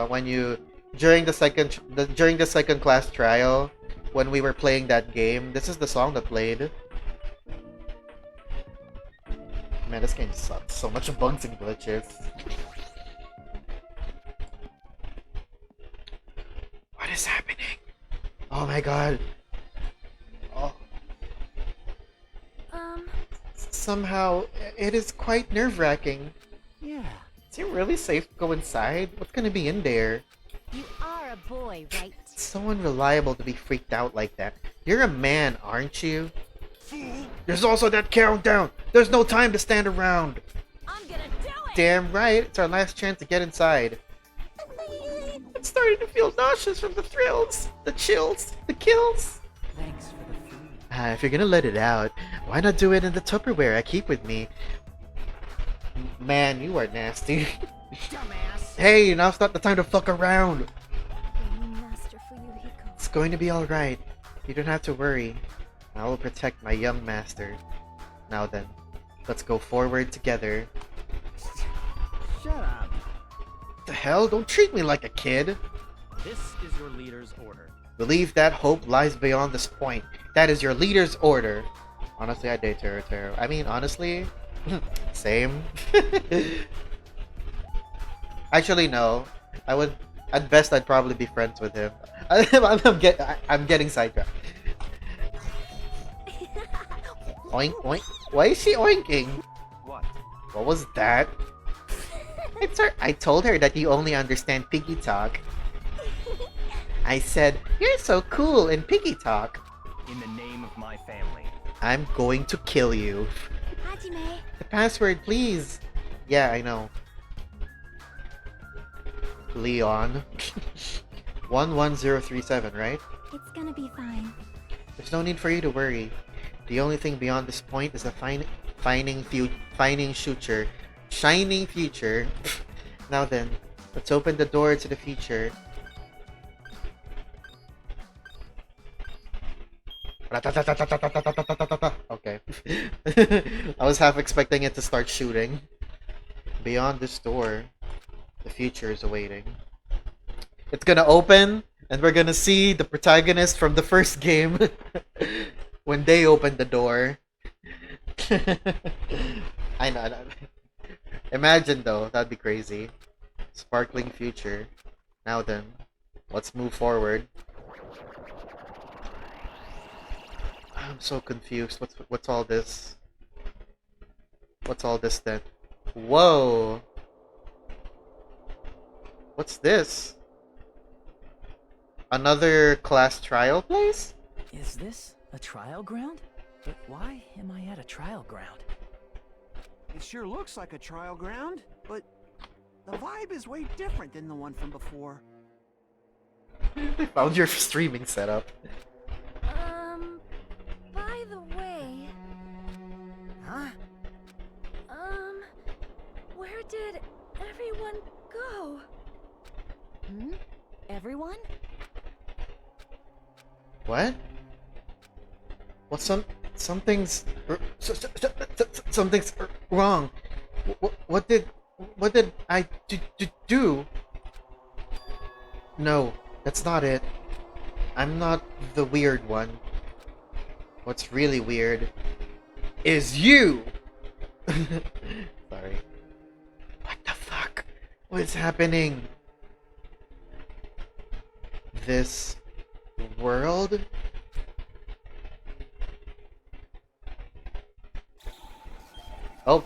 when you during the second class trial when we were playing that game. This is the song that played. Man, this game sucks. So much bugs and glitches. What is happening? Oh my god. Oh. Somehow, it is quite nerve-wracking. yeah. Is it really safe to go inside? What's gonna be in there? You are a boy, right? It's so unreliable to be freaked out like that. You're a man, aren't you? There's also that countdown! There's no time to stand around! I'm gonna do it! Damn right, it's our last chance to get inside. I'm starting to feel nauseous from the thrills, the chills, the kills. Thanks for the food. If you're gonna let it out, why not do it in the Tupperware I keep with me? Man, you are nasty. Dumbass. Hey, now's not the time to fuck around. Masterful Yuriko. It's going to be alright. You don't have to worry. I will protect my young master. Now then, let's go forward together. Shut up. What the hell? Don't treat me like a kid. This is your leader's order. Believe that hope lies beyond this point. That is your leader's order. Honestly, I date Taro. I mean, honestly, same. Actually, no. I would. At best, I'd probably be friends with him. I'm getting sidetracked. Oink oink. Why is she oinking? What? What was that? It's her. I told her that you only understand piggy talk. I said, you're so cool in piggy talk. In the name of my family. I'm going to kill you. Hajime. The password, please. Yeah, I know. Leon. 11037, right? It's gonna be fine. There's no need for you to worry. The only thing beyond this point is a shining future. Now then, let's open the door to the future. Okay. I was half expecting it to start shooting. Beyond this door, the future is awaiting. It's gonna open, and we're gonna see the protagonist from the first game when they open the door. I know. Imagine though, that'd be crazy. Sparkling future. Now then, let's move forward. I'm so confused. What's all this? What's all this then? Whoa! What's this? Another class trial place? Is this a trial ground? But why am I at a trial ground? It sure looks like a trial ground, but the vibe is way different than the one from before. They found your streaming setup. By the way... Huh? Where did everyone go? Everyone? What? What's something's something's wrong. What did I do? No, that's not it. I'm not the weird one. What's really weird is you. Sorry. What the fuck? What is happening? This world? Oh.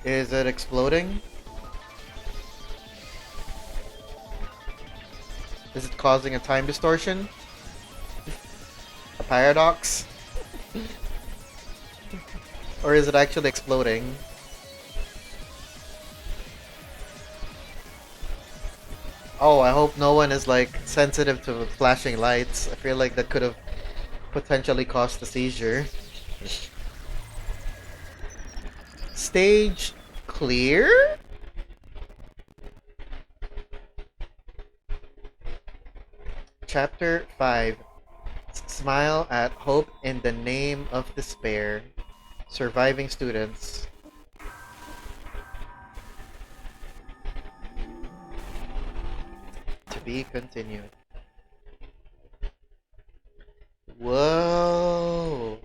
Is it exploding? Is it causing a time distortion? A paradox? Or is it actually exploding? Oh, I hope no one is like sensitive to flashing lights. I feel like that could have potentially caused a seizure. Stage clear? Chapter 5. Smile at hope in the name of despair. Surviving students. To be continued. Whoa.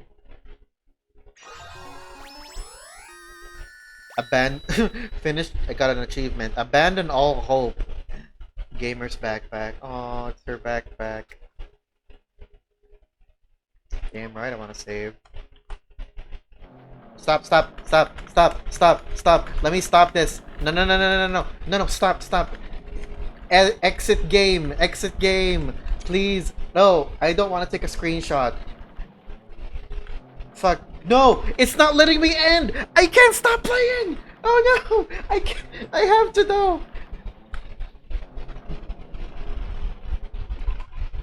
Finished. I got an achievement. Abandon all hope. Gamer's backpack. Oh, it's her backpack. Damn right, I want to save. Stop! Stop! Stop! Stop! Stop! Stop! Let me stop this. No! No! No! No! No! No! No! No! Stop! Stop! Exit game! Exit game! Please! No! I don't want to take a screenshot. Fuck! No! It's not letting me end! I can't stop playing! Oh no! I can't! I have to know!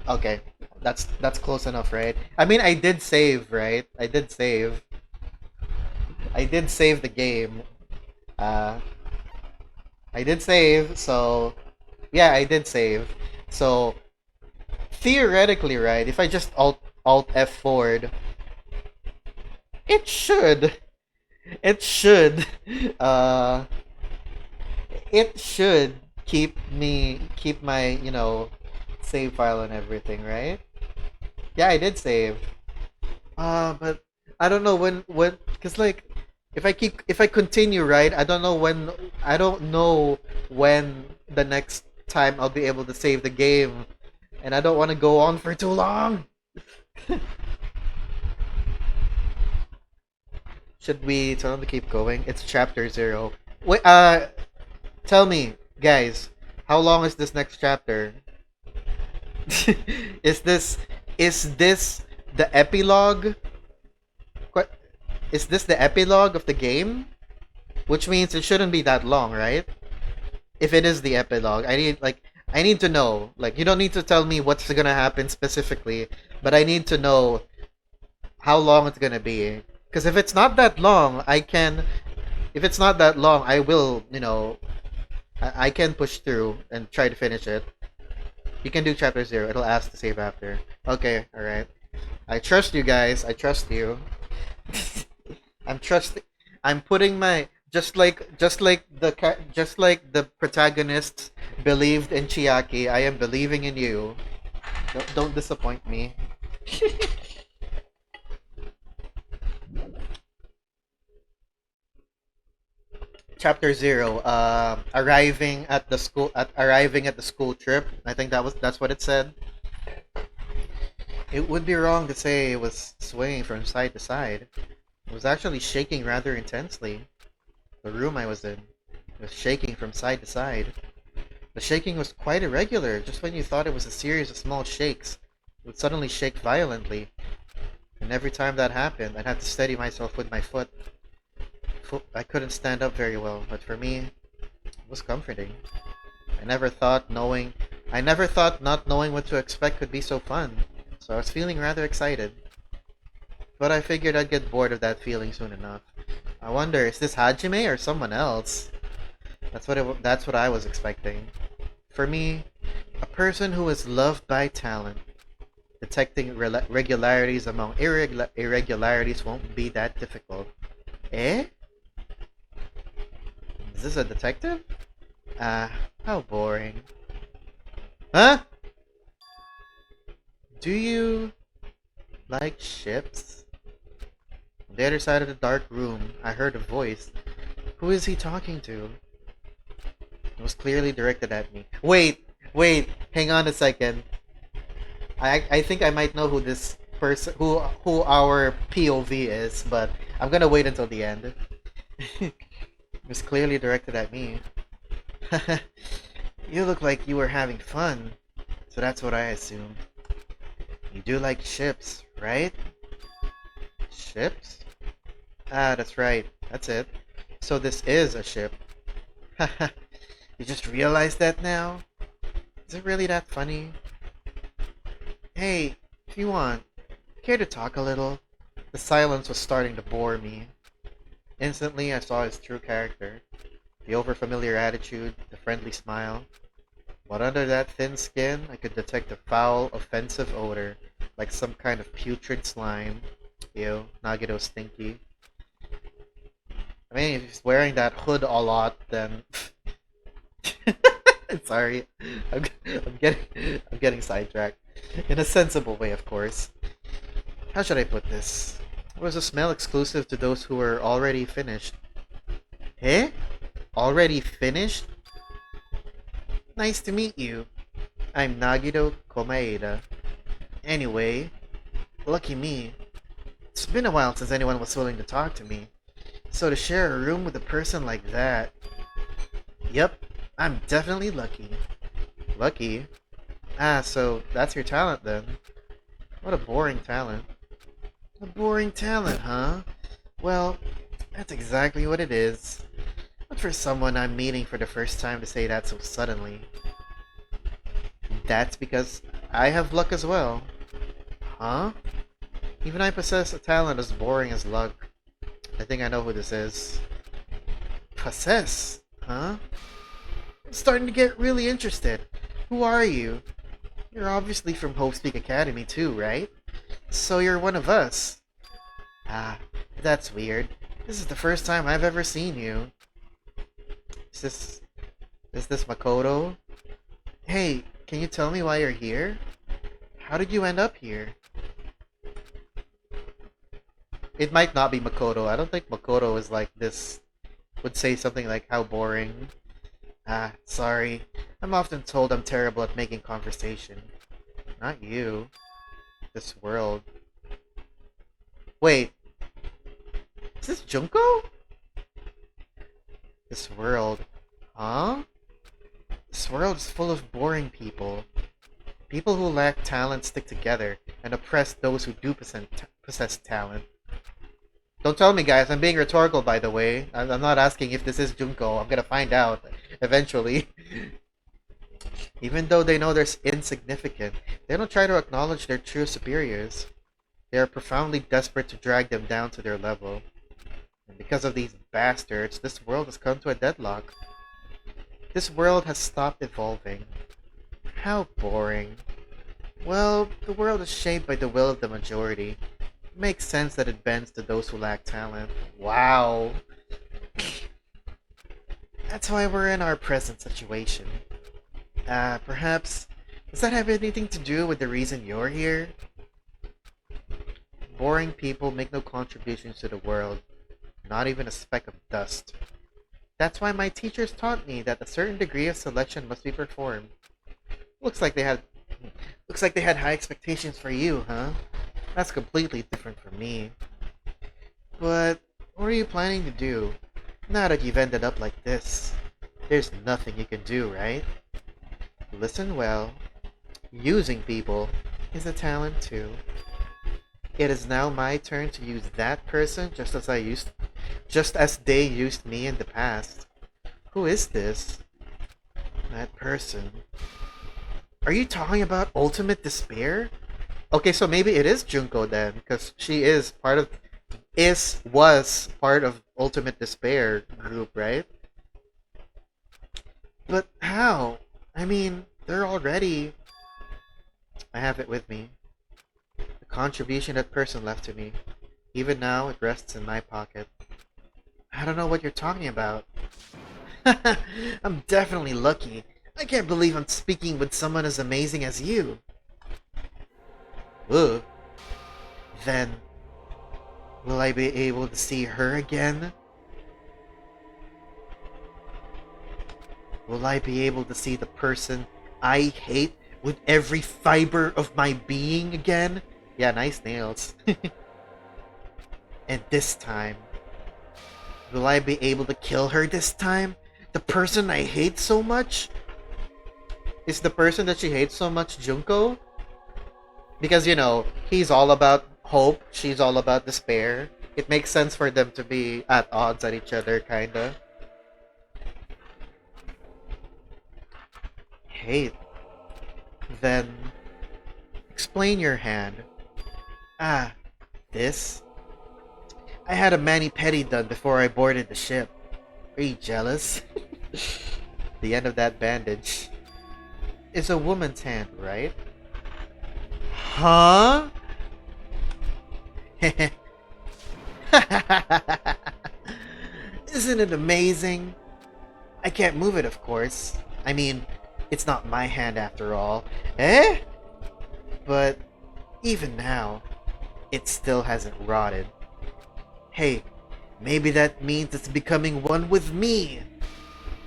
Okay. That's close enough, right? I mean, I did save, right? I did save. I did save the game. I did save, so... Yeah, I did save. So, theoretically, right, if I just Alt F forward, it should, it should keep my, you know, save file and everything, right? Yeah, I did save. But I don't know when, cause like, if I continue, right, I don't know when the next time I'll be able to save the game. And I don't want to go on for too long. Should we tell them to keep going? It's chapter 0. Wait, tell me, guys, how long is this next chapter? Is this the epilogue? Is this the epilogue of the game? Which means it shouldn't be that long, right? If it is the epilogue, I need to know. Like, you don't need to tell me what's gonna happen specifically, but I need to know how long it's gonna be. Because if it's not that long, if it's not that long, I will, you know, I can push through and try to finish it. You can do chapter 0. It'll ask to save after. Okay, alright. I trust you guys. I trust you. I'm putting my... Just like the protagonists believed in Chiaki, I am believing in you. Don't disappoint me. Chapter 0. Arriving at the school trip. I think that's what it said. It would be wrong to say it was swaying from side to side. It was actually shaking rather intensely. The room I was in was shaking from side to side. The shaking was quite irregular. Just when you thought it was a series of small shakes, it would suddenly shake violently. And every time that happened, I'd have to steady myself with my foot. I couldn't stand up very well, but for me, it was comforting. I never thought not knowing what to expect could be so fun, so I was feeling rather excited. But I figured I'd get bored of that feeling soon enough. I wonder, is this Hajime or someone else? That's what I was expecting. For me, a person who is loved by talent, detecting regularities among irregularities won't be that difficult. Eh? Is this a detective? How boring. Huh? Do you like ships? On the other side of the dark room, I heard a voice. Who is he talking to? It was clearly directed at me. Wait, hang on a second. I think I might know who this person, who our POV is, but I'm gonna wait until the end. It was clearly directed at me. You look like you were having fun, so that's what I assumed. You do like ships, right? Ships? Ah, that's right. That's it. So this is a ship. Haha. You just realized that now? Is it really that funny? Hey, if you want, care to talk a little? The silence was starting to bore me. Instantly, I saw his true character. The overfamiliar attitude, the friendly smile. But under that thin skin, I could detect a foul, offensive odor, like some kind of putrid slime. Ew, Nagito stinky. I mean, if he's wearing that hood a lot, then... Sorry, I'm getting sidetracked. In a sensible way, of course. How should I put this? It was a smell exclusive to those who were already finished. Eh? Already finished? Nice to meet you. I'm Nagito Komaeda. Anyway, lucky me. It's been a while since anyone was willing to talk to me. So to share a room with a person like that... Yep, I'm definitely lucky. Lucky? Ah, so that's your talent then. What a boring talent. A boring talent, huh? Well, that's exactly what it is. But for someone I'm meeting for the first time to say that so suddenly. That's because I have luck as well. Huh? Even I possess a talent as boring as luck. I think I know who this is. Possess? Huh? I'm starting to get really interested. Who are you? You're obviously from Hope's Academy too, right? So you're one of us. Ah, that's weird. This is the first time I've ever seen you. Is this Makoto? Hey, can you tell me why you're here? How did you end up here? It might not be Makoto. I don't think Makoto is like this. Would say something like, how boring. Ah, sorry. I'm often told I'm terrible at making conversation. Not you. This world. Wait. Is this Junko? This world. Huh? This world is full of boring people. People who lack talent stick together and oppress those who do possess talent. Don't tell me, guys. I'm being rhetorical, by the way. I'm not asking if this is Junko. I'm gonna find out eventually. Even though they know they're insignificant, they don't try to acknowledge their true superiors. They are profoundly desperate to drag them down to their level. And because of these bastards, this world has come to a deadlock. This world has stopped evolving. How boring. Well, the world is shaped by the will of the majority. It makes sense that it bends to those who lack talent. Wow. That's why we're in our present situation. Perhaps, does that have anything to do with the reason you're here? Boring people make no contributions to the world, not even a speck of dust. That's why my teachers taught me that a certain degree of selection must be performed. Looks like they had high expectations for you, huh? That's completely different from me. But what are you planning to do now that you've ended up like this? There's nothing you can do, right? Listen well. Using people is a talent too. It is now my turn to use that person just as they used me in the past. Who is this? That person. Are you talking about Ultimate Despair? Okay, so maybe it is Junko then, because she was part of Ultimate Despair group, right? But how? I mean, they're already... I have it with me. The contribution that person left to me. Even now, it rests in my pocket. I don't know what you're talking about. I'm definitely lucky. I can't believe I'm speaking with someone as amazing as you. Ugh. Then, will I be able to see her again? Will I be able to see the person I hate with every fiber of my being again? Yeah, nice nails. And this time, will I be able to kill her this time? The person I hate so much? Is the person that she hates so much Junko? Because, you know, he's all about hope, she's all about despair. It makes sense for them to be at odds at each other, kinda. Hate. Then, explain your hand. Ah, this? I had a mani-pedi done before I boarded the ship. Are you jealous? The end of that bandage is a woman's hand, right? Huh? Isn't it amazing? I can't move it, of course. I mean, it's not my hand after all. Eh? But even now, it still hasn't rotted. Hey, maybe that means it's becoming one with me.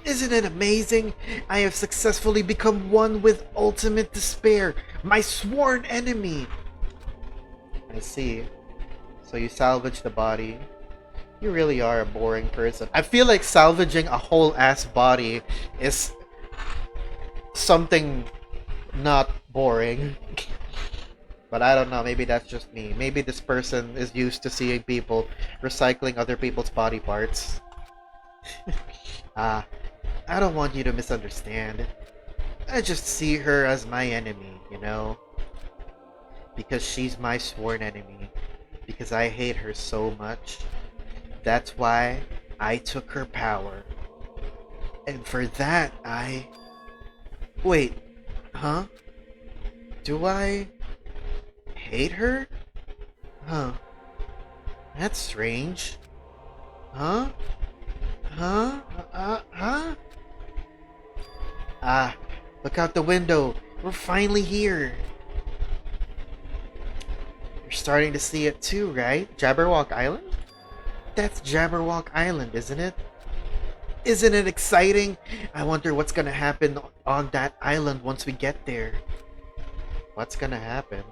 Isn't it amazing? I have successfully become one with Ultimate Despair, my sworn enemy. I see. So you salvage the body. You really are a boring person. I feel like salvaging a whole ass body is something not boring. But I don't know, maybe that's just me. Maybe this person is used to seeing people recycling other people's body parts. I don't want you to misunderstand. I just see her as my enemy, you know? Because she's my sworn enemy. Because I hate her so much. That's why I took her power. And for that, Wait, huh? Do I hate her? Huh. That's strange. Huh? Huh? Huh? Ah, look out the window. We're finally here. You're starting to see it too, right? Jabberwock Island? That's Jabberwock Island, isn't it? Isn't it exciting? I wonder what's gonna happen on that island once we get there. What's gonna happen?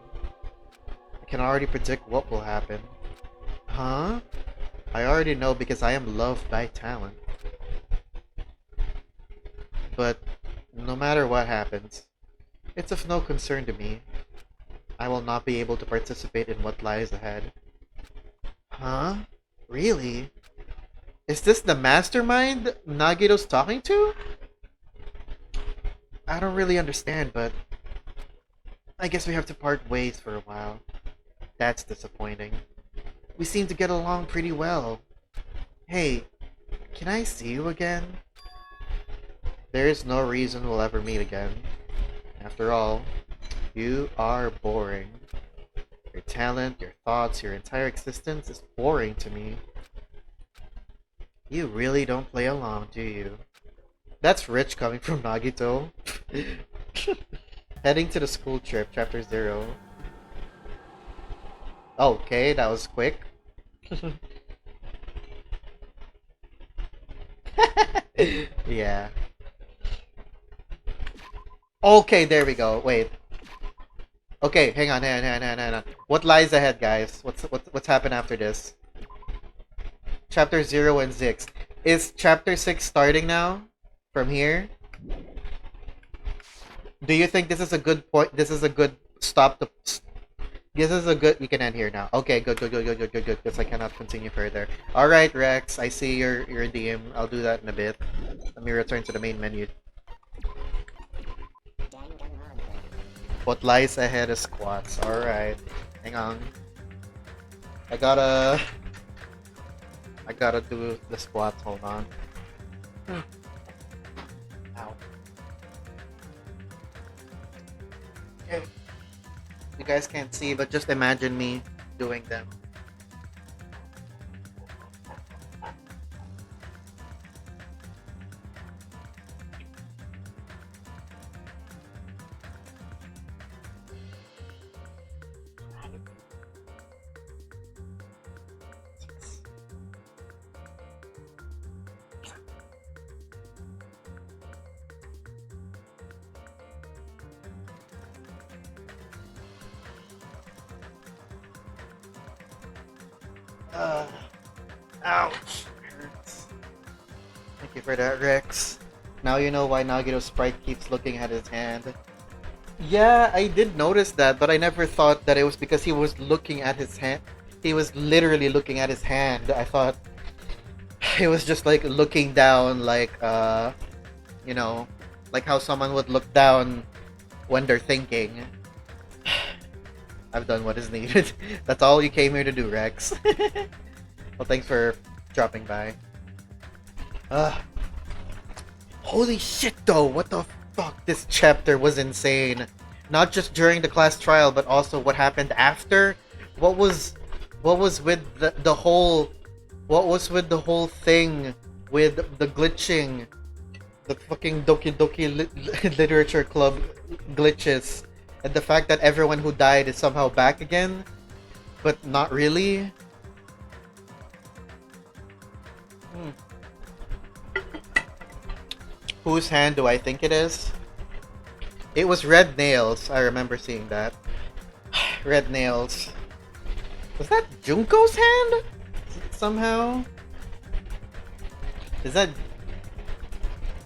I can already predict what will happen. Huh? I already know because I am loved by talent. But no matter what happens, it's of no concern to me. I will not be able to participate in what lies ahead. Huh? Really? Is this the mastermind Nagito's talking to? I don't really understand, but I guess we have to part ways for a while. That's disappointing. We seem to get along pretty well. Hey, can I see you again? There is no reason we'll ever meet again. After all, you are boring. Your talent, your thoughts, your entire existence is boring to me. You really don't play along, do you? That's rich coming from Nagito. Heading to the school trip, chapter 0. Okay, that was quick. Yeah. Okay, there we go. Wait. Okay, hang on. What lies ahead, guys? What's happened after this? chapter 0 and 6. Is chapter 6 starting now? From here? Do you think this is a good point? This is a good stop to... This is a good... You can end here now. Okay, good. Because I cannot continue further. Alright, Rex. I see your DM. I'll do that in a bit. Let me return to the main menu. What lies ahead is squats. Alright. Hang on. I gotta do the squats. Hold on. Ow. Okay. You guys can't see, but just imagine me doing them. Ouch. Hurts. Thank you for that, Rex. Now you know why Nagito's sprite keeps looking at his hand. Yeah, I did notice that, but I never thought that it was because he was looking at his hand. He was literally looking at his hand. I thought it was just like looking down, like, you know, like how someone would look down when they're thinking. I've done what is needed. That's all you came here to do, Rex. Well, thanks for dropping by. Holy shit, though! What the fuck? This chapter was insane. Not just during the class trial, but also what happened after. What was with the whole? What was with the whole thing with the glitching, the fucking Doki Doki Literature Club glitches, and the fact that everyone who died is somehow back again, but not really. Whose hand do I think it is? It was Red Nails. I remember seeing that. Red Nails. Was that Junko's hand? Somehow? Is that...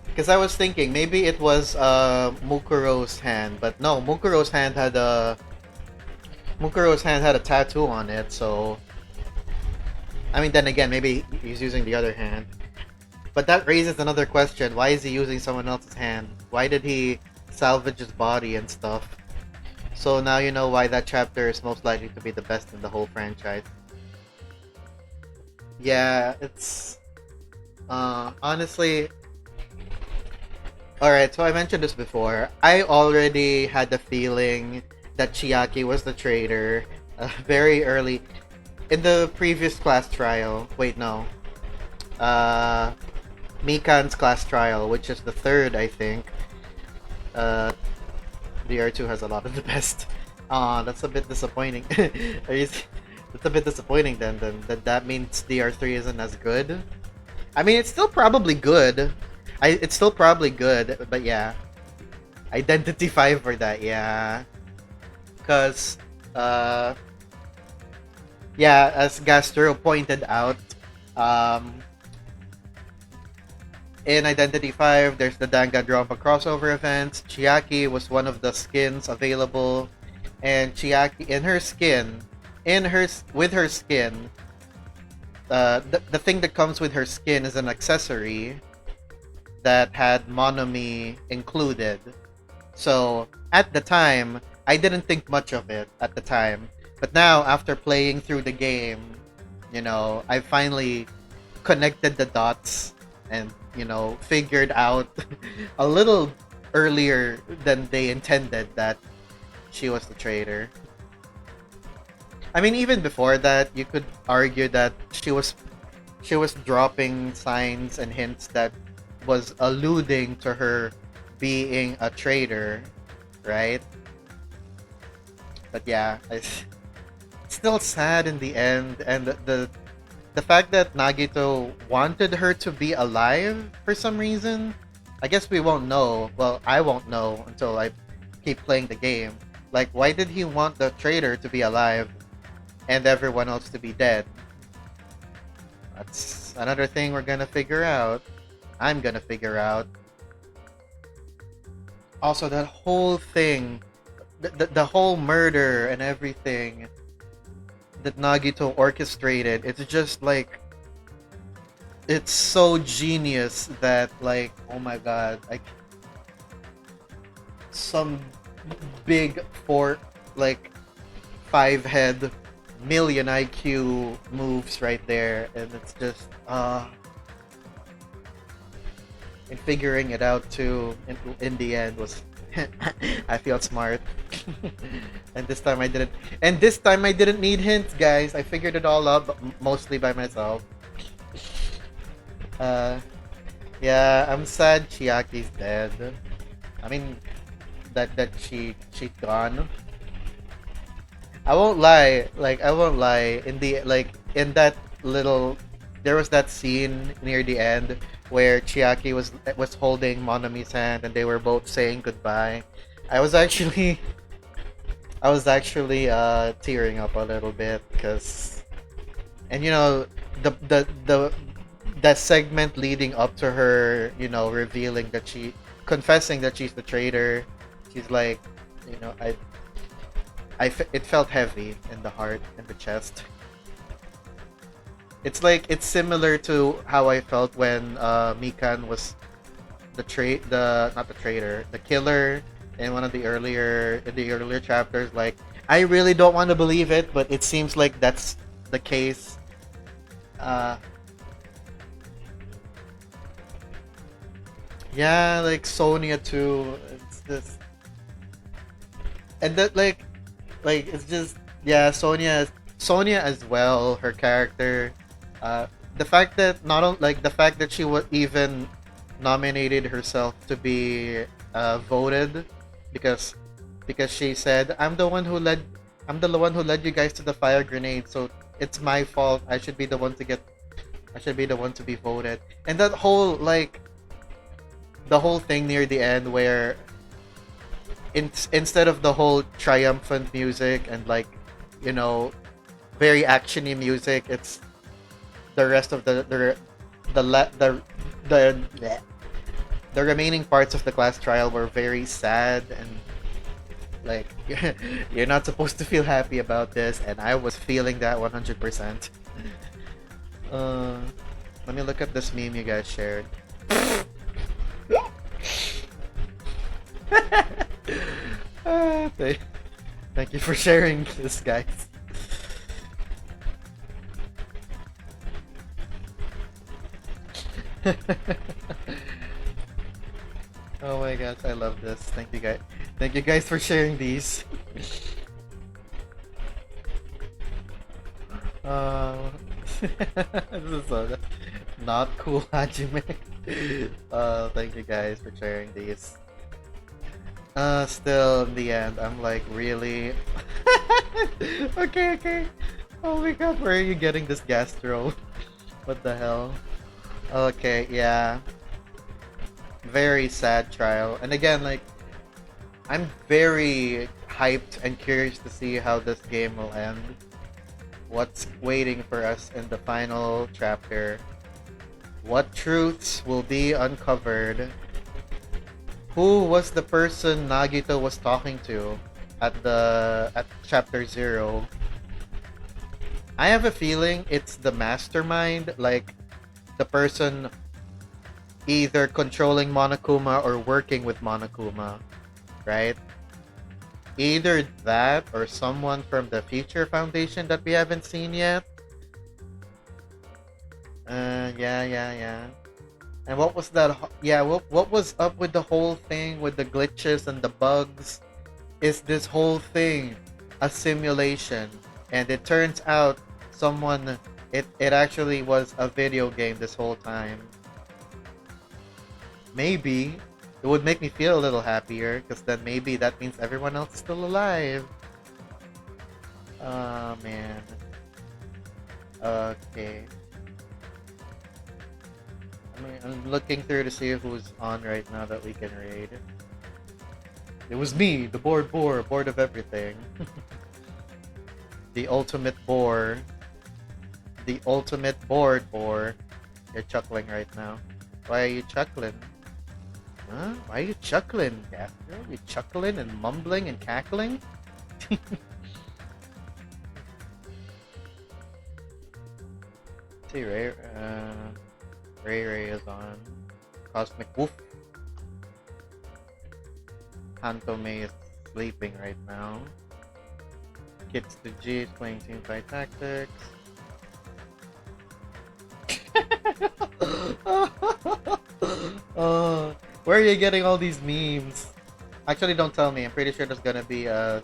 Because I was thinking, maybe it was Mukuro's hand. But no, Mukuro's hand had a tattoo on it, so... I mean, then again, maybe he's using the other hand. But that raises another question. Why is he using someone else's hand? Why did he salvage his body and stuff? So now you know why that chapter is most likely to be the best in the whole franchise. Yeah, it's... honestly... Alright, so I mentioned this before. I already had the feeling that Chiaki was the traitor very early. In the previous class trial, wait, no. Mikan's class trial, which is the third, I think. DR2 has a lot of the best. That's a bit disappointing. That's a bit disappointing then. That means DR3 isn't as good. I mean, it's still probably good. It's still probably good, but yeah. Identity 5 for that, yeah. Because, yeah, as Gastro pointed out, in Identity 5, there's the Danganronpa crossover events. Chiaki was one of the skins available, and Chiaki, with her skin, the thing that comes with her skin is an accessory that had Monomi included. So, at the time, I didn't think much of it at the time. But now, after playing through the game, you know, I finally connected the dots and, you know, figured out a little earlier than they intended that she was the traitor. I mean, even before that, you could argue that she was dropping signs and hints that was alluding to her being a traitor, right? But yeah, it's still sad in the end, and the fact that Nagito wanted her to be alive for some reason, I guess we won't know. Well, I won't know until I keep playing the game. Like, why did he want the traitor to be alive and everyone else to be dead? That's another thing we're gonna figure out. I'm gonna figure out. Also, that whole thing, the whole murder and everything that Nagito orchestrated, it's just like, it's so genius that, like, oh my god, like, some big like, 5 head, million IQ moves right there, and it's just, and figuring it out too in the end was I feel smart. And this time I didn't need hints, guys. I figured it all out, but mostly by myself. Yeah, I'm sad Chiaki's dead. I mean, that she gone. I won't lie. Like, I won't lie. In that little, there was that scene near the end where Chiaki was holding Monami's hand and they were both saying goodbye. I was actually tearing up a little bit because, and the that segment leading up to her, revealing that confessing that she's the traitor. She's like, it felt heavy in the heart and the chest. It's like, it's similar to how I felt when Mikan was the killer in one of the earlier chapters. Like, I really don't want to believe it, but it seems like that's the case. Yeah, like Sonia too. It's just, and that like it's just, yeah, Sonia as well. Her character, the fact that the fact that she was even nominated herself to be voted because she said, I'm the one who led you guys to the fire grenade, so it's my fault. I should be the one to be voted. And that whole, like, the whole thing near the end where instead of the whole triumphant music and, like, very actiony music, it's the rest of the remaining parts of the class trial were very sad, and, like, you're not supposed to feel happy about this, and I was feeling that 100%. Let me look at this meme you guys shared. Thank you for sharing this, guys. Oh my gosh, I love this. Thank you guys. Thank you guys for sharing these. This is so not cool, Hajime. Thank you guys for sharing these. Still, in the end, I'm like, really? Okay. Oh my god, where are you getting this gastro? What the hell? Okay, yeah. Very sad trial. And again, like, I'm very hyped and curious to see how this game will end. What's waiting for us in the final chapter? What truths will be uncovered? Who was the person Nagito was talking to at chapter 0? I have a feeling it's the mastermind, like the person either controlling Monokuma or working with Monokuma, right? Either that or someone from the Future Foundation that we haven't seen yet. Yeah. And what was that? Yeah, what was up with the whole thing with the glitches and the bugs? Is this whole thing a simulation? And it turns out it actually was a video game this whole time. Maybe it would make me feel a little happier, because then maybe that means everyone else is still alive. Oh man. Okay. I'm looking through to see who's on right now that we can raid. It was me, the bored of everything. The ultimate bore. the ultimate board for. You're chuckling right now. Why are you chuckling? Huh? Why are you chuckling, Gaster? You chuckling and mumbling and cackling? See, Ray is on. Cosmic Woof. Hantome is sleeping right now. Kids to G is playing Teamfight Tactics. Where are you getting all these memes? Actually, don't tell me. I'm pretty sure there's gonna be a...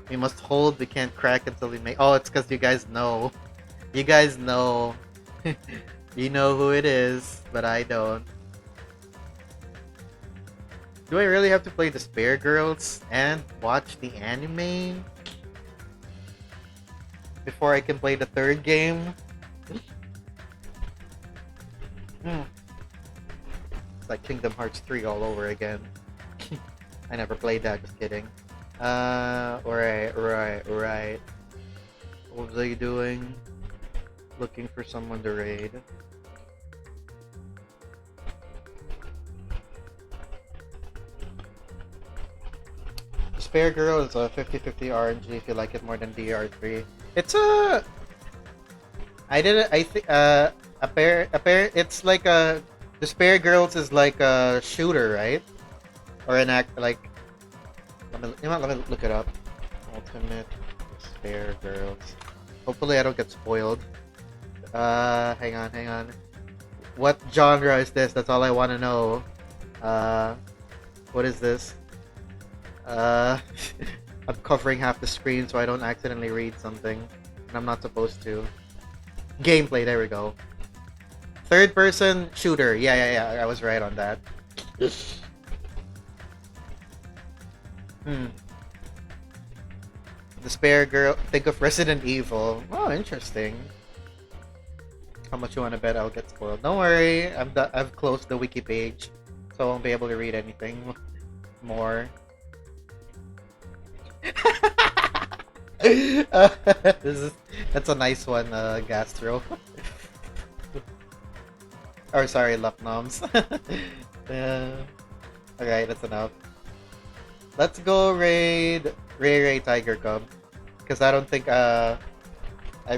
We must hold, we can't crack until we make... Oh, it's because you guys know. You guys know. You know who it is, but I don't. Do I really have to play the Spare Girls and watch the anime before I can play the third game? It's like Kingdom Hearts 3 all over again. I never played that, just kidding. Right. What was I doing? Looking for someone to raid. Spare Girl is a 50-50 RNG if you like it more than DR3. It's a... it's like a... The Spare Girls is like a shooter, right? Or an act, like... Let me look it up. Ultimate Spare Girls. Hopefully I don't get spoiled. Hang on. What genre is this? That's all I want to know. What is this? I'm covering half the screen so I don't accidentally read something. And I'm not supposed to. Gameplay, there we go. Third person shooter. Yeah, I was right on that. The Spare Girl. Think of Resident Evil. Oh, interesting. How much you want to bet I'll get spoiled? Don't worry, I've closed the wiki page, so I won't be able to read anything more. That's a nice one, Gastro. Or sorry, Lucknoms. Alright, that's enough. Let's go raid Ray Tiger Cub, because I don't think I've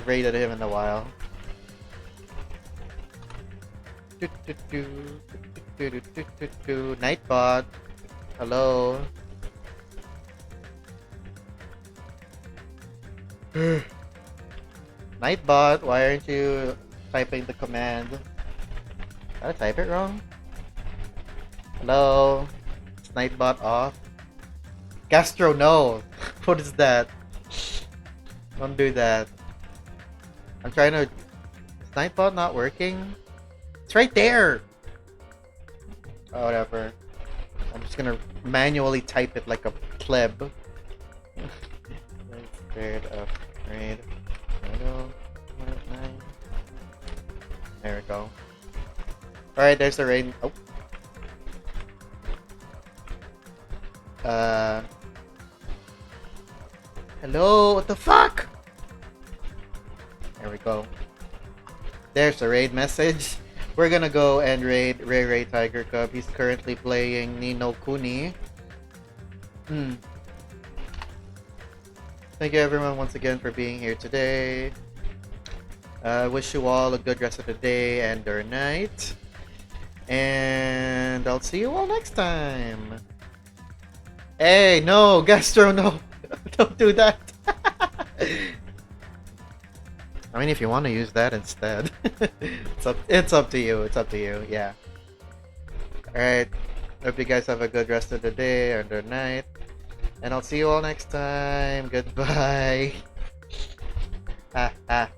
raided him in a while. Nightbot, hello. Nightbot, why aren't you typing the command? Did I type it wrong? Hello? Is Nightbot off? Gastro, no! What is that? Don't do that. I'm trying to... Is Nightbot not working? It's right there! Oh, whatever. I'm just gonna manually type it like a pleb. Scared of raid. There we go. Alright, there's the raid. Oh. Hello? What the fuck? There we go. There's the raid message. We're gonna go and raid Ray Tiger Cub. He's currently playing Ni no Kuni. Thank you everyone once again for being here today. Wish you all a good rest of the day and or night. And I'll see you all next time. Hey, no, Gastro, no. Don't do that. I mean, if you want to use that instead. It's up to you. It's up to you. Yeah. Alright. Hope you guys have a good rest of the day or the night. And I'll see you all next time. Goodbye. Ha ha.